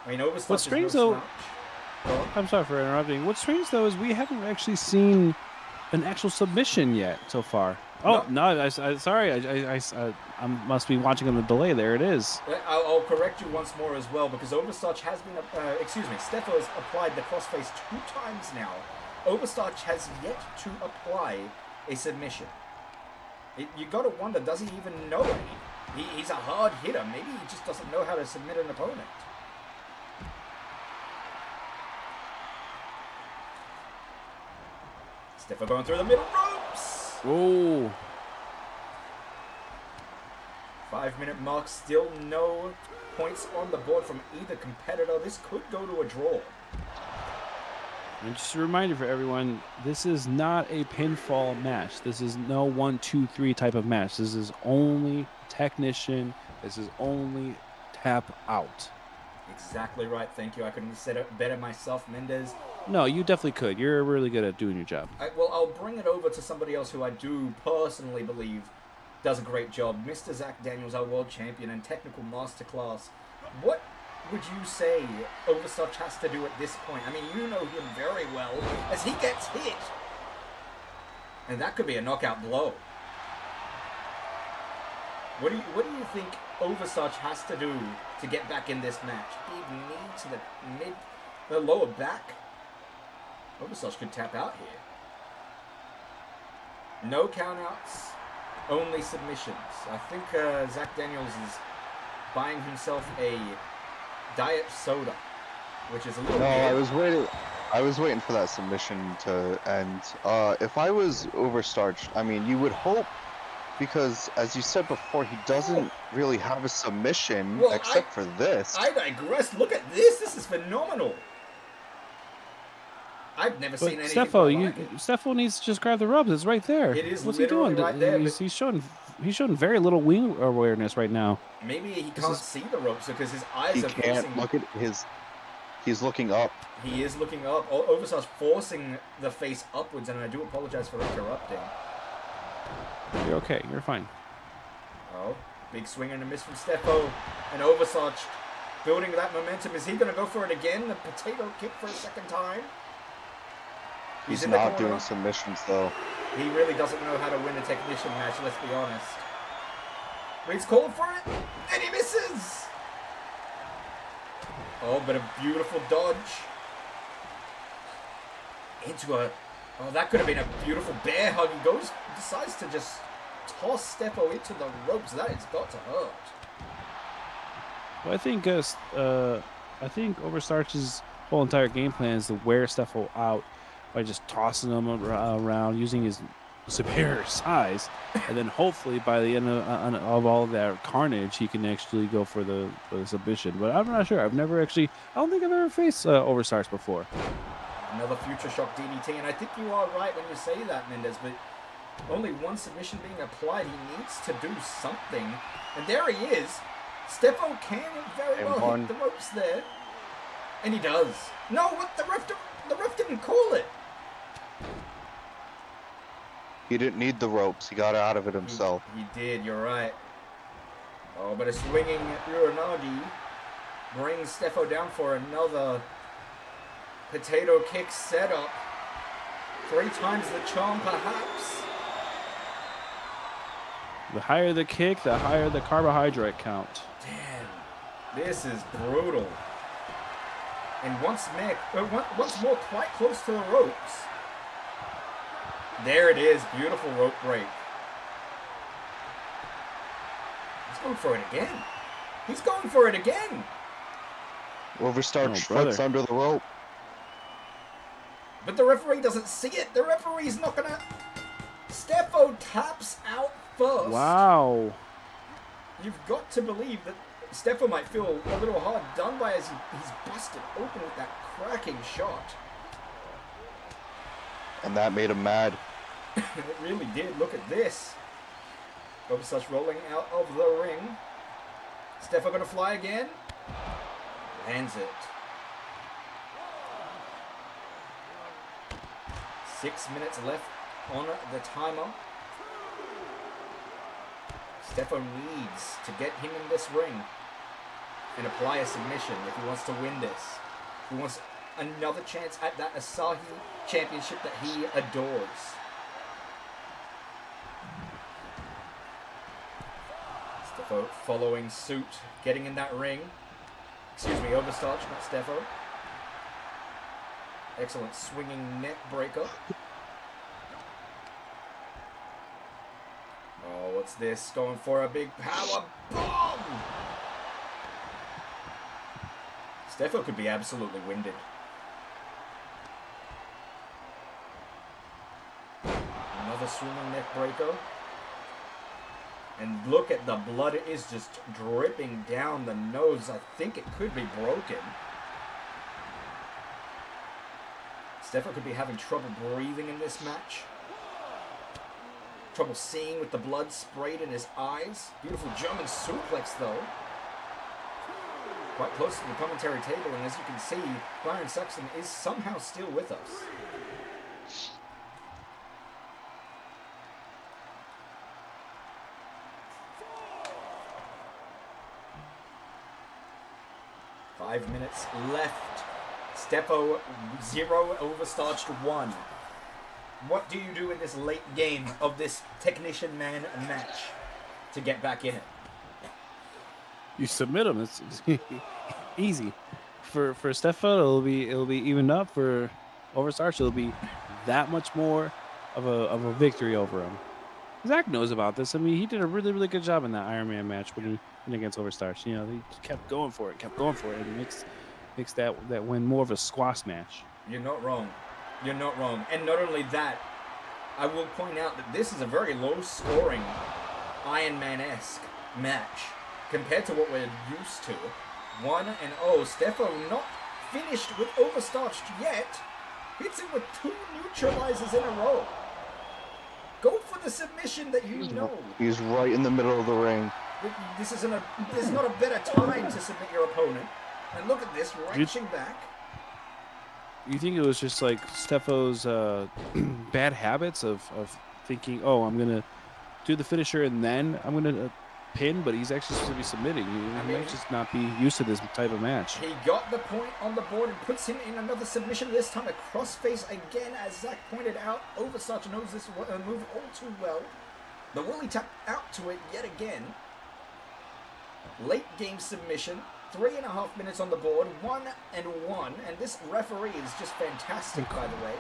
I mean, Overstarched What's strange, is no though, slouch. I'm sorry for interrupting. What's strange, though, is we haven't actually seen an actual submission yet so far. Oh, no, I must be watching on the delay. There it is. I'll correct you once more as well, because Overstarch has been, Steffo has applied the crossface 2 times now. Overstarch has yet to apply a submission. You gotta wonder, does he even know it? He's a hard hitter. Maybe he just doesn't know how to submit an opponent. Stefo going through the middle ropes. Oh, 5-minute mark, still no points on the board from either competitor. This could go to a draw. and just a reminder for everyone, this is not a pinfall match. This is no 1, 2, 3 type of match. This is only technician. This is only tap out. Exactly right. Thank you. I couldn't have said it better myself, Mendez. No, you definitely could. You're really good at doing your job. Well, I'll bring it over to somebody else who I do personally believe does a great job. Mr. Zach Daniels, our world champion and technical masterclass. What would you say Oversuch has to do at this point? I mean, you know him very well as he gets hit. And that could be a knockout blow. What do you think Oversuch has to do to get back in this match? Big knee to the lower back. Oversuch could tap out here. No countouts, only submissions. I think Zach Daniels is buying himself a diet soda, which is a little No, weird. I was waiting for that submission to end. If I was overstarched, I mean, you would hope, because as you said before, he doesn't really have a submission Well, except for this. I digress. Look at this. This is phenomenal. I've never But seen anything Stefo, quite like it. Stefo needs to just grab the ropes. It's right there. It is What's he literally doing? right there, He's showing very little wing awareness right now. Maybe he can't see the ropes because his eyes He are can't facing. look at his. He's looking up. He is looking up. Oversuch forcing the face upwards, and I do apologize for interrupting. You're okay. You're fine. Oh, big swing and a miss from Stefo, and Oversuch building that momentum. Is he going to go for it again? The potato kick for a second time. He's in the not corner. doing submissions though. He really doesn't know how to win a technician match, let's be honest. But he's calling for it, and he misses! Oh, but a beautiful dodge. Into a... Oh, that could have been a beautiful bear hug. He decides to just toss Stefo into the ropes. That has got to hurt. Well, I think Overstarch's whole entire game plan is to wear Stefo out by just tossing him around, using his superior size, and then hopefully by the end of all that carnage, he can actually go for the submission. But I'm not sure. I don't think I've ever faced Overstarch before. Another future shock DDT, and I think you are right when you say that, Mendez, but only one submission being applied. He needs to do something. And there he is. Stefo can very well hit the ropes there. And he does. No, what? The ref didn't call it. He didn't need the ropes. He got out of it himself. He did, you're right. Oh, but a swinging Uranagi brings Stefo down for another potato kick setup. 3 times the charm, perhaps. The higher the kick, the higher the carbohydrate count. Damn, this is brutal. And once more, quite close to the ropes. There it is, beautiful rope break. He's going for it again. He's going for it again. Overstarch flips under the rope. But the referee doesn't see it. The referee's not gonna... Stefo taps out first. Wow. You've got to believe that Stefo might feel a little hard done by as he's busted open with that cracking shot. And that made him mad. It really did. Look at this. Oversuch rolling out of the ring. Stefo gonna fly again. Lands it. 6 minutes left on the timer. Stefo needs to get him in this ring and apply a submission if he wants to win this. He wants another chance at that Asahi championship that he adores. Stefo following suit, getting in that ring. Excuse me, Overstarch, not Stefo. Excellent swinging neck breaker. Oh, what's this? Going for a big power bomb! Stefo could be absolutely winded. assuming neck breaker. And look at the blood. It is just dripping down the nose. I think it could be broken. Stefo could be having trouble breathing in this match. Trouble seeing with the blood sprayed in his eyes. Beautiful German suplex though. Quite close to the commentary table, and as you can see, Byron Saxton is somehow still with us. Five minutes left. Stefo 0, Overstarched 1. What do you do in this late game of this Technician Man match to get back in it? You submit him. It's easy. For Stefo, it'll be evened up. For Overstarch, it'll be that much more of a victory over him. Zach knows about this. I mean, he did a really, really good job in that Iron Man match when he went against Overstarch. You know, he kept going for it, and it makes that win more of a squash match. You're not wrong. You're not wrong. And not only that, I will point out that this is a very low-scoring Iron Man-esque match compared to what we're used to. 1-0. Stefo not finished with Overstarched yet. Hits him with 2 neutralizers in a row. Go for the submission that you know. He's right in the middle of the ring. There's not a better time to submit your opponent. And look at this, wrenching back. You think it was just like Stefo's bad habits of thinking, oh, I'm going to do the finisher and then I'm going to pin, but he's actually supposed to be submitting. He might just not be used to this type of match. He got the point on the board and puts him in another submission, this time a crossface again, as Zach pointed out. Overstarch knows this move all too well. The Willie tap out to it yet again. Late game submission. 3.5 minutes on the board, 1-1, and this referee is just fantastic, by the way.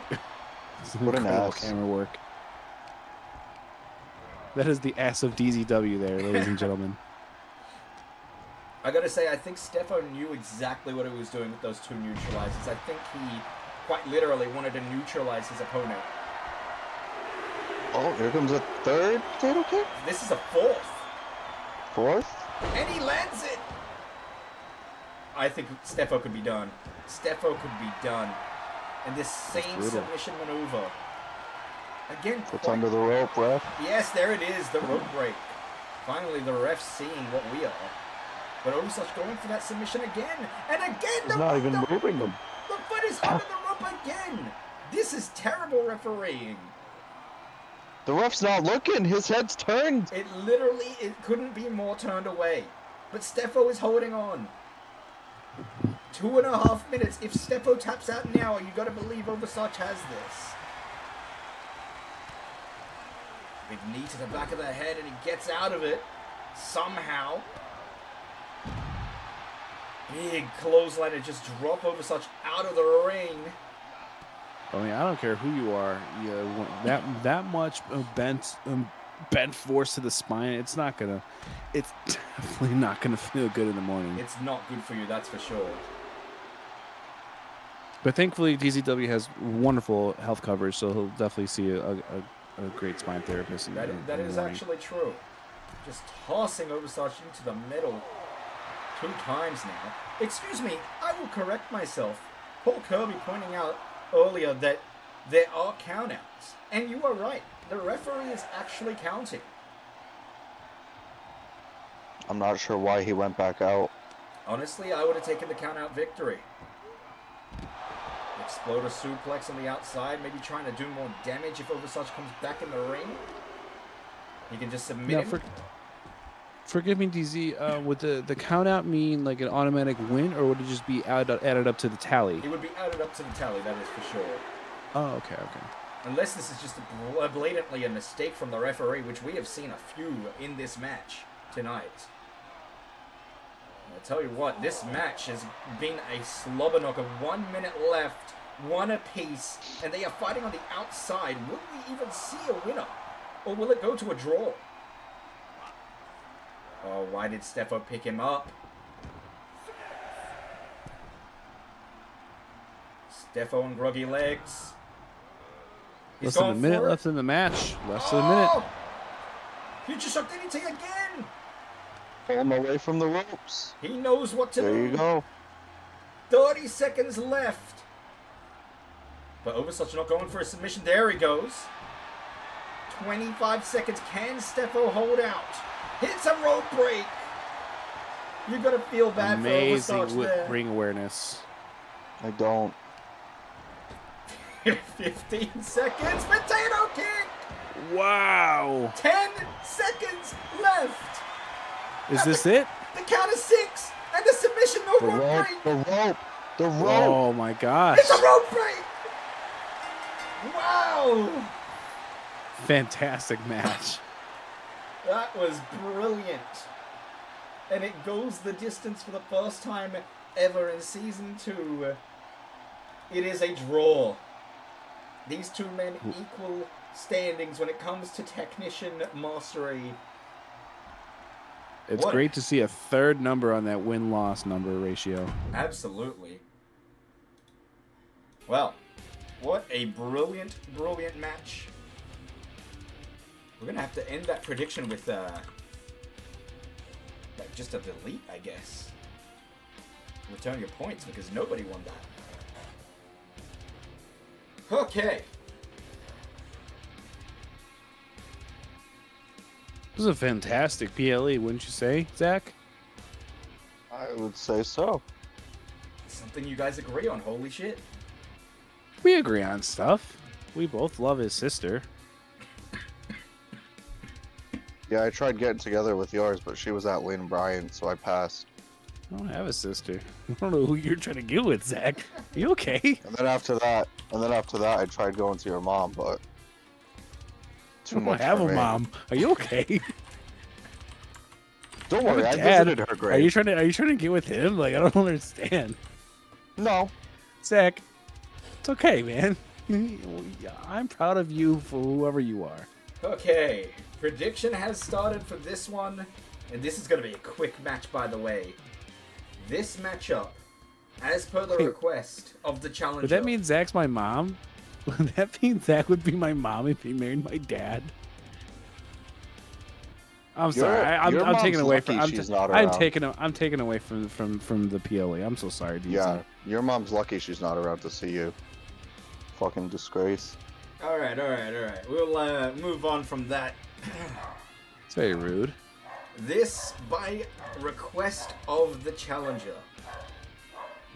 What an ass. Camera work. That is the ass of DZW there, ladies and gentlemen. I gotta say, I think Stefo knew exactly what he was doing with those 2 neutralizers. I think he quite literally wanted to neutralize his opponent. Oh, here comes a third potato kick? This is a 4th. 4th? And he lands it! I think Stefo could be done. Stefo could be done. And this same submission maneuver. Again, Puts under the rope, ref. Yes, there it is, the rope break. Finally, the ref's seeing what we are. But Overstarch going for that submission again. And again, He's not even moving them. The foot is under the rope again. This is terrible refereeing. The ref's not looking. His head's turned. It couldn't be more turned away. But Stefo is holding on. 2.5 minutes. If Stefo taps out now, you got to believe Overstarch has this. Big knee to the back of the head, and he gets out of it somehow. Big clothesline to just drop Overstarch out of the ring. I mean, I don't care who you are. That much bent force to the spine. It's definitely not gonna feel good in the morning. It's not good for you, that's for sure. But thankfully, DZW has wonderful health coverage, so he'll definitely see a great spine therapist. That is actually true. Just tossing Overstarch into the middle 2 times now. Excuse me, I will correct myself. Paul Kirby pointing out earlier that there are countouts. And you are right. The referee is actually counting. I'm not sure why he went back out. Honestly, I would have taken the countout victory. Exploder suplex on the outside, maybe trying to do more damage if Overstarch comes back in the ring. He can just submit him. Forgive me, DZ. Would the count out mean like an automatic win, or would it just be added up to the tally? It would be added up to the tally, that is for sure. Oh, okay. Unless this is just blatantly a mistake from the referee, which we have seen a few in this match tonight. I'll tell you what, this match has been a slobber knocker. 1 minute left, 1 apiece, and they are fighting on the outside. Will we even see a winner? Or will it go to a draw? Oh, why did Stefo pick him up? Stefo and groggy legs. He's Less than a going minute for it. left in the match. Less than a minute. Oh! Future Shock DDT again! Pull him away from the ropes. He knows what to do. There you go. 30 seconds left. But Oversuch not going for a submission. There he goes. 25 seconds. Can Steffo hold out? Hits a rope break. You gotta feel bad Amazing for Oversuch there. ring awareness. I don't. 15 seconds. Potato kick. Wow. 10 seconds left. Is this it? The count is 6. And the submission. No The rope rope, break. the rope, the rope. Oh my gosh. It's a rope break. Wow. Fantastic match. That was brilliant. And it goes the distance for the first time ever in Season 2. It is a draw. These two men equal standings when it comes to technician mastery. It's great to see a third number on that win-loss number ratio. Absolutely. Well, what a brilliant, brilliant match. We're going to have to end that prediction with like just a delete, I guess. Return your points because nobody won that. Okay. This is a fantastic PLE, wouldn't you say, Zach? I would say so. Something you guys agree on, holy shit. We agree on stuff. We both love his sister. Yeah, I tried getting together with yours, but she was at Wayne and Bryan, so I passed. I don't have a sister. I don't know who you're trying to get with, Zach. Are you okay? And then after that, I tried going to your mom, but too I much. don't have for a me. mom. Are you okay? Don't worry, I Dad. visited her grave. Are you trying to get with him? Like, I don't understand. No, Zach, it's okay, man. I'm proud of you for whoever you are. Okay, prediction has started for this one, and this is going to be a quick match, by the way. This matchup, as per the Wait. request of the challenger. Would that mean Zach's my mom? Would that mean Zach would be my mom if he married my dad? I'm sorry. I'm your taking mom's away lucky from. she's not I'm around. taking away from the PLE. I'm so sorry, DZ. yeah, your mom's lucky she's not around to see you. Fucking disgrace. Alright. We'll move on from that. It's very rude. This by request of the challenger.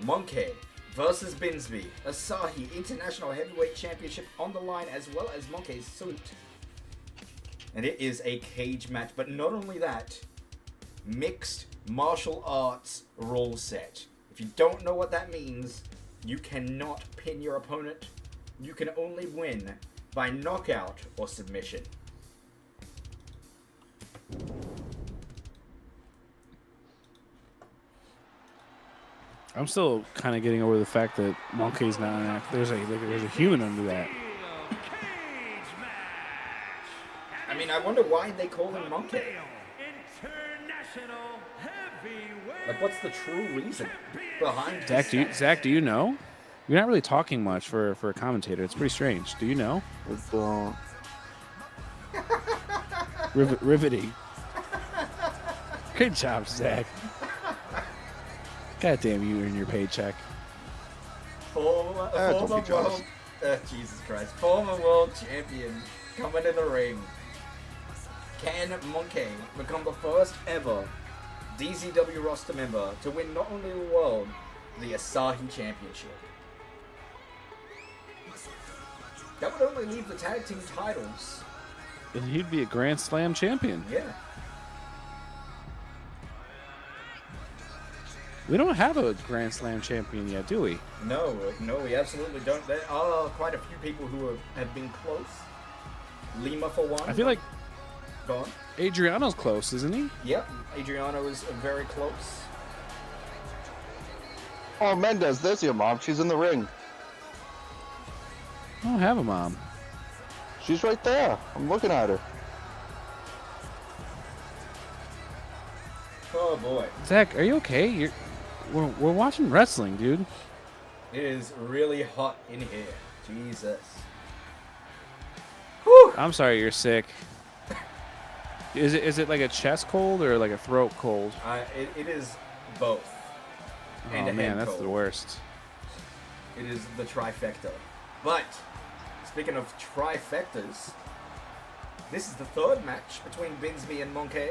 Monkey versus Binsby. Asahi International Heavyweight Championship on the line, as well as Monkey's suit. And it is a cage match, but not only that, mixed martial arts rule set. If you don't know what that means, you cannot pin your opponent. You can only win by knockout or submission. I'm still kind of getting over the fact that Monkey's not an act. There's a human under that. I mean, I wonder why they call him Monkey. Like, what's the true reason behind this? Zach, do you know? You're not really talking much for a commentator. It's pretty strange. Do you know? I don't. Riveting. Great job, Zach. God damn, you earn your paycheck. Former don't be jealous. world, Jesus Christ, former world champion coming in the ring. Can Monkey become the first ever DZW roster member to win not only the world, the Asahi Championship? That would only leave the tag team titles. And he'd be a Grand Slam champion. Yeah. We don't have a Grand Slam champion yet, do we? No, we absolutely don't. There are quite a few people who have been close. Lima for one. I feel like Go on. Adriano's close, isn't he? Yep, Adriano is very close. Oh, Mendez, there's your mom. She's in the ring. I don't have a mom. She's right there. I'm looking at her. Oh boy. Zach, are you okay? We're watching wrestling, dude. It is really hot in here. Jesus. I'm sorry, you're sick. Is it like a chest cold or like a throat cold? It is both. And Oh a man, head that's cold. the worst. It is the trifecta. But speaking of trifectas, this is the third match between Binsby and Monkey.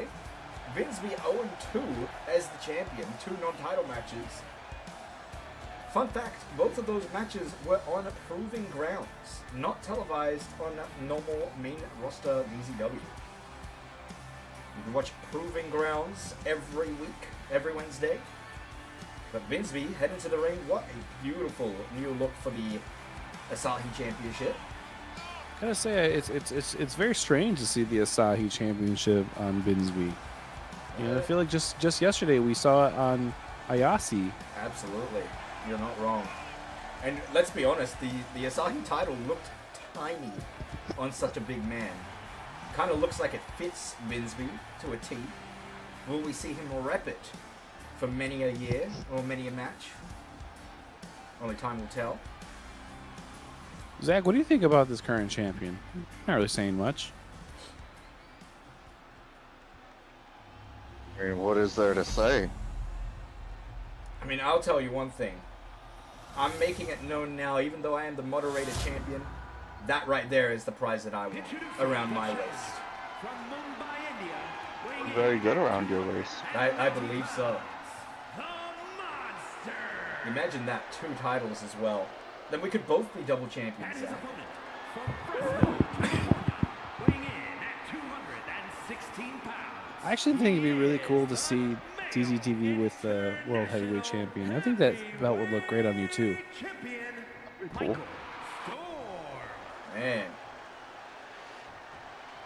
Binsby 0-2 as the champion, 2 non-title matches. Fun fact, both of those matches were on proving grounds, not televised on normal main roster DZW. You can watch Proving Grounds every week, every Wednesday. But Binsby heading to the ring. What a beautiful new look for the Asahi Championship. I gotta say, it's very strange to see the Asahi Championship on Binsby. You know, I feel like just yesterday we saw it on Ayase. Absolutely, you're not wrong. And let's be honest, the Asahi title looked tiny on such a big man. Kind of looks like it fits Binsby to a T. Will we see him rep it for many a year or many a match? Only time will tell. Zach, what do you think about this current champion? Not really saying much. I mean, what is there to say? I mean, I'll tell you one thing. I'm making it known now, even though I am the moderated champion, that right there is the prize that I want around my waist. From Mumbai, India, weighing Very in good around your waist. I believe so. the Monster. Imagine that, 2 titles as well. Then we could both be double And champions, his Zach. opponent from Fresno, California, weighing in at 216 pounds. I actually think it'd be really cool to see TZTV with the World Heavyweight Champion. I think that belt would look great on you too. Champion, Cool. Michael Storm. Man.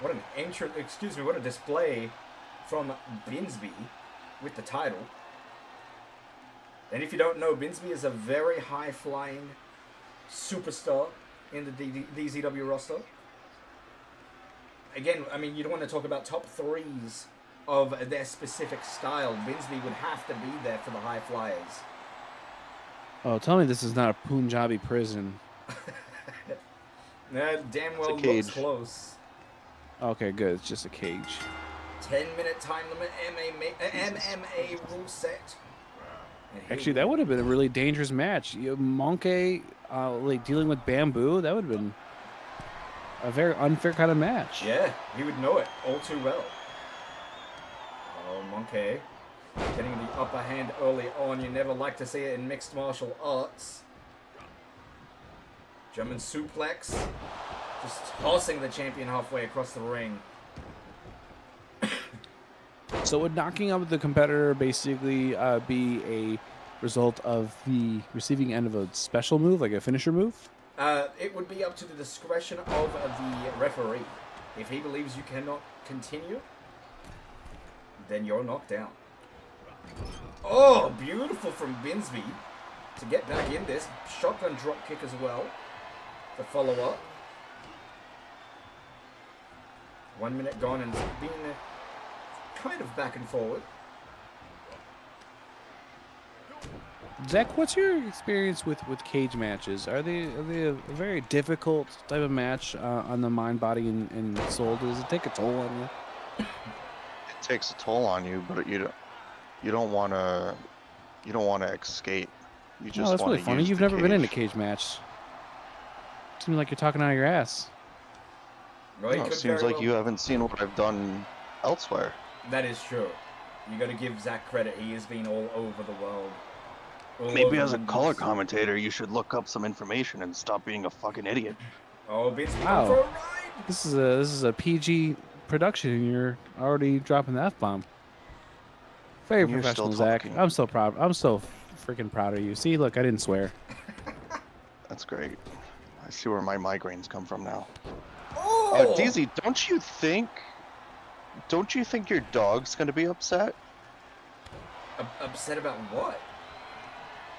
What an entrance, excuse me, what a display from Binsby with the title. And if you don't know, Binsby is a very high-flying superstar in the DZW roster. Again, I mean, you don't want to talk about top 3s of their specific style. Binsby would have to be there for the high flyers. Oh, tell me this is not a Punjabi prison. That damn well looks cage. close. Okay, good. It's just a cage. 10-minute time limit MMA rule set. And here Actually, we that would have been a really dangerous match. Monkey, like dealing with bamboo, that would have been a very unfair kind of match. Yeah, he would know it all too well. Oh, Monkey. Getting the upper hand early on. You never like to see it in mixed martial arts. German suplex. Just tossing the champion halfway across the ring. So would knocking out the competitor basically be a result of the receiving end of a special move, like a finisher move? It would be up to the discretion of the referee. If he believes you cannot continue, then you're knocked down. Oh, beautiful from Binsby to get back in this. Shotgun drop kick as well to follow up. 1 minute gone and it's been kind of back and forward. Zach, what's your experience with cage matches? Are they a very difficult type of match on the mind, body, and soul? Does it take a toll on you? It takes a toll on you, but you don't want to escape. You just No, that's wanna really funny. use You've the never been in a cage. cage match. Seems like you're talking out of your ass. Well, he No, it could seems very like well- you haven't seen what I've done elsewhere. That is true. You got to give Zach credit. He has been all over the world. All Maybe over as a the color news. commentator, you should look up some information and stop being a fucking idiot. Oh, Binsby, Wow. go for a ride. This is a PG production, and you're already dropping the F-bomb. Very And you're still professional, Zach. talking. I'm so proud. I'm so freaking proud of you. See, look, I didn't swear. That's great. I see where my migraines come from now. Oh, DZ, don't you think your dog's gonna be upset? Upset about what?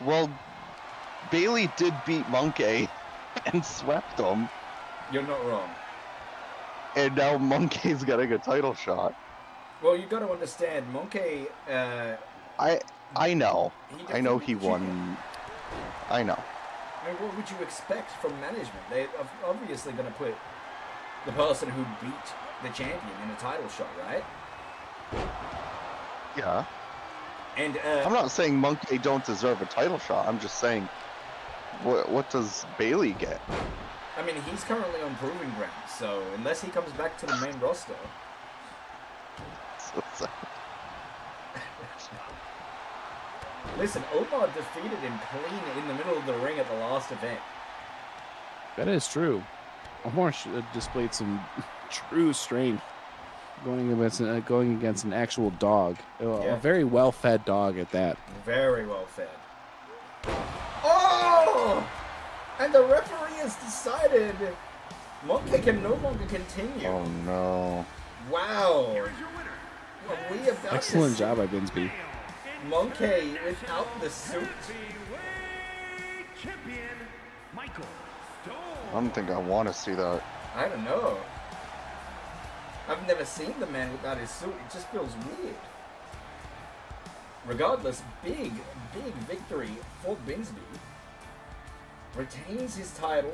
Well, Bailey did beat Monkey and swept him, You're not wrong. and now Monkey's getting a title shot. Well, you got to understand, Monkey. I know. He I know defeated he the won. I know. I mean, what would you expect from management? They are obviously going to put the person who beat the champion in a title shot, right? Yeah. And I'm not saying Monkey don't deserve a title shot. I'm just saying, what does Bailey get? I mean, he's currently on proving ground, so unless he comes back to the main roster. Listen, Omar defeated him clean in the middle of the ring at the last event. That is true. Omar displayed some true strength going against an actual dog. A very well-fed dog at that. Very well fed. Oh! And the referee has decided Monkey can no longer continue. Oh no. Wow. Well, we about Excellent to job by Binsby. Monkey without the suit. Heavyweight champion, Michael Stone. I don't think I want to see that. I don't know. I've never seen the man without his suit. It just feels weird. Regardless, big victory for Binsby. Retains his title.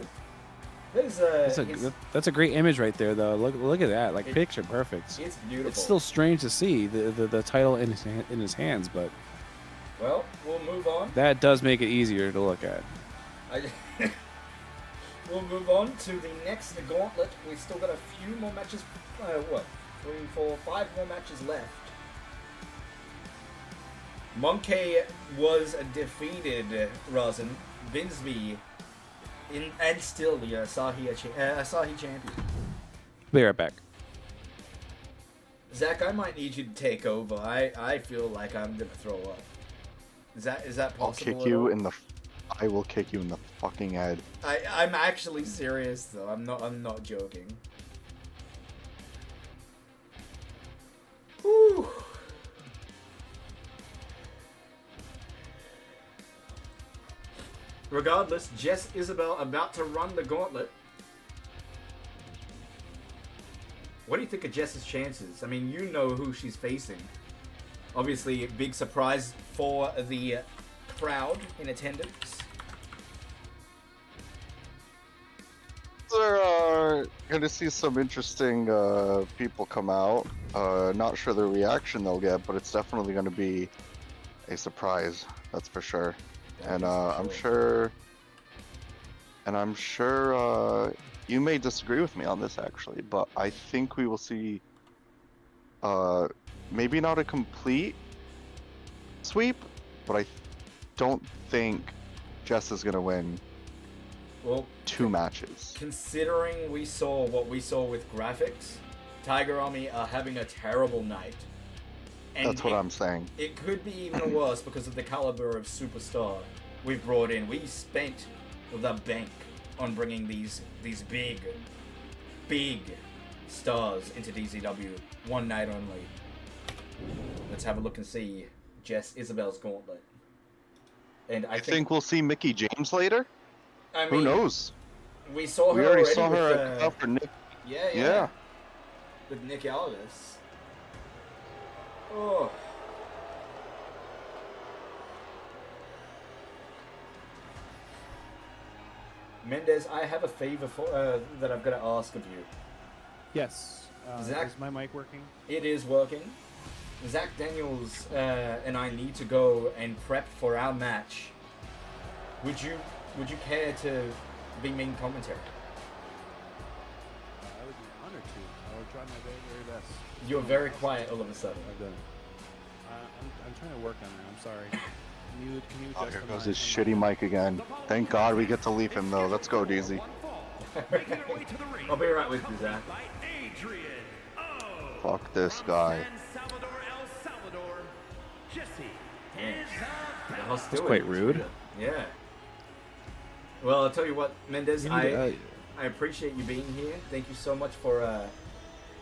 That's a great image right there, though. Look at that, like picture perfect. It's beautiful. It's still strange to see the title in his hands, but well, we'll move on. that does make it easier to look at. We'll move on to the next gauntlet. We've still got a few more matches. 3, 4, 5 more matches left. Monkey was defeated, Razin. Binsby and still the Asahi champion. Be right back. Zach, I might need you to take over. I feel like I'm gonna throw up. Is that possible? I'll kick you in the. I will kick you in the fucking head. I'm actually serious though. I'm not joking. Whew. Regardless, Jess Isabel about to run the gauntlet. What do you think of Jess's chances? I mean, you know who she's facing. Obviously, a big surprise for the crowd in attendance. They're going to see some interesting people come out. Not sure the reaction they'll get, but it's definitely going to be a surprise. That's for sure. And I'm sure you may disagree with me on this actually, but I think we will see maybe not a complete sweep, but I don't think Jess is gonna win two matches. Considering we saw what we saw with graphics, Tiger Army are having a terrible night. And that's what I'm saying. It could be even worse because of the caliber of superstar we've brought in. We spent the bank on bringing these big stars into DZW one night only. Let's have a look and see Jess Isabel's gauntlet. And I think we'll see Mickey James later. I mean, who knows? We saw her. We already saw her for Nick. Yeah. With Nick Aldis. Oh. Mendez, I have a favor that I've got to ask of you. Yes. Zach, is my mic working? It is working. Zach Daniels and I need to go and prep for our match. Would you care to be main commentary? I would be honored to. I would try my very, very best. You're very quiet all of a sudden. I've done it. I'm trying to work on it. I'm sorry. Can you Oh, adjust here the goes mic? his shitty mic again. Thank God we get to leave him though. Let's go, DZ. I'll be right with you, Zach. Fuck this guy. That's quite rude. Yeah. Well, I'll tell you what, Mendez, You need I appreciate you being here. Thank you so much for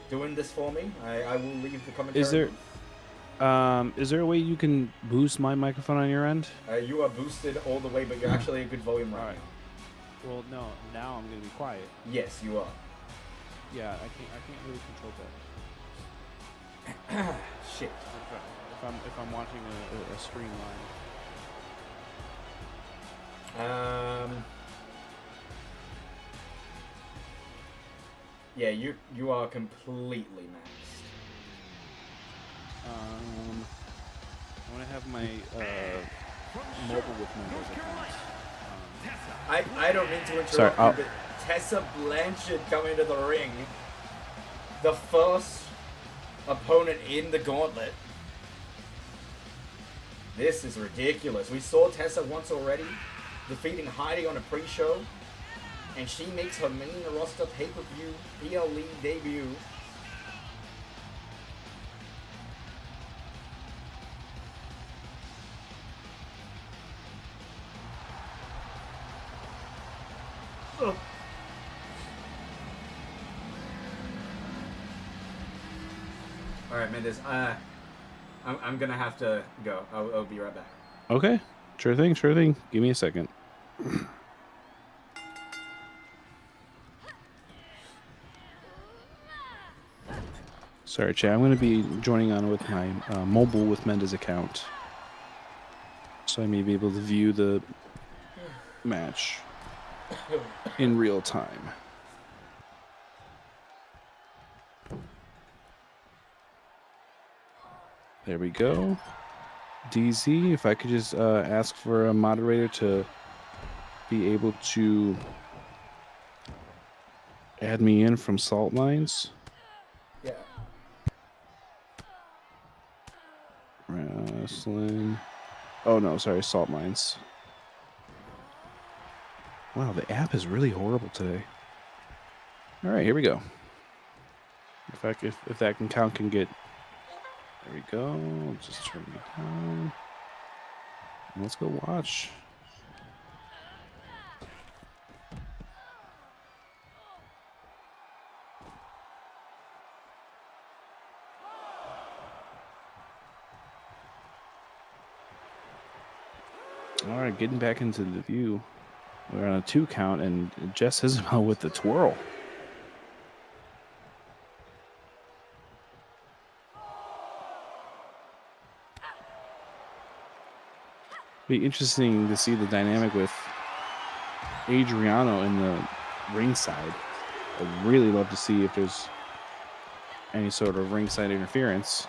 doing this for me. I will leave the commentary. Is there a way you can boost my microphone on your end? You are boosted all the way, but you're actually a good volume right now. Well, no. Now I'm gonna be quiet. Yes, you are. Yeah, I can't really control that. Shit. If I'm watching a stream live. Yeah, you are completely maxed. I want to have my mobile with Mendez account. I don't mean to interrupt Sorry, you, but Tessa Blanchard coming to the ring. The first opponent in the gauntlet. This is ridiculous. We saw Tessa once already, defeating Heidi on a pre-show, and she makes her main roster pay-per-view PLE debut. Oh. All right, Mendez. I'm gonna have to go. I'll be right back. Okay, sure thing, sure thing. Give me a second. Sorry, chat. I'm going to be joining on with my mobile with Mendez account, so I may be able to view the match in real time. There we go. DZ, if I could just ask for a moderator to be able to add me in from Salt Mines. Yeah. Wrestling. Oh no, sorry, Salt Mines. Wow, the app is really horrible today. All right, here we go. In fact, if that count can get. There we go. I'll just turn it down. And let's go watch. All right, getting back into the view. We're on a 2 count, and Jess Isabel with the twirl. Be interesting to see the dynamic with Adriano in the ringside. I'd really love to see if there's any sort of ringside interference.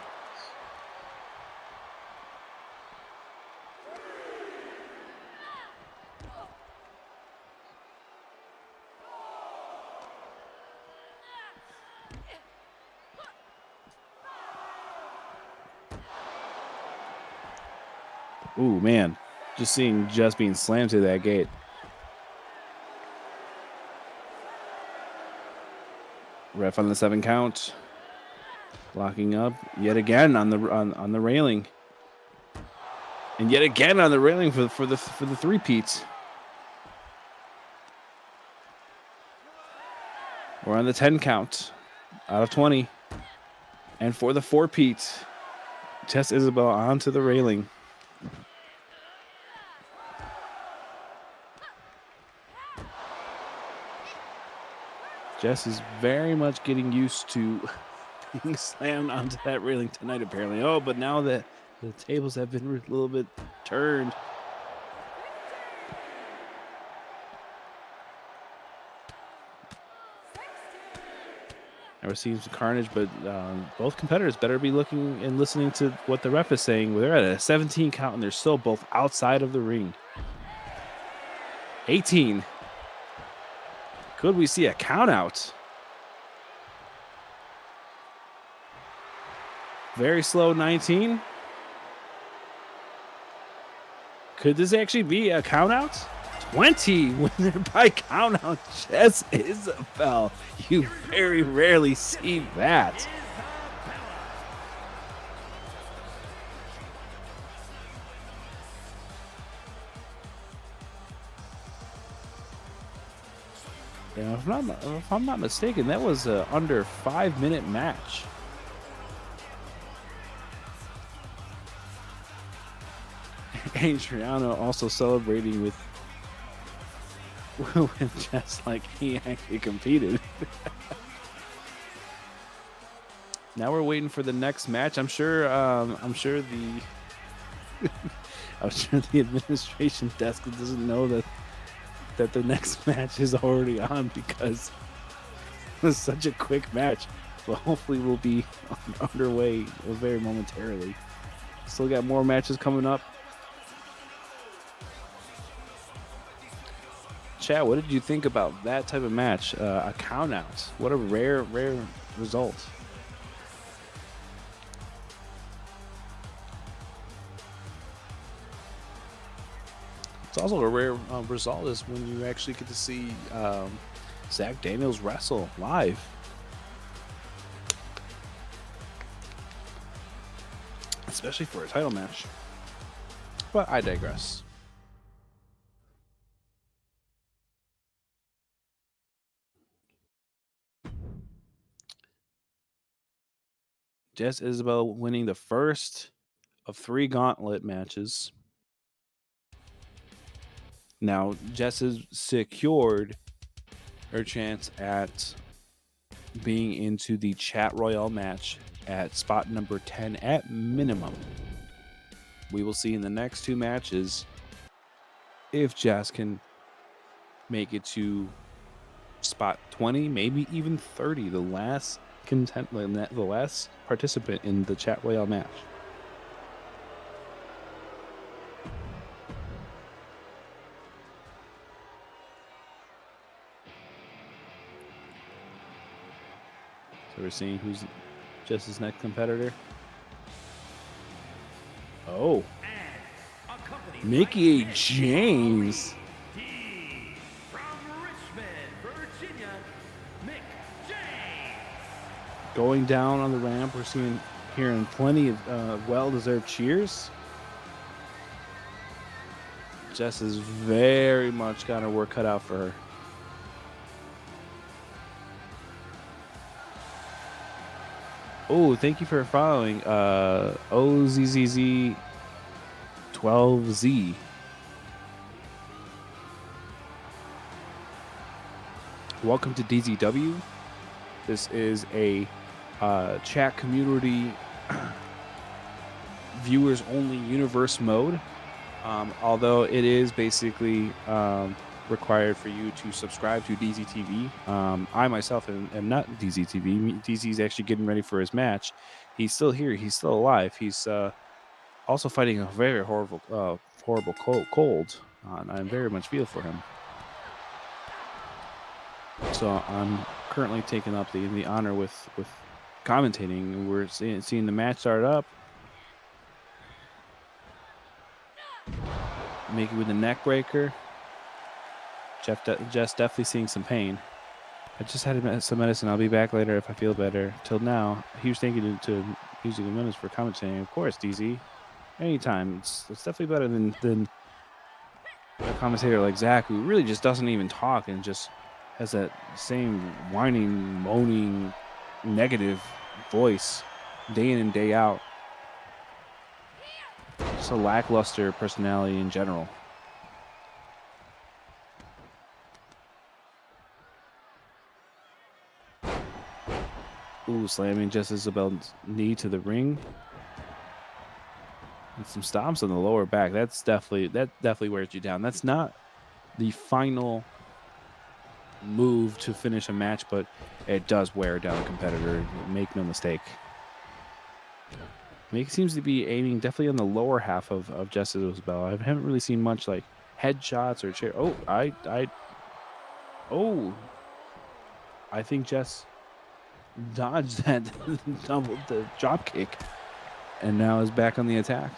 Ooh, man. Just seeing Jess being slammed to that gate. Ref on the 7 count. Locking up yet again on the railing. And yet again on the railing for the 3-peat. We're on the 10 count out of 20. And for the 4-peat, Jess Isabel onto the railing. Jess is very much getting used to being slammed onto that railing tonight, apparently. Oh, but now that the tables have been a little bit turned. Now we're seeing some carnage, but both competitors better be looking and listening to what the ref is saying. They're at a 17 count, and they're still both outside of the ring. 18. Could we see a count out? Very slow 19. Could this actually be a count out? 20 winner by count out. Jess Isabel. You very rarely see that. Yeah, if I'm not mistaken, that was an under 5-minute match. Adriano also celebrating with just like he actually competed. Now we're waiting for the next match. I'm sure the administration desk doesn't know that the next match is already on, because was such a quick match, but hopefully we'll be underway very momentarily. Still got more matches coming up. Chad, what did you think about that type of match? A count out. What a rare result. It's also a rare result is when you actually get to see Zach Daniels wrestle live. Especially for a title match. But I digress. Jess Isabel winning the first of 3 gauntlet matches. Now, Jess has secured her chance at being into the Chat Royale match at spot number 10 at minimum. We will see in the next 2 matches if Jess can make it to spot 20, maybe even 30, the last participant in the Chat Royale match. So we're seeing who's Jess's next competitor. Oh, Mickey James. From Richmond, Virginia, Mick James. Going down on the ramp, we're hearing plenty of well-deserved cheers. Jess has very much got her work cut out for her. Oh, thank you for following OZZZ12Z. Welcome to DZW. This is a chat community viewers only universe mode. Although it is basically required for you to subscribe to DZTV. I myself am not DZTV. DZ's actually getting ready for his match. He's still here. He's still alive. He's also fighting a very horrible cold. And I very much feel for him. So I'm currently taking up the honor with commentating. We're seeing the match start up. Make it with a neck breaker. Jess definitely seeing some pain. I just had some medicine. I'll be back later if I feel better. Till now, huge thank you to Music and Minutes for commentating. Of course, DZ. Anytime. It's definitely better than a commentator like Zach, who really just doesn't even talk and just has that same whining, moaning, negative voice day in and day out. Just a lackluster personality in general. Ooh, slamming Jess Isabel's knee to the ring. And some stomps on the lower back. That definitely wears you down. That's not the final move to finish a match, but it does wear down a competitor. Make no mistake. Mick seems to be aiming definitely on the lower half of Jess Isabel. I haven't really seen much like headshots or chair. Oh, I think Jess dodged that the drop kick and now is back on the attack.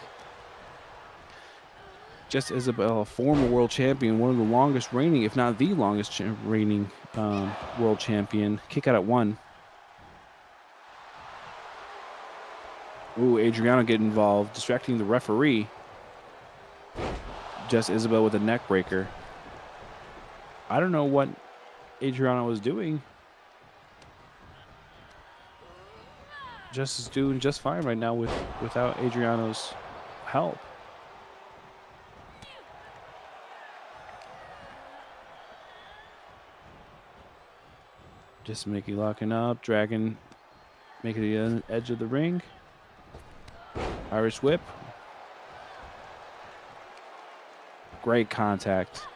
Jess Isabel, a former world champion, one of the longest reigning, if not the longest reigning world champion. Kick out at 1. Ooh, Adriano get involved, distracting the referee. Jess Isabel with a neck breaker. I don't know what Adriano was doing. Jess is doing just fine right now without Adriano's help. Just Mickey locking up, dragging, making the edge of the ring. Irish whip. Great contact.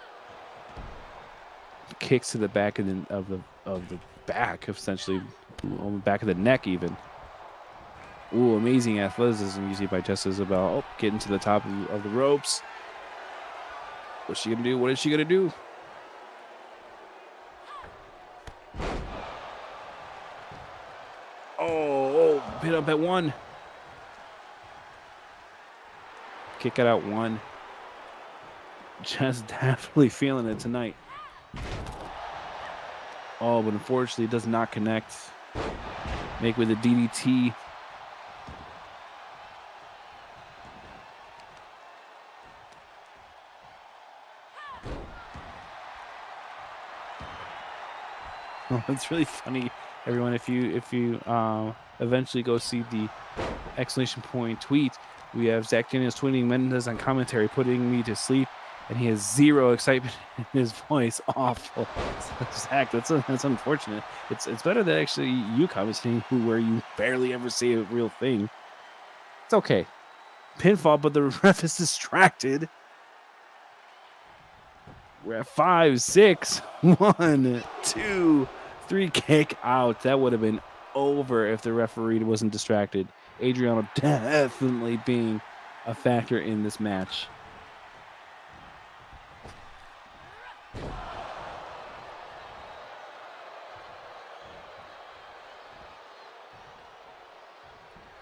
kicks to the back of the back, essentially, on the back of the neck even. Ooh, amazing athleticism usually by Jess Isabel. Oh, getting to the top of the ropes. What's she gonna do? What is she gonna do? Oh, pin up at 1. Kick it out 1. Just definitely feeling it tonight. Oh, but unfortunately it does not connect. Make with a DDT. Oh, it's really funny, everyone. If you eventually go see the exclamation point tweet, we have Zach Daniels tweeting Mendez on commentary, putting me to sleep, and he has zero excitement in his voice. Awful, Zach. That's unfortunate. It's better than actually you commenting, where you barely ever say a real thing. It's okay. Pinfall, but the ref is distracted. We're at 5, 6, 1, 2, 3. Kick out. That would have been over if the referee wasn't distracted. Adriano definitely being a factor in this match.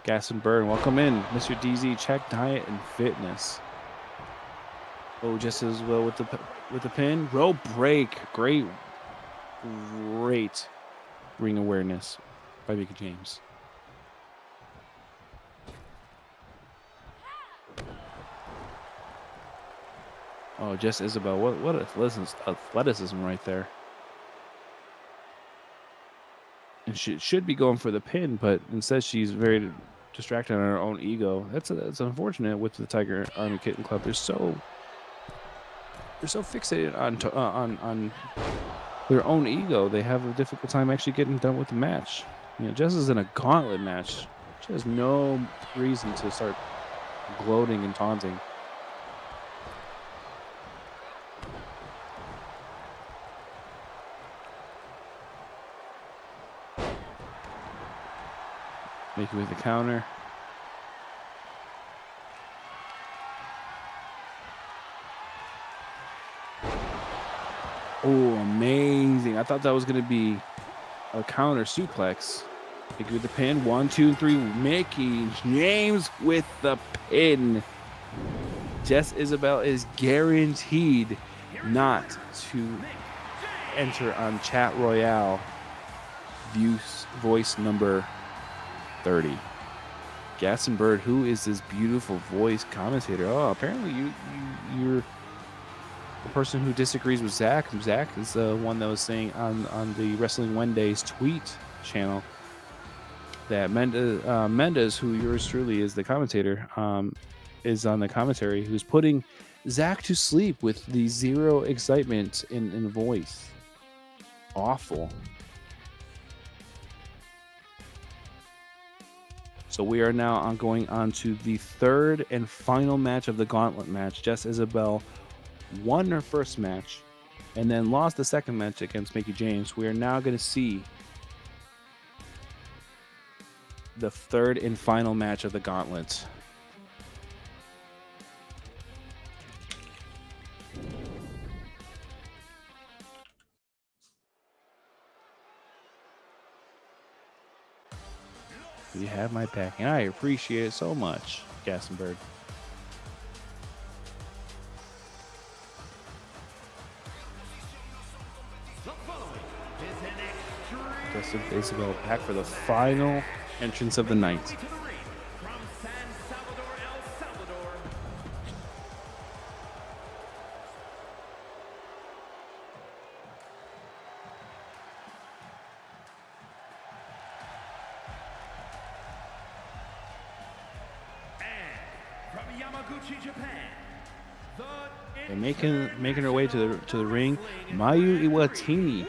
Gas and Burn, welcome in. Mr. DZ, check diet and fitness. Oh, just as well with the pin. Rope break. Great ring awareness by Mickey James. Oh, Jess Isabel. What athleticism right there. And she should be going for the pin, but instead she's very distracted on her own ego. That's unfortunate with the Tiger Army Kitten Club. They're so fixated on their own ego. They have a difficult time actually getting done with the match. You know, Jess is in a gauntlet match. She has no reason to start gloating and taunting. Make it with the counter. Oh, amazing. I thought that was going to be a counter suplex. Make it with the pin. 1, 2, 3. Mickey James with the pin. Jess Isabel is guaranteed not to enter on Chat Royale voice number 30. Gaston Bird, who is this beautiful voice commentator? Oh, apparently you're the person who disagrees with Zach. Zach is the one that was saying on the Wrestling Wednesdays tweet channel that Mendez, who yours truly is the commentator, is on the commentary, who's putting Zach to sleep with the zero excitement in voice. Awful. So we are now going on to the third and final match of the gauntlet match. Jess Isabel won her first match and then lost the second match against Mickey James. We are now going to see the third and final match of the gauntlet. You have my back, and I appreciate it so much, Gaston Bird. Justin Isabel back for the final entrance of the night. And making her way to the ring, Mayu Iwatani.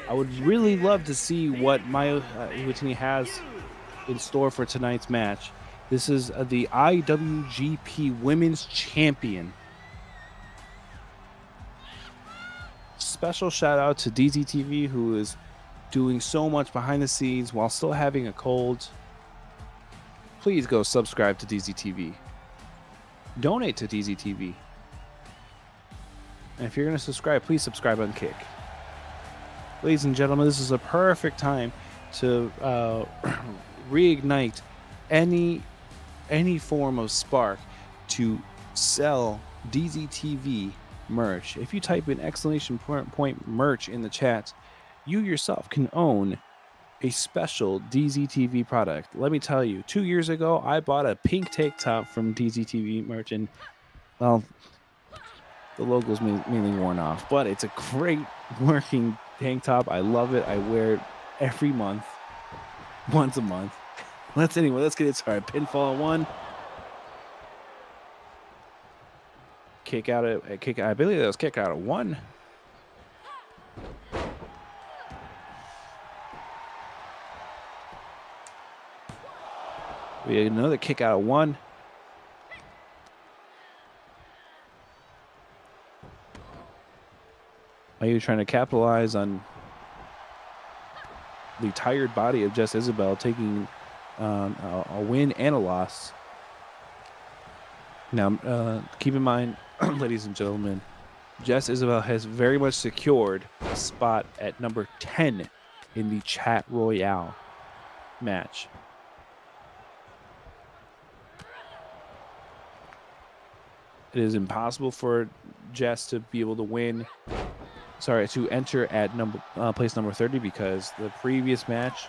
I would really love to see what Mayu Iwatani has in store for tonight's match. This is the IWGP Women's Champion. special shout out to DZTV, who is doing so much behind the scenes while still having a cold. Please go subscribe to DZTV. Donate to DZTV. And if you're going to subscribe, please subscribe on Kick. Ladies and gentlemen, this is a perfect time to reignite any form of spark to sell DZTV merch. If you type in !point merch in the chat, you yourself can own a special DZTV product. Let me tell you, 2 years ago, I bought a pink tank top from DZTV merch, and well, the logo's mainly worn off, but it's a great working tank top. I love it. I wear it every month, once a month. Let's get it started. Pinfall at 1. Kick out. I believe that was kick out at 1. We had another kick out at 1. Are you trying to capitalize on the tired body of Jess Isabel taking a win and a loss? Now, keep in mind, ladies and gentlemen, Jess Isabel has very much secured a spot at number 10 in the Chat Royale match. It is impossible for Jess to be able to win. Sorry, to enter at place number 30, because the previous match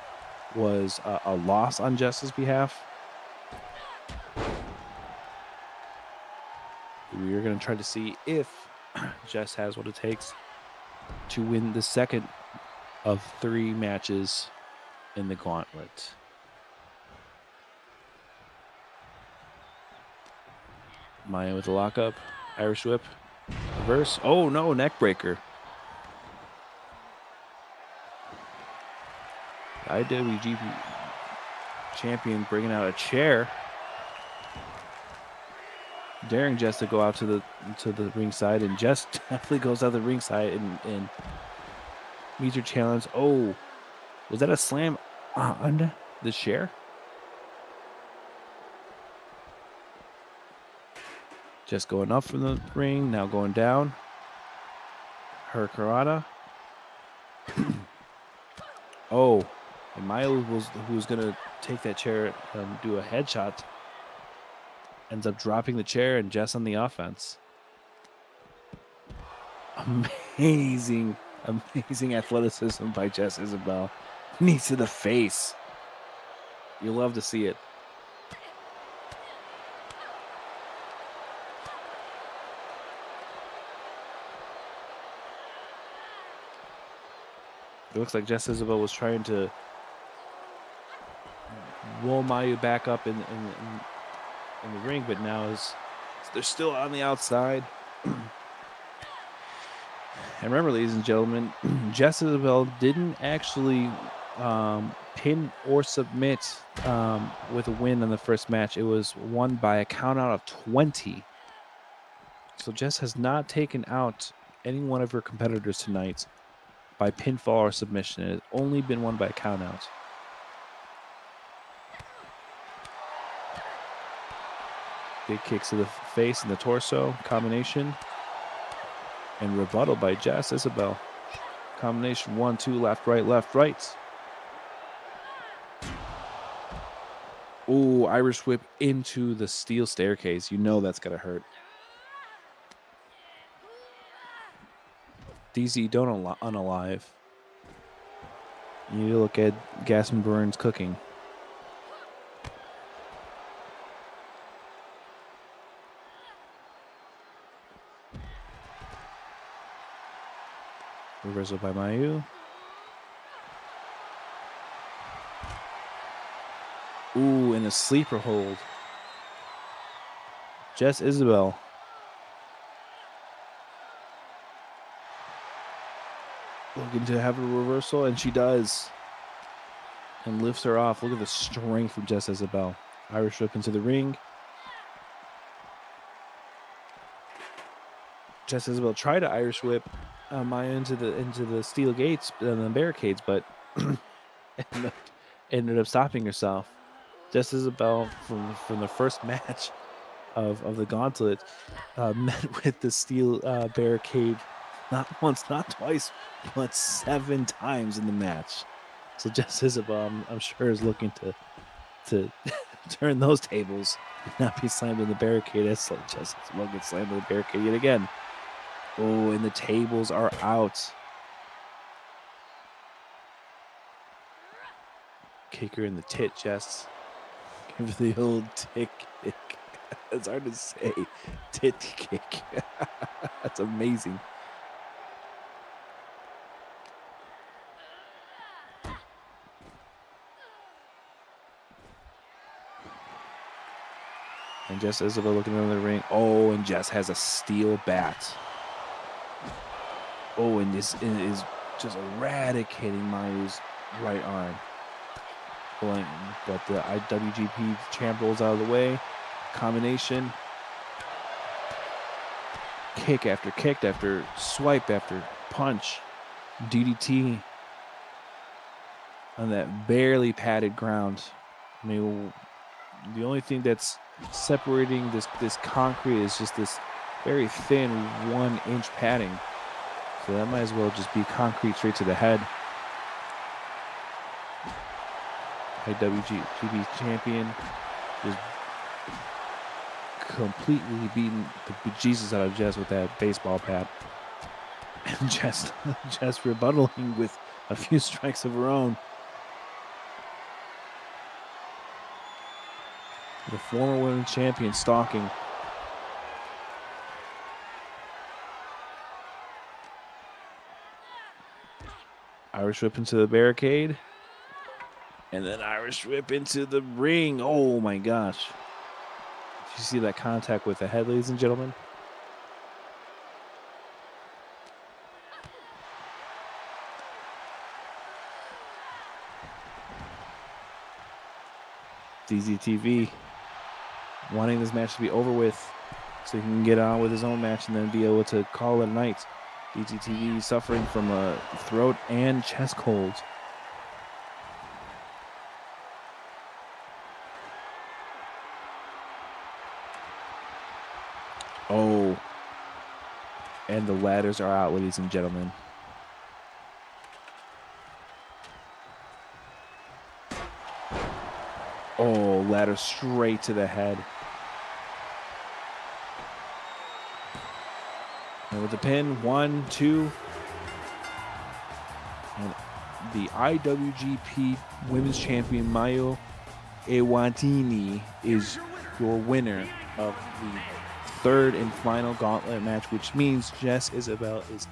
was a loss on Jess's behalf. We are going to try to see if Jess has what it takes to win the second of 3 matches in the gauntlet. Maya with the lockup, Irish whip, reverse. Oh no, neck breaker. IWGP champion bringing out a chair, daring Jess to go out to the ringside, and Jess definitely goes out the ringside and meets her challenge. Oh, was that a slam on the chair? Just going up from the ring, now going down. Hurricanrana. Oh, and Maya who's going to take that chair and do a headshot, ends up dropping the chair, and Jess on the offense. Amazing athleticism by Jess Isabel. Knees to the face. You love to see it. It looks like Jess Isabel was trying to roll Mayu back up in the ring, but now they're still on the outside. And remember, ladies and gentlemen, Jess Isabel didn't actually pin or submit with a win in the first match. It was won by a count out of 20. So Jess has not taken out any one of her competitors tonight by pinfall or submission. It has only been won by countout. Big kicks to the face and the torso combination, and rebuttal by Jess Isabel. Combination 1-2, left right. Ooh, Irish whip into the steel staircase. You know that's gonna hurt. DZ, don't unalive. You need to look at Gaston Burns cooking. Reversal by Mayu. Ooh, and a sleeper hold. Jess Isabel. Looking to have a reversal, and she does. And lifts her off. Look at the strength from Jess Isabel. Irish whip into the ring. Jess Isabel tried to Irish whip Maya into the steel gates and the barricades, but ended up stopping herself. Just Isabel from the first match of the gauntlet met with the steel barricade not once, not twice, but 7 times in the match. So Jess Isabel, I'm sure, is looking to turn those tables and not be slammed in the barricade as Jess Isabel gets slammed in the barricade yet again. Oh, and the tables are out. Kick her in the tit, Jess. Give her the old tit kick. It's hard to say. Tit kick. That's amazing. And Jess Isabel looking into the ring. Oh, and Jess has a steel bat. Oh, and this is just eradicating Mayu's right arm. But the IWGP champ rolls out of the way. Combination. Kick after swipe after punch. DDT on that barely padded ground. I mean, the only thing that's separating this concrete is just this very thin 1-inch padding. So that might as well just be concrete straight to the head. IWGP champion is completely beating the bejesus out of Jess with that baseball bat. And Jess rebuttaling with a few strikes of her own. The former women's champion stalking. Irish whip into the barricade. And then Irish whip into the ring. Oh my gosh. Did you see that contact with the head, ladies and gentlemen? DZTV wanting this match to be over with so he can get on with his own match and then be able to call it a night. DZTV suffering from a throat and chest cold. Oh, and the ladders are out, ladies and gentlemen. Oh, ladder straight to the head. And with the pin, 1, 2. And the IWGP Women's Champion Mayo Ewatini is your winner of the third and final gauntlet match, which means Jess Isabel is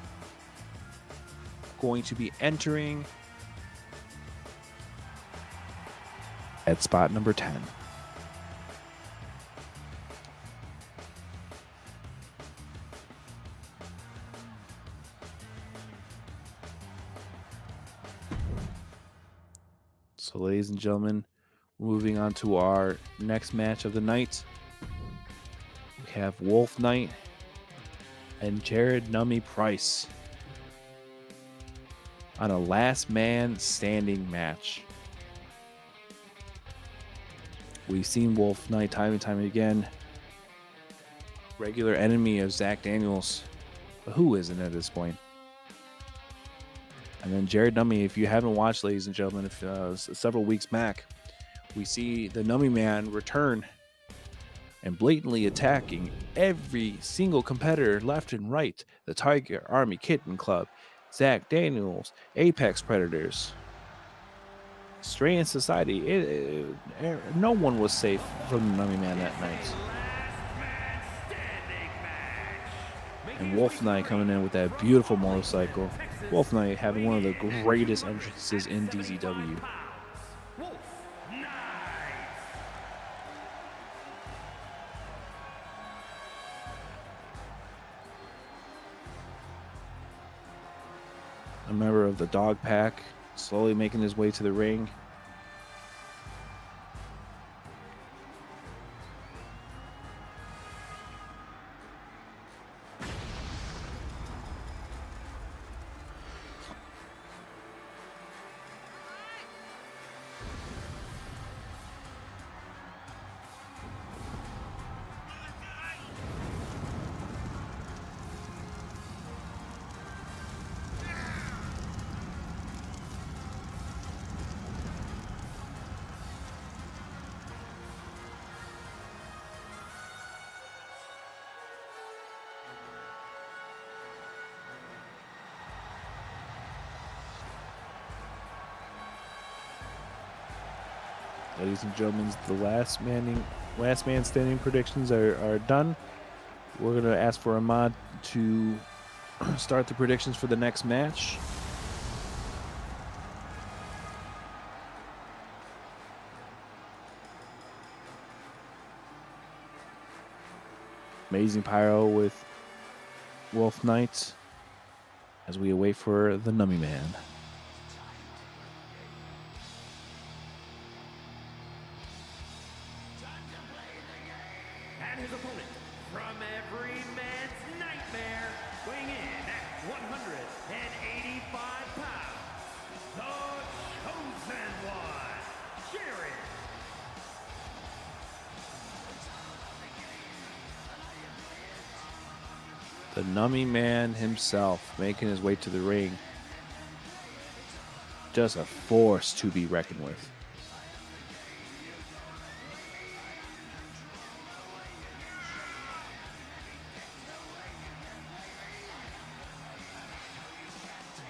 going to be entering at spot number 10. So, ladies and gentlemen, moving on to our next match of the night. We have Wolf Knight and Jared Nummy Price on a last man standing match. We've seen Wolf Knight time and time again. Regular enemy of Zach Daniels. But who isn't at this point? And then Jared Nummy, if you haven't watched, ladies and gentlemen, several weeks back, we see the Nummy Man return and blatantly attacking every single competitor left and right. The Tiger Army Kitten Club, Zach Daniels, Apex Predators, Strayan Society. No one was safe from the Nummy Man that night. And Wolf Knight coming in with that beautiful motorcycle. Wolf Knight having one of the greatest entrances in DZW. A member of the Dog Pack slowly making his way to the ring. Ladies and gentlemen, the last man standing predictions are done. We're gonna ask for Ahmad to start the predictions for the next match. Amazing pyro with Wolf Knight as we await for the Nummy Man. And his opponent, from every man's nightmare, weighing in at 185 pounds, the Chosen One, Jared. The Nummy Man himself making his way to the ring. Just a force to be reckoned with.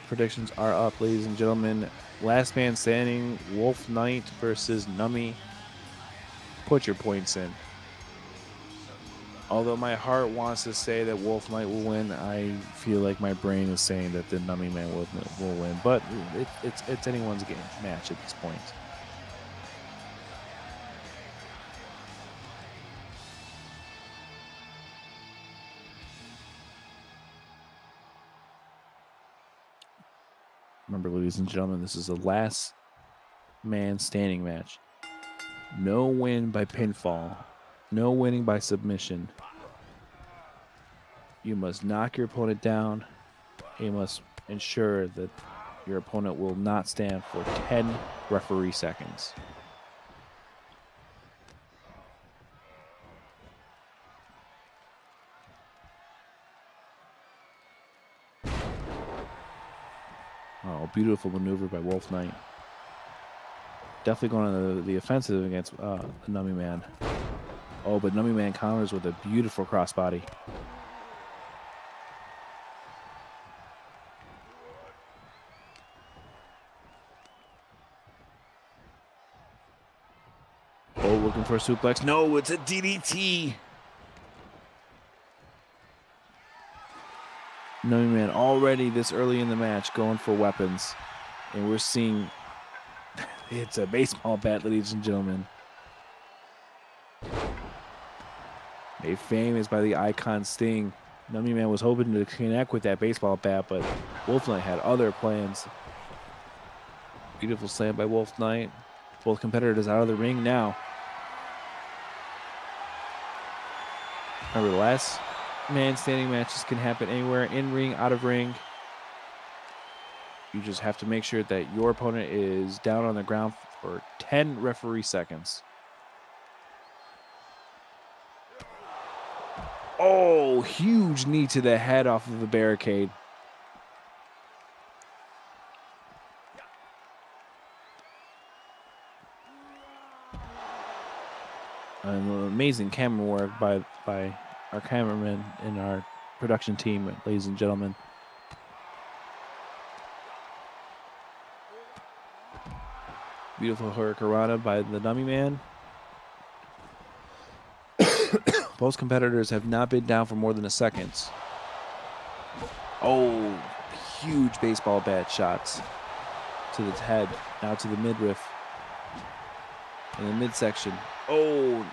Predictions are up, ladies and gentlemen. Last man standing, Wolf Knight versus Nummy. Put your points in. Although my heart wants to say that Wolf Knight will win, I feel like my brain is saying that the Nummy Man will win. But it's anyone's game match at this point. Remember, ladies and gentlemen, this is a last man standing match. No win by pinfall. No winning by submission. You must knock your opponent down. You must ensure that your opponent will not stand for 10 referee seconds. Oh, beautiful maneuver by Wolf Knight. Definitely going on the offensive against the Nummy Man. Oh, but Nummy Man counters with a beautiful crossbody. Oh, looking for a suplex. No, it's a DDT. Nummy Man already this early in the match going for weapons. And we're seeing it's a baseball bat, ladies and gentlemen. Made famous by the icon Sting. Nummy Man was hoping to connect with that baseball bat, but Wolf Knight had other plans. Beautiful slam by Wolf Knight. Both competitors out of the ring now. Remember, the last man standing matches can happen anywhere, in ring, out of ring. You just have to make sure that your opponent is down on the ground for 10 referee seconds. Oh, huge knee to the head off of the barricade. An amazing camera work by our cameraman and our production team, ladies and gentlemen. Beautiful Hurricanrana by the Nummy Man. Both competitors have not been down for more than a second. Oh, huge baseball bat shots to the head, now to the midriff, in the midsection. Oh,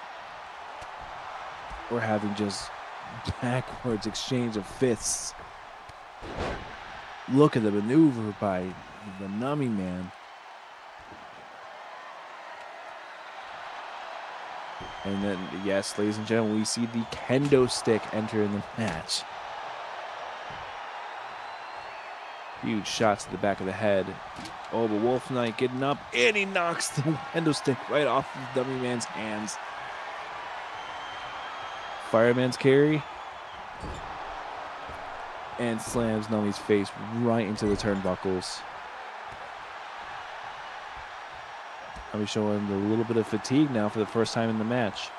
we're having just backwards exchange of fists. Look at the maneuver by the Nummy Man. And then, yes, ladies and gentlemen, we see the kendo stick enter in the match. Huge shots to the back of the head. Oh, but Wolf Knight getting up, and he knocks the kendo stick right off of Dummy Man's hands. Fireman's carry. And slams Nummy's face right into the turnbuckles. I'll be showing a little bit of fatigue now for the first time in the match.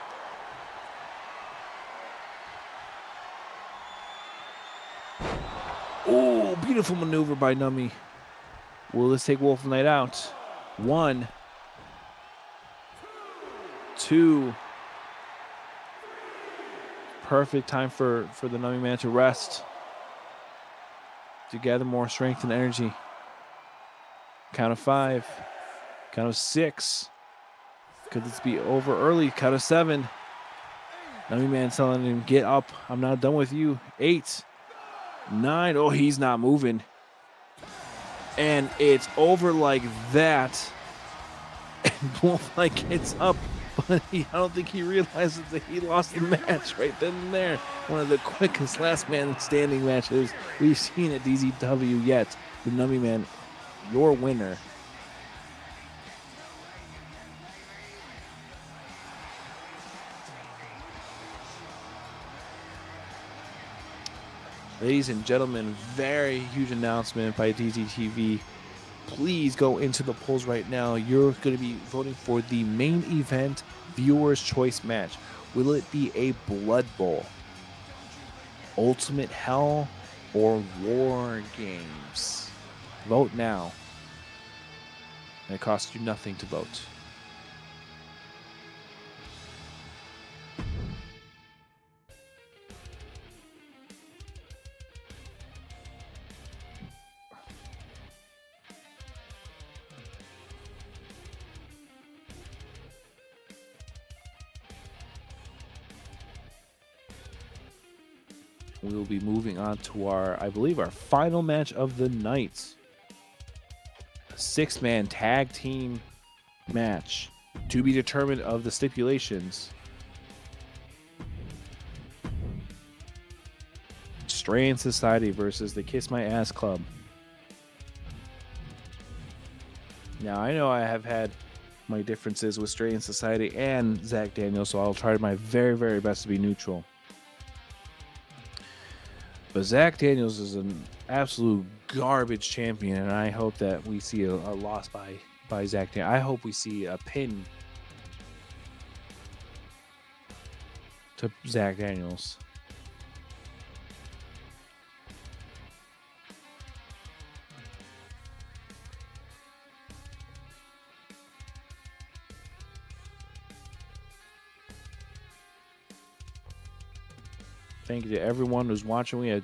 Oh, beautiful maneuver by Nummy. Will this take Wolf Knight out? 1, 2. Perfect time for the Numbing Man to rest, to gather more strength and energy. Count of 5. Count of 6. Could this be over early? Count of 7. Numbing Man telling him, get up. I'm not done with you. 8. 9. Oh, he's not moving. And it's over like that. And Wolflight gets up. But I don't think he realizes that he lost the match right then and there. One of the quickest last man standing matches we've seen at DZW yet. The Numbing Man, your winner. Ladies and gentlemen, very huge announcement by DZTV. Please go into the polls right now. You're going to be voting for the main event viewer's choice match. Will it be a Blood Bowl, Ultimate Hell, or War Games? Vote now. And it costs you nothing to vote. We will be moving on to our, I believe, our final match of the night. A 6-man tag team match to be determined of the stipulations. Stray and Society versus the Kiss My Ass Club. Now, I know I have had my differences with Stray and Society and Zach Daniels, so I'll try my very, very best to be neutral. But Zach Daniels is an absolute garbage champion, and I hope that we see a loss by Zach Daniels. I hope we see a pin to Zach Daniels. Thank you to everyone who's watching. We had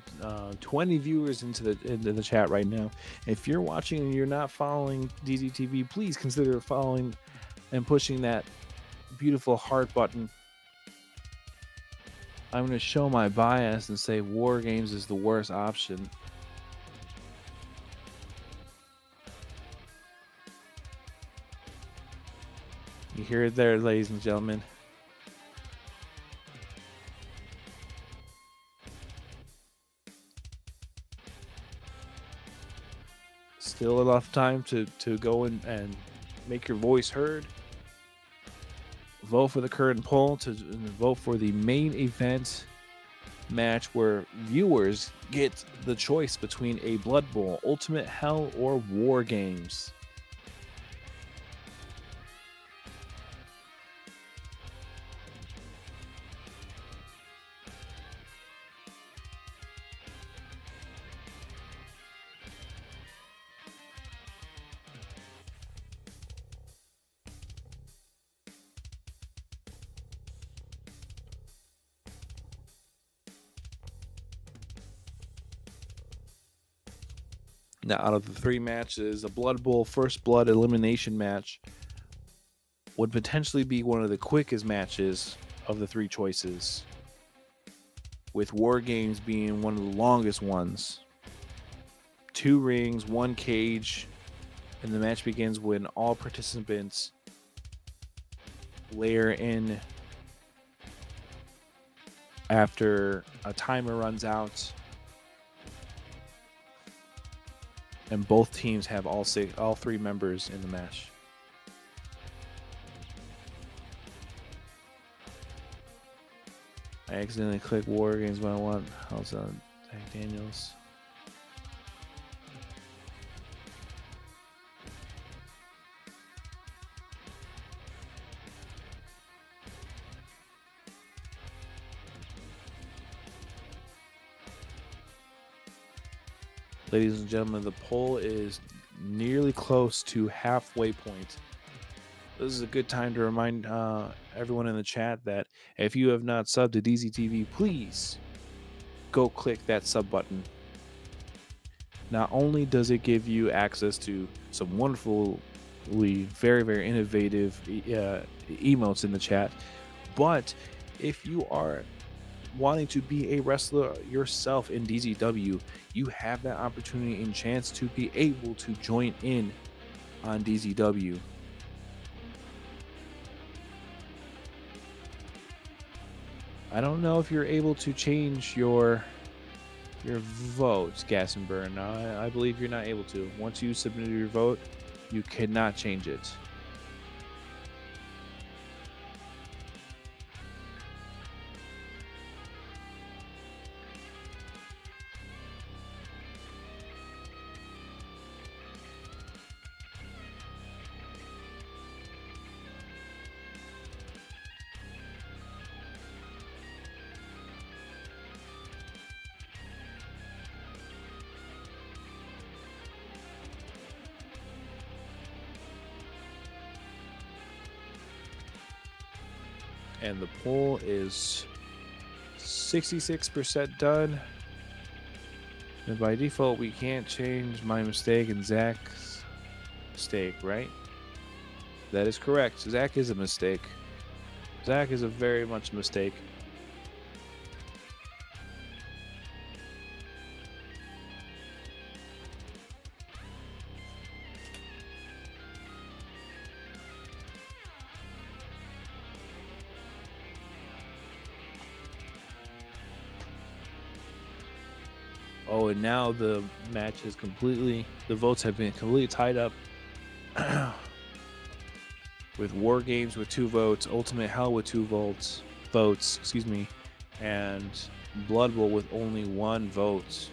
20 viewers into the chat right now. If you're watching and you're not following DZTV, please consider following and pushing that beautiful heart button. I'm going to show my bias and say War Games is the worst option. You hear it there, ladies and gentlemen. Still enough time to go in and make your voice heard. Vote for the current poll to vote for the main event match where viewers get the choice between a Blood Bowl, Ultimate Hell, or War Games. Now, out of the 3 matches, a Blood Bowl First Blood elimination match would potentially be one of the quickest matches of the 3 choices, with War Games being one of the longest ones. 2 rings, 1 cage, and the match begins when all participants layer in after a timer runs out. And both teams have all 3 members in the match. I accidentally clicked War Games when I want. How's that? Zach Daniels. Ladies and gentlemen, the poll is nearly close to halfway point. this is a good time to remind everyone in the chat that if you have not subbed to DZTV, please go click that sub button. Not only does it give you access to some wonderfully, very, very innovative emotes in the chat, but if you are wanting to be a wrestler yourself in DZW, you have that opportunity and chance to be able to join in on DZW. I don't know if you're able to change your votes, Gas and Burn. I believe you're not able to. Once you submitted your vote, you cannot change it. And the poll is 66% done. And by default, we can't change my mistake and Zach's mistake, right? That is correct. Zach is a mistake. Zach is a very much mistake. Oh, and now the match is completely, the votes have been completely tied up with War Games with 2 votes, Ultimate Hell with 2 votes, and Blood Bowl with only 1 vote.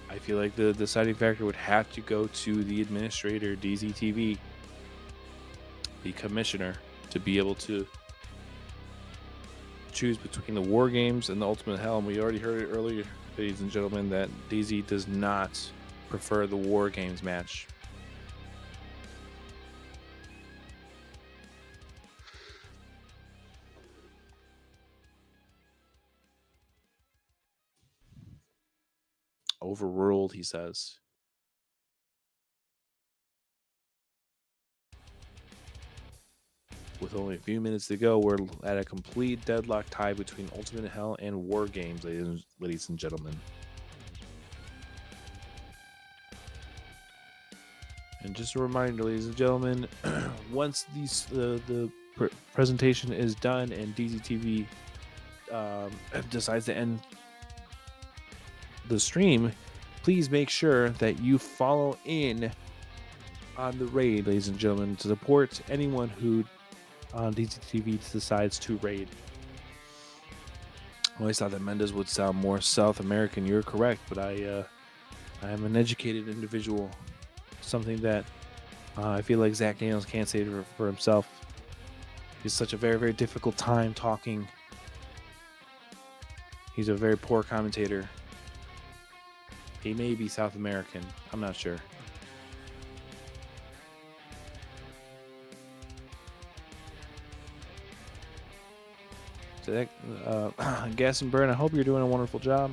I feel like the deciding factor would have to go to the administrator, DZTV, the commissioner, to be able to choose between the War Games and the Ultimate Hell. And we already heard it earlier, ladies and gentlemen, that DZ does not prefer the War Games match. Overruled, he says. With only a few minutes to go, we're at a complete deadlock tie between Ultimate Hell and War Games, ladies and gentlemen. And just a reminder, ladies and gentlemen, once the presentation is done and DZTV decides to end the stream, please make sure that you follow in on the raid, ladies and gentlemen, to support anyone who on DZTV decides to raid. I always thought that Mendez would sound more South American. You're correct, but I am an educated individual. Something that I feel like Zach Daniels can't say for himself. He's such a very, very difficult time talking. He's a very poor commentator. He may be South American. I'm not sure. So that, Gas and Burn, I hope you're doing a wonderful job.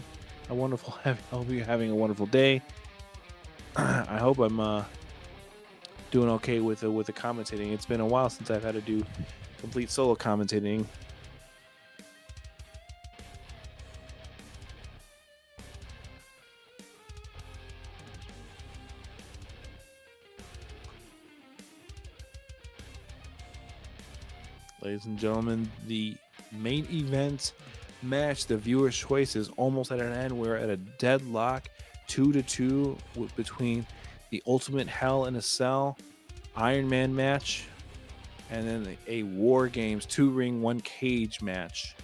I hope you're having a wonderful day. I hope I'm doing okay with the commentating. It's been a while since I've had to do complete solo commentating. Ladies and gentlemen, the main event match, the viewer's choice, is almost at an end. We're at a deadlock, 2-2 between the Ultimate Hell in a Cell Iron Man match, and then a War Games 2-ring 1 cage match.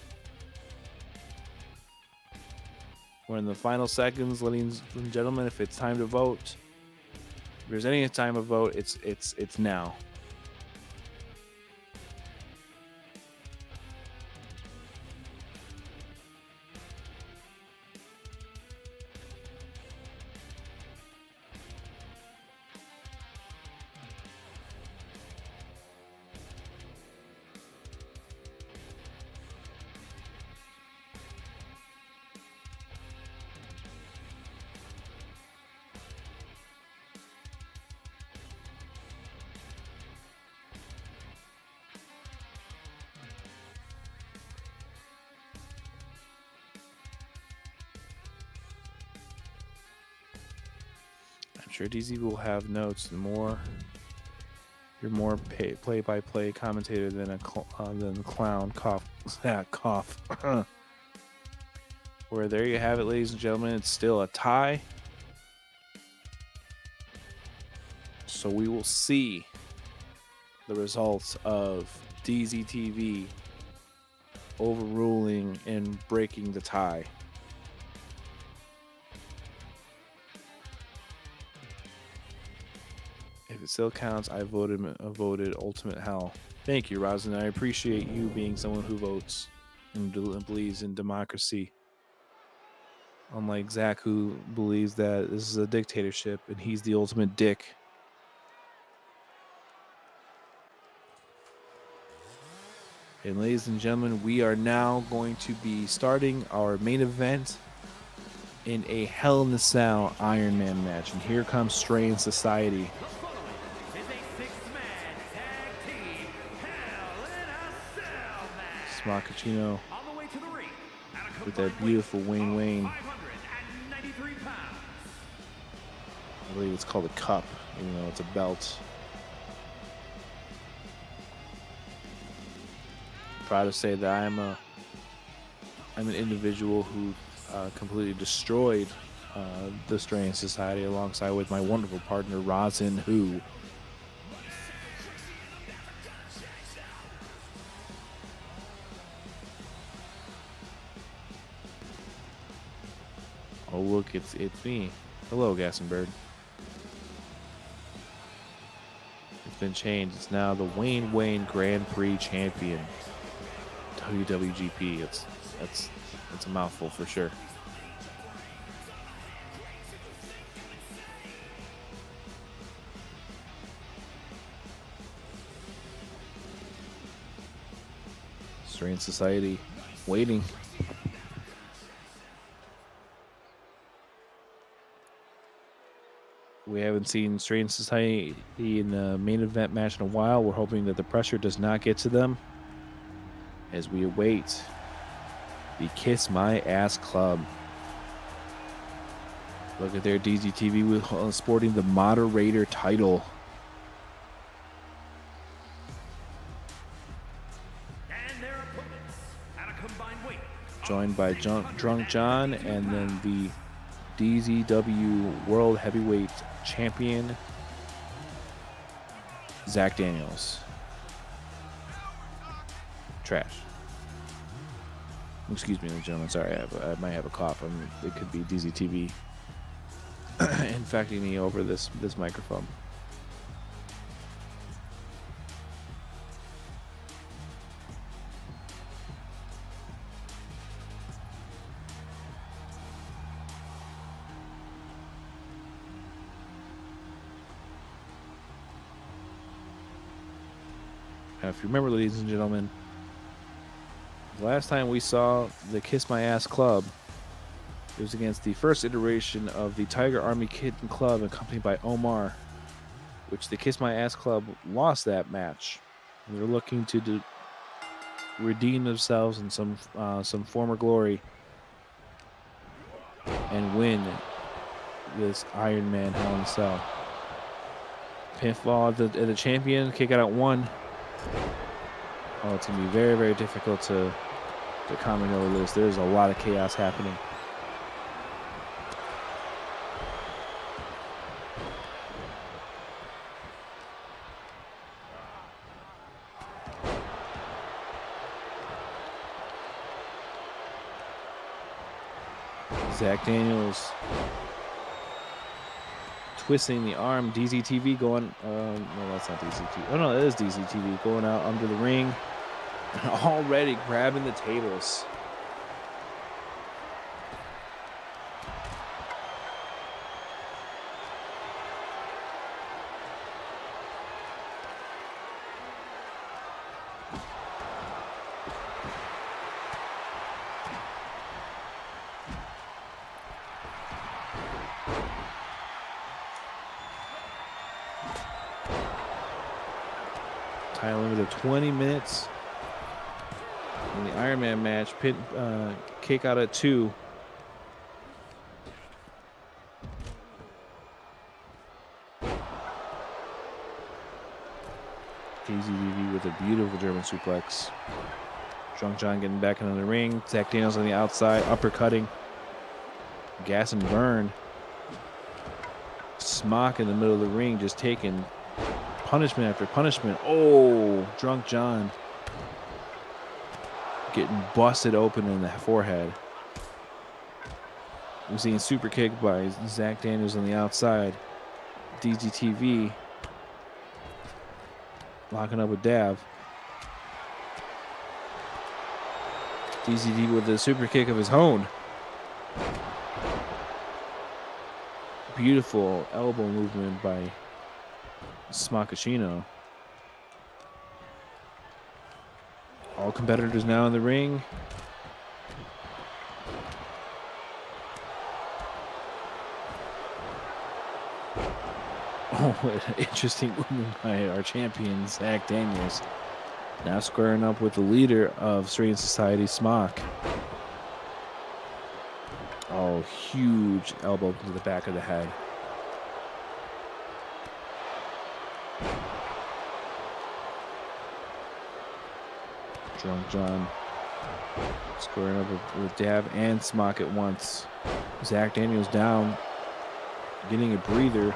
We're in the final seconds, ladies and gentlemen. If it's time to vote, if there's any time to vote, it's now. sure DZ will have notes. You're more play-by-play commentator than the clown. Cough. Cough. Where there you have it, ladies and gentlemen. It's still a tie. So we will see the results of DZTV overruling and breaking the tie. If it still counts, I voted Ultimate Hell. Thank you, Rosin. I appreciate you being someone who votes and believes in democracy. Unlike Zach, who believes that this is a dictatorship and he's the ultimate dick. And ladies and gentlemen, we are now going to be starting our main event in a Hell in the Cell Iron Man match. And here comes Strain Society. The following is a 6-man tag team Hell in a Cell match. Smoccacino On the way to the ring, at a with that combined beautiful weight Wayne of Wayne. 593 pounds. I believe it's called a cup, even though it's a belt. Proud to say that I'm an individual who completely destroyed the Strain Society alongside with my wonderful partner Rosin, who oh look, it's me. Hello, Gassenberg. It's been changed. It's now the Wayne Wayne Grand Prix champion. WWGP. That's a mouthful for sure. Strain Society waiting. We haven't seen Strain Society in a main event match in a while. We're hoping that the pressure does not get to them as we await the Kiss My Ass Club. Look at their DZTV with sporting the moderator title. And their opponents at a combined weight of Joined by Drunk John and then the DZW World Heavyweight Champion Zach Daniels. Trash. Excuse me, ladies and gentlemen. Sorry, I might have a cough. It could be DZTV infecting me over this microphone. Now, if you remember, ladies and gentlemen, the last time we saw the Kiss My Ass Club, it was against the first iteration of the Tiger Army Kitten Club, accompanied by Omar, which the Kiss My Ass Club lost that match. And they're looking to redeem themselves in some former glory and win this Iron Man Hell in a Cell. Pinfall at the champion, kick out at 1. Oh, it's going to be very, very difficult to comment over this. There's a lot of chaos happening. Zach Daniels twisting the arm. DZTV going. No, that's not DZTV. Oh no, it is DZTV going out under the ring and already grabbing the tables. Time limit of 20 minutes in the Iron Man match. Kick out at 2. DZDV with a beautiful German suplex. Drunk John getting back into the ring. Zach Daniels on the outside, uppercutting. Gas and burn. Smock in the middle of the ring, just taking punishment after punishment. Oh, Drunk John getting busted open in the forehead. We're seeing super kick by Zach Daniels on the outside. DZTV locking up with Dav. DZD with a super kick of his own. Beautiful elbow movement by Smakashino. All competitors now in the ring. Oh, what an interesting movement by our champion, Zach Daniels. Now squaring up with the leader of Serene Society, Smock. Oh, huge elbow to the back of the head. Drunk John squaring up with Dav and Smock at once. Zach Daniels down, getting a breather.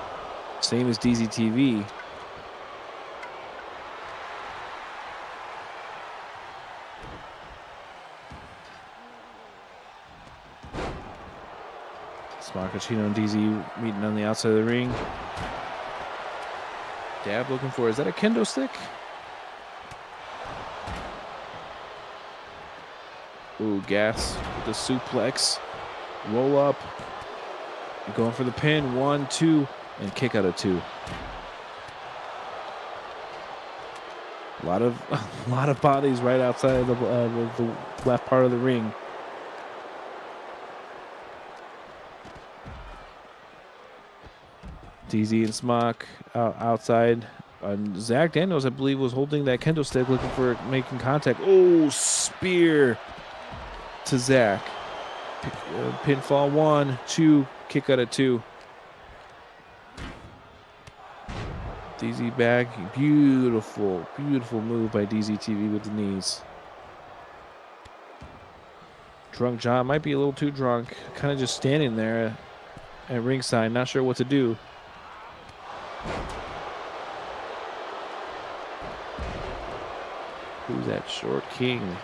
Same as DZTV. Smakachino and DZ meeting on the outside of the ring. Dab looking for, is that a kendo stick? Ooh, gas with the suplex. Roll up. Going for the pin. 1, 2, and kick out of 2. A lot of bodies right outside of the left part of the ring. DZ and Smock outside. Zach Daniels, I believe, was holding that kendo stick, looking for making contact. Oh, spear to Zach. Pinfall 1, 2, kick out of 2. DZ back, beautiful, beautiful move by DZTV with the knees. Drunk John might be a little too drunk, kind of just standing there at ringside, not sure what to do. Who's that short king?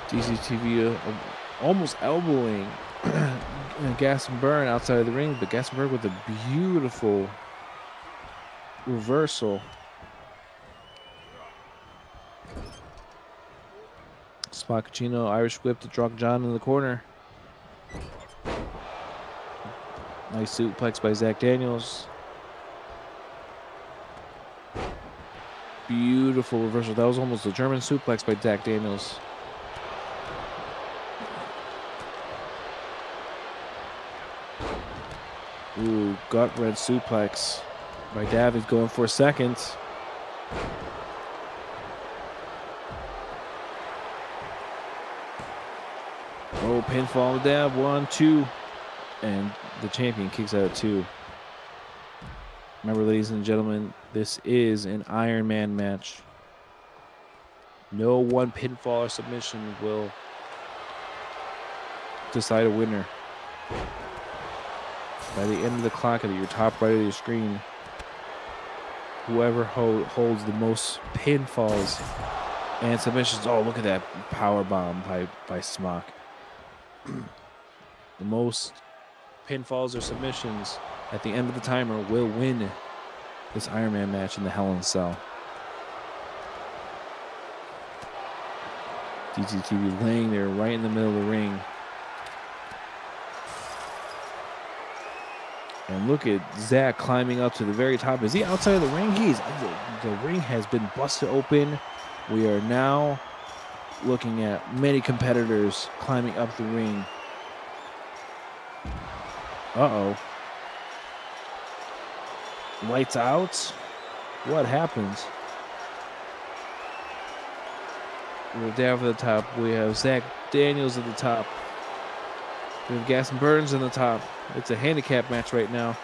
DZTV almost elbowing Gas and Burn outside of the ring, but Gas and Burn with a beautiful reversal. Spaccaccino Irish whip to Drunk John in the corner. Nice suplex by Zach Daniels. Beautiful reversal. That was almost a German suplex by Zach Daniels. Ooh, gut red suplex by David going for a second. Oh, pinfall with Dab. 1, 2. And the champion kicks out at 2. Remember, ladies and gentlemen, this is an Iron Man match. No one pinfall or submission will decide a winner. By the end of the clock at your top right of your screen, whoever holds the most pinfalls and submissions. Oh, look at that power bomb by Smock. The most pinfalls or submissions at the end of the timer will win this Iron Man match in the Hell in a Cell. DZTV laying there right in the middle of the ring. And look at Zach climbing up to the very top. Is he outside of the ring? The ring has been busted open. We are now looking at many competitors climbing up the ring. Uh-oh. Lights out? What happens? We're down for the top. We have Zach Daniels at the top. We have Gas and Burns in the top. It's a handicap match right now.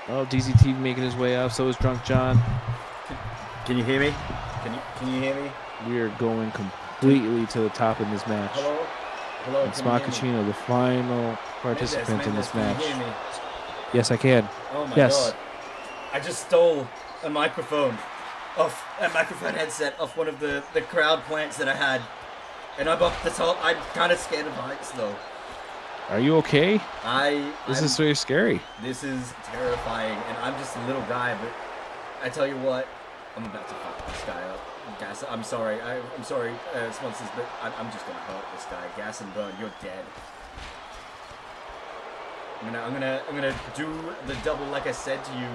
Oh, DZT making his way up. So is Drunk John. Can you hear me? Can you hear me? We are going completely to the top in this match. Hello? Hello, And can you hear me? Smakachino, the final participant in this Mendes, match. can you hear me? Yes, I can. Oh my Yes. god. I just stole a microphone a microphone headset off one of the crowd plants that I had. And I'm up the top. I'm kind of scared of heights though. Are you okay? This I'm- is very scary. This is terrifying, and I'm just a little guy, but I tell you what, I'm about to fuck this guy up. Gas, I'm sorry, I'm sorry, sponsors, but I'm just gonna hurt this guy. Gas and Burn, you're dead. I'm gonna do the double like I said to you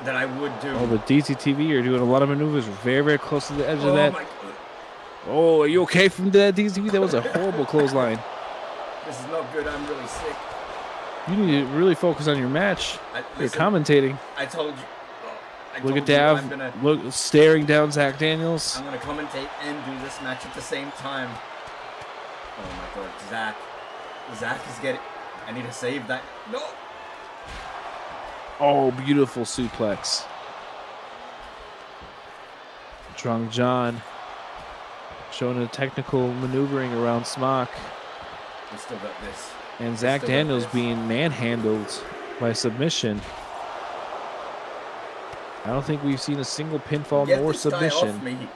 that I would do. Oh, but DZTV, you're doing a lot of maneuvers very, very close to the edge of Oh that. my god, Oh, are you okay from that, DZTV? That was a horrible clothesline. this is not good. I'm really sick. You need to really focus on your match. You're Listen, commentating. I told you. I Look told at you I'm Dav, gonna look, staring down Zach Daniels. I'm gonna commentate and do this match at the same time. Oh my god, Zach is getting. I need to save that. No. Oh, beautiful suplex. Drunk John showing a technical maneuvering around Smock. We still got this. And Zach still got Daniels this. being manhandled by submission. I don't think we've seen a single pinfall Get nor this guy off submission. me.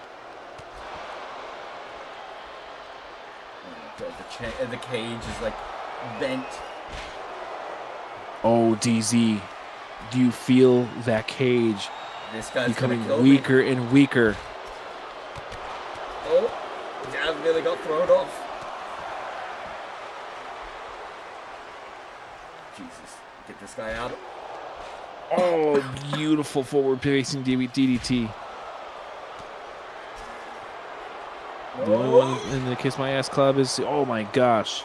Oh my god, the cage is like bent. Oh, DZ, do you feel that cage This guy's becoming gonna kill me. weaker and weaker? Oh, Dav nearly got thrown off. Jesus, get this guy out. Oh, beautiful forward-facing DDT. The only one in the Kiss My Ass Club is, oh my gosh.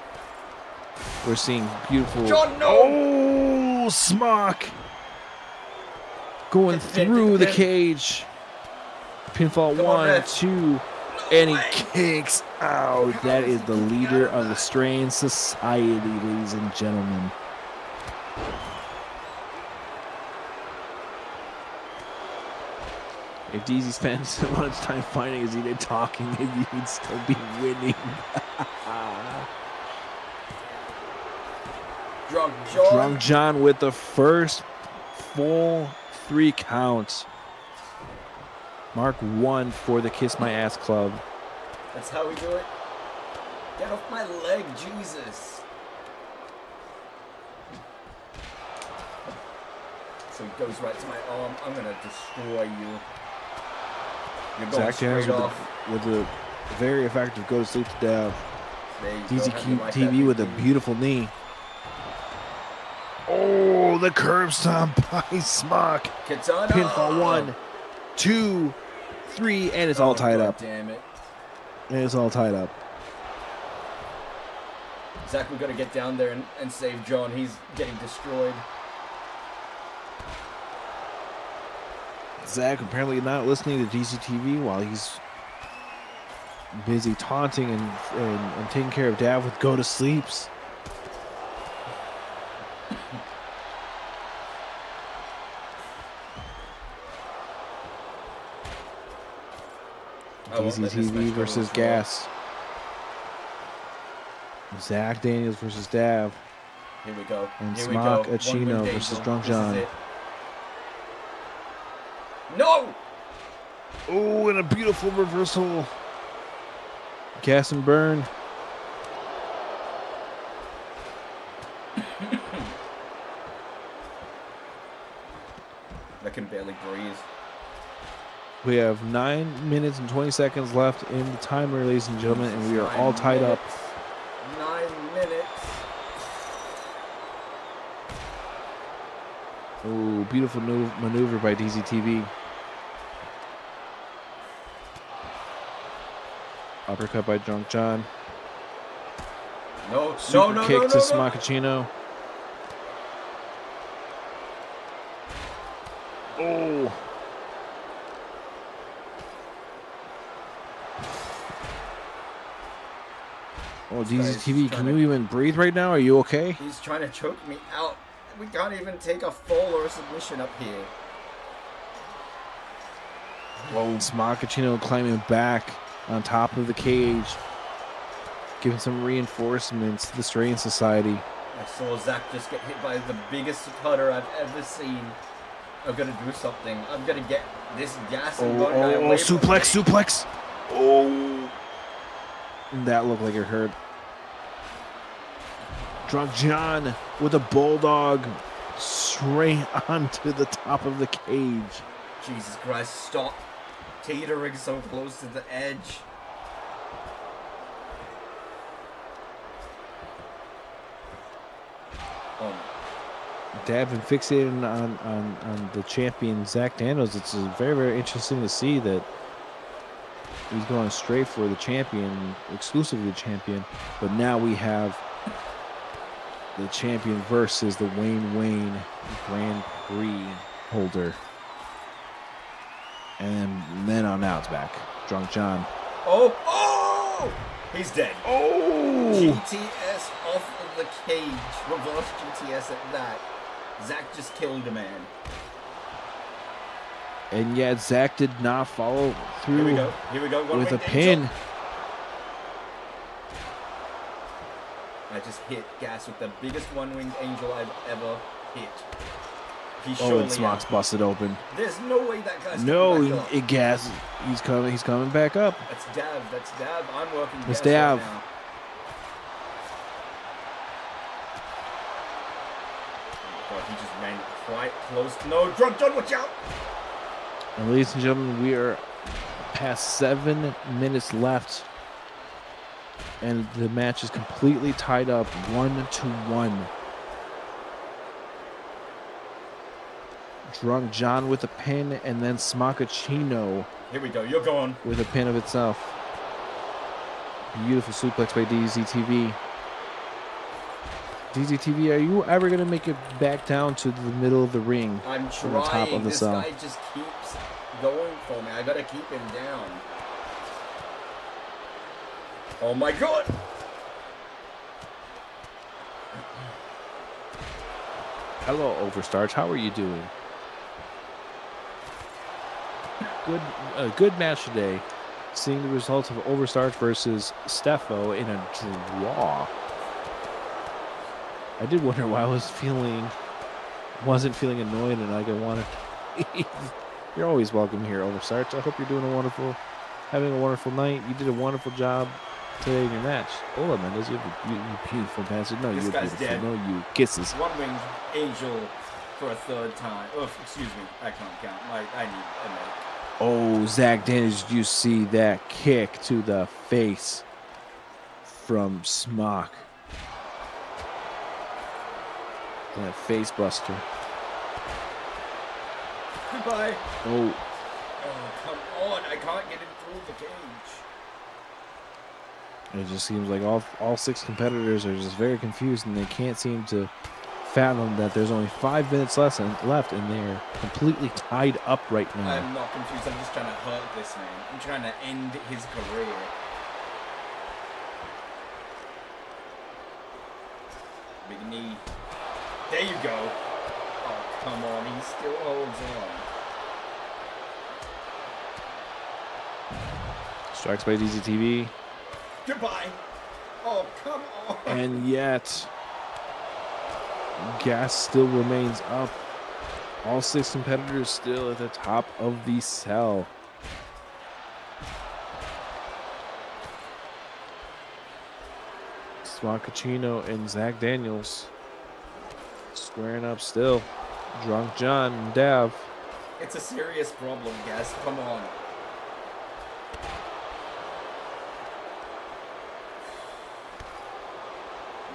We're seeing beautiful. John, no! Oh, Smock. Going through the cage. Pinfall Come on, 1, ref. 2, and he kicks out. That is the leader of the Strain Society, ladies and gentlemen. If DZ spends so much time fighting as he did talking, maybe he'd still be winning. Drunk John. Drunk John with the first full 3 count. Mark 1 for the Kiss My Ass Club. That's how we do it. Get off my leg, Jesus. So he goes right to my arm. I'm gonna destroy you. You're going Zach Daniels straight off. with a very effective go to sleep to Dav. There you go. Have you like that, DZTV with a big dude? beautiful knee. Oh, the curb stomp by Smock. Katana. Pinfall 1, 2, 3, and it's all tied God up. Damn it. And it's all tied up. Zach, we gotta get down there and save John. He's getting destroyed. Zach apparently not listening to DCTV while he's busy taunting and taking care of Dav with go to sleeps. I won't let this match DZTV go versus as well. Gas. Zach Daniels versus Dav. Here we go. And Here we Smock go. Achino One win versus Dazel. Drunk This John. is it. No! Oh, and a beautiful reversal. Gas and Burn. I can barely breathe. We have 9 minutes and 20 seconds left in the timer, ladies and gentlemen, and we are all 9 tied up. minutes. 9 minutes. Oh, beautiful maneuver by DZTV. Uppercut by Drunk John. No, Super no, kick no, to no, no. Smakachino. Oh. Oh, This guy's DZTV, trying can to- you even breathe right now? Are you okay? He's trying to choke me out. We can't even take a fall or a submission up here. Whoa. Smockachino climbing back on top of the cage, giving some reinforcements to the Straying Society. I saw Zach just get hit by the biggest cutter I've ever seen. I'm gonna do something. I'm gonna get this gas and bone guy away from me. Suplex. Oh. That looked like it hurt. Drunk John with a bulldog straight onto the top of the cage. Jesus Christ, stop teetering so close to the edge. Oh. Dad been fixated on the champion Zach Daniels. It's very, very interesting to see that he's going straight for the champion, exclusively the champion. But now we have the champion versus the Wayne Grand Prix holder. And then on out, it's back. Drunk John. Oh! He's dead. Oh! GTS off of the cage. Reverse GTS at that. Zach just killed a man. And yet Zach did not follow through Here we go. with a pin. I just hit Gas with the biggest one-winged angel I've ever hit. He's Oh, surely and Smock's out. busted open. There's no way that guy's No, coming back up. it gas. He's coming back up. That's Dav. I'm working It's Gas right Dav. now. Oh my God, he just ran quite close. No, Drunk John, watch out! And ladies and gentlemen, we are past 7 minutes left. And the match is completely tied up 1-1. Drunk John with a pin, and then Smockachino Here we go, you're going. with a pin of itself. Beautiful suplex by DZTV. DZTV, are you ever going to make it back down to the middle of the ring? I'm to the top trying. of the This cell? guy just keeps going for me. I gotta keep him down. Oh my God! Hello, Overstarch. How are you doing? Good match today. Seeing the results of Overstarch versus Steffo in a draw. I did wonder why I wasn't feeling annoyed and like I wanted to leave. You're always welcome here, Overstarch. I hope you're having a wonderful night. You did a wonderful job today in your match. Hold on, Mendez. You have a beautiful match. No, This you're guy's beautiful. dead. No, you. Kisses. One-winged angel for a third time. Oh, excuse me. I can't count. I need a minute. Oh, Zach Daniels, did you see that kick to the face from Smock? That face buster. Goodbye. Oh, Oh, come on. I can't get him through the cage. it just seems like all 6 competitors are just very confused and they can't seem to fathom that there's only 5 minutes left and they're completely tied up right now. I'm not confused. I'm just trying to hurt this man. I'm trying to end his career. Big knee. There you go. Oh, come on. He still holds on. Strikes by DZTV. Goodbye. Oh, come on. And yet, gas still remains up. All 6 competitors still at the top of the cell. Smockachino and Zach Daniels squaring up still. Drunk John and Dav. It's a serious problem, guys. Come on.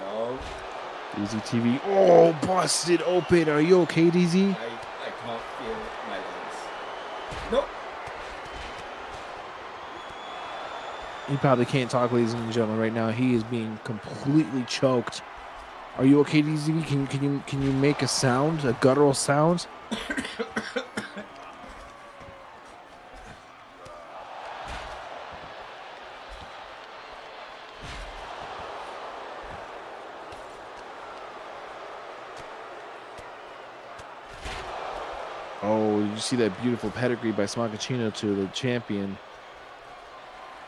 No. DZTV. Oh, busted open. Are you okay, DZ? I can't feel my legs. Nope. He probably can't talk, ladies and gentlemen, right now. He is being completely choked. Are you okay, DZ? Can you make a sound, a guttural sound? Oh, did you see that beautiful pedigree by Smockachino to the champion,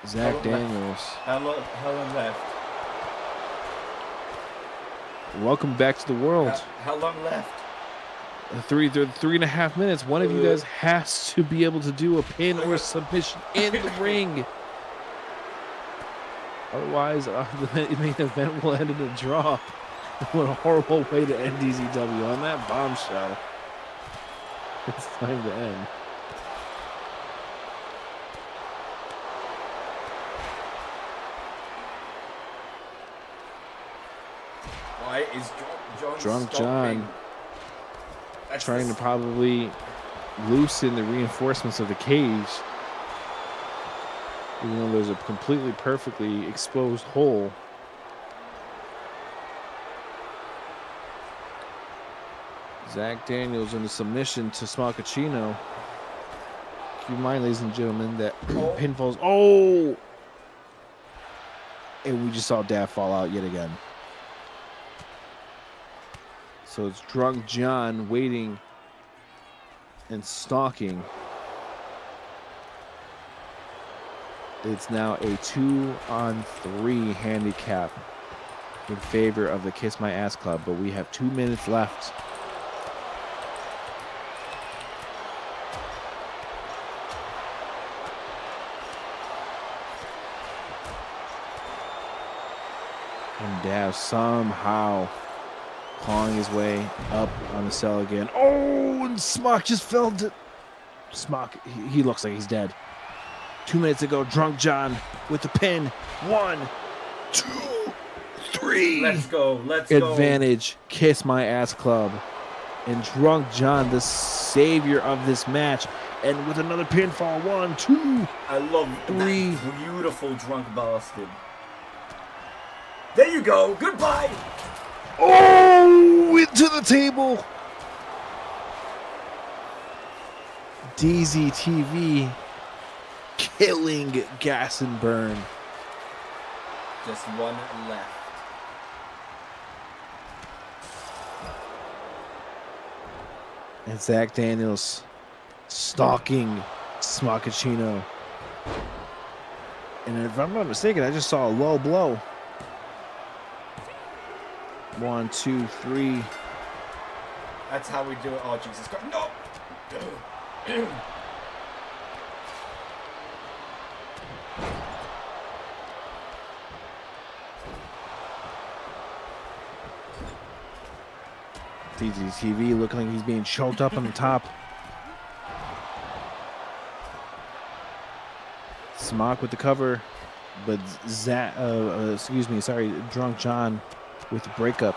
Zach Daniels? How long left? Welcome back to the world. How long left? 3.5 minutes. One of you guys has to be able to do a pin or submission in the ring. Otherwise, the main event will end in a draw. What a horrible way to end DZW on that bombshell. It's time to end. Why is Drunk John trying to probably loosen the reinforcements of the cage, even though there's a completely perfectly exposed hole. Zach Daniels in the submission to Smockachino. Keep in mind, ladies and gentlemen, that pinfalls. Oh! And we just saw Daft fall out yet again. So it's Drunk John waiting and stalking. It's now a 2-on-3 handicap in favor of the Kiss My Ass Club, but we have 2 minutes left. And Dav somehow clawing his way up on the cell again. Oh, and Smock just fell to... Smock, he looks like he's dead. 2 minutes ago, Drunk John with the pin. 1, 2, 3. Let's go. Let's go. Advantage, Kiss My Ass Club. And Drunk John, the savior of this match. And with another pinfall. 1, 2, I love 3. that beautiful drunk bastard. There you go. Goodbye. Oh, into the table. DZTV killing Gas and Burn. Just one left. And Zach Daniels stalking Smockachino. And if I'm not mistaken, I just saw a low blow. 1, 2, 3. That's how we do it. Oh, Jesus Christ. No! DZTV looking like he's being choked up on the top. Smock with the cover, but Drunk John with the breakup.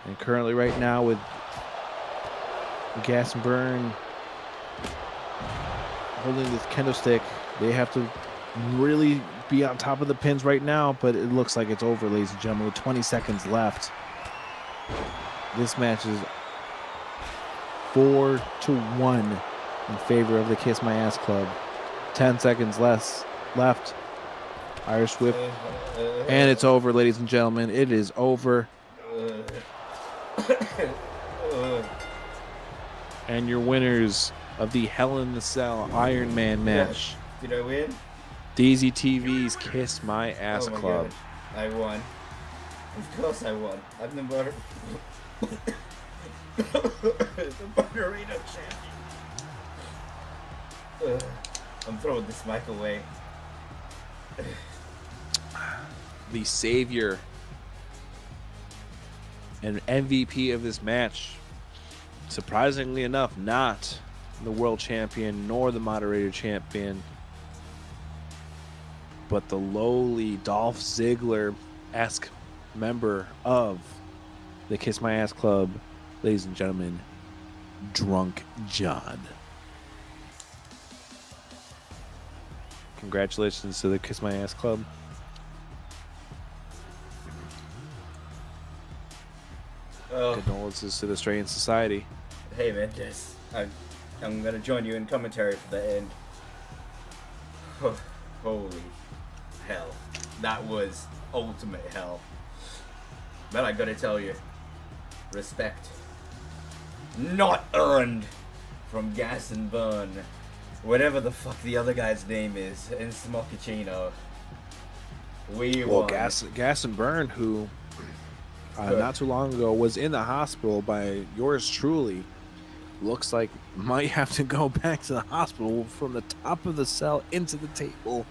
And currently right now with Gas and Burn holding this kendo stick, they have to really be on top of the pins right now, but it looks like it's over, ladies and gentlemen, with 20 seconds left. This match is 4-1 in favor of the Kiss My Ass Club. 10 seconds left. Irish whip. And it's over, ladies and gentlemen. It is over. And your winners of the Hell in the Cell Iron Man match. Did I win? DZTV's Kiss My Ass Club. God. I won. Of course I won. I'm the Margarita champion. I'm throwing this mic away. The savior and MVP of this match, surprisingly enough, not the world champion nor the moderator champion, but the lowly Dolph Ziggler-esque member of the Kiss My Ass Club, ladies and gentlemen, Drunk John. Congratulations to the Kiss My Ass Club. Condolences to the Australian Society. Hey man, yes. I'm gonna join you in commentary for the end. Holy hell. That was ultimate hell. But I gotta tell you, respect not earned from Gas and Burn, whatever the fuck the other guy's name is, in Smochaccino. We won. Gas and Burn, who not too long ago was in the hospital by yours truly, looks like might have to go back to the hospital from the top of the cell into the table.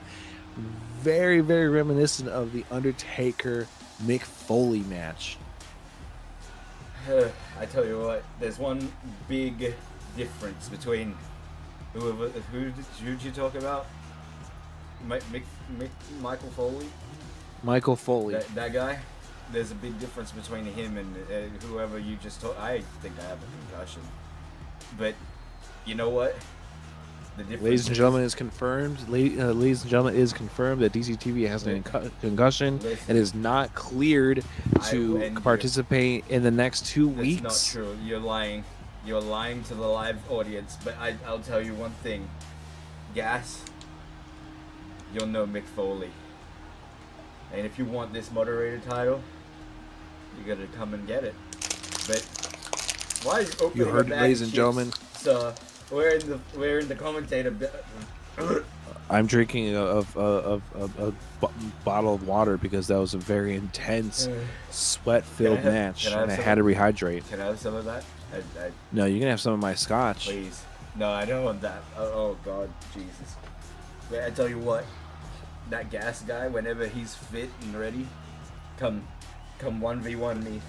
Very, very reminiscent of the Undertaker Mick Foley match. I tell you what, there's one big difference between who did you talk about? Michael Foley? Michael Foley. That guy? There's a big difference between him and whoever you just told. I think I have a concussion. But you know what? The difference. Ladies and gentlemen, is confirmed. Ladies and gentlemen, is confirmed that DCTV has a concussion and is not cleared to participate in the next 2 weeks. That's not true. You're lying. You're lying to the live audience. But I'll tell you one thing. Gas, you'll know Mick Foley. And if you want this moderator title, you gotta come and get it. But why is opening you heard, a bag ladies of and chips, gentlemen? So we're in the commentator. I'm drinking a bottle of water because that was a very intense, sweat-filled match, and I had to rehydrate. Can I have some of that? No, you can have some of my scotch. Please. No, I don't want that. Oh God, Jesus. But I tell you what, that Gas guy, whenever he's fit and ready, come 1v1 me.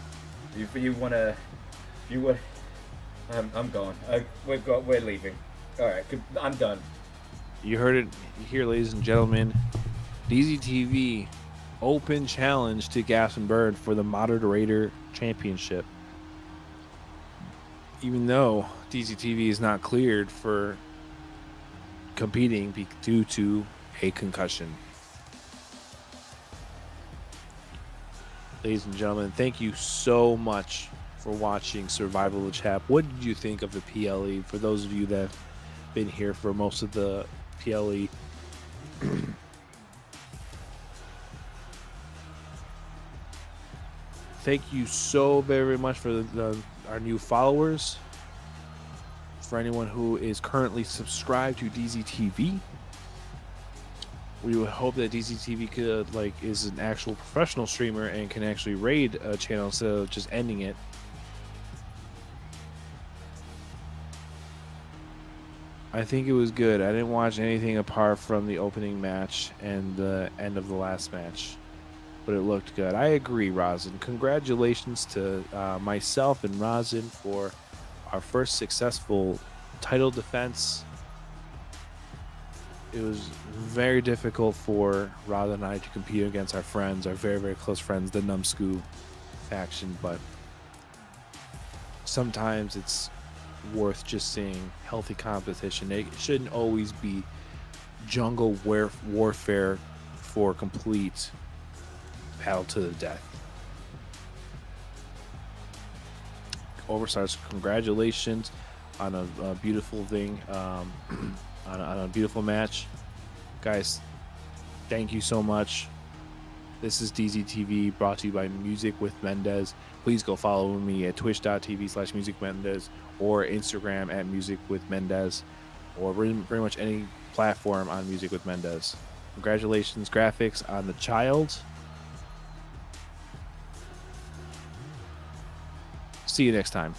If you wanna, I'm gone. We're leaving. All right, I'm done. You heard it here, ladies and gentlemen. DZTV open challenge to Gas and Bird for the Moderator Championship. Even though DZTV is not cleared for competing due to a concussion. Ladies and gentlemen, thank you so much for watching Survival of the Chap. What did you think of the PLE? For those of you that have been here for most of the PLE, thank you so very much for our new followers. For anyone who is currently subscribed to DZTV, we would hope that DZTV could is an actual professional streamer and can actually raid a channel instead of just ending it. I think it was good. I didn't watch anything apart from the opening match and the end of the last match, but it looked good. I agree, Rosin. Congratulations to myself and Rosin for our first successful title defense. It was very difficult for Rod and I to compete against our friends, our very, very close friends, the Numbskull faction, but sometimes it's worth just seeing healthy competition. It shouldn't always be jungle warfare for complete battle to the death. Overstars, congratulations on a beautiful thing, on a beautiful match. Guys, thank you so much. This is DZTV, brought to you by Music with Mendez. Please go follow me at twitch.tv/musicmendez or Instagram at Music with Mendez, or pretty much any platform on Music with Mendez. Congratulations, graphics on the child. See you next time.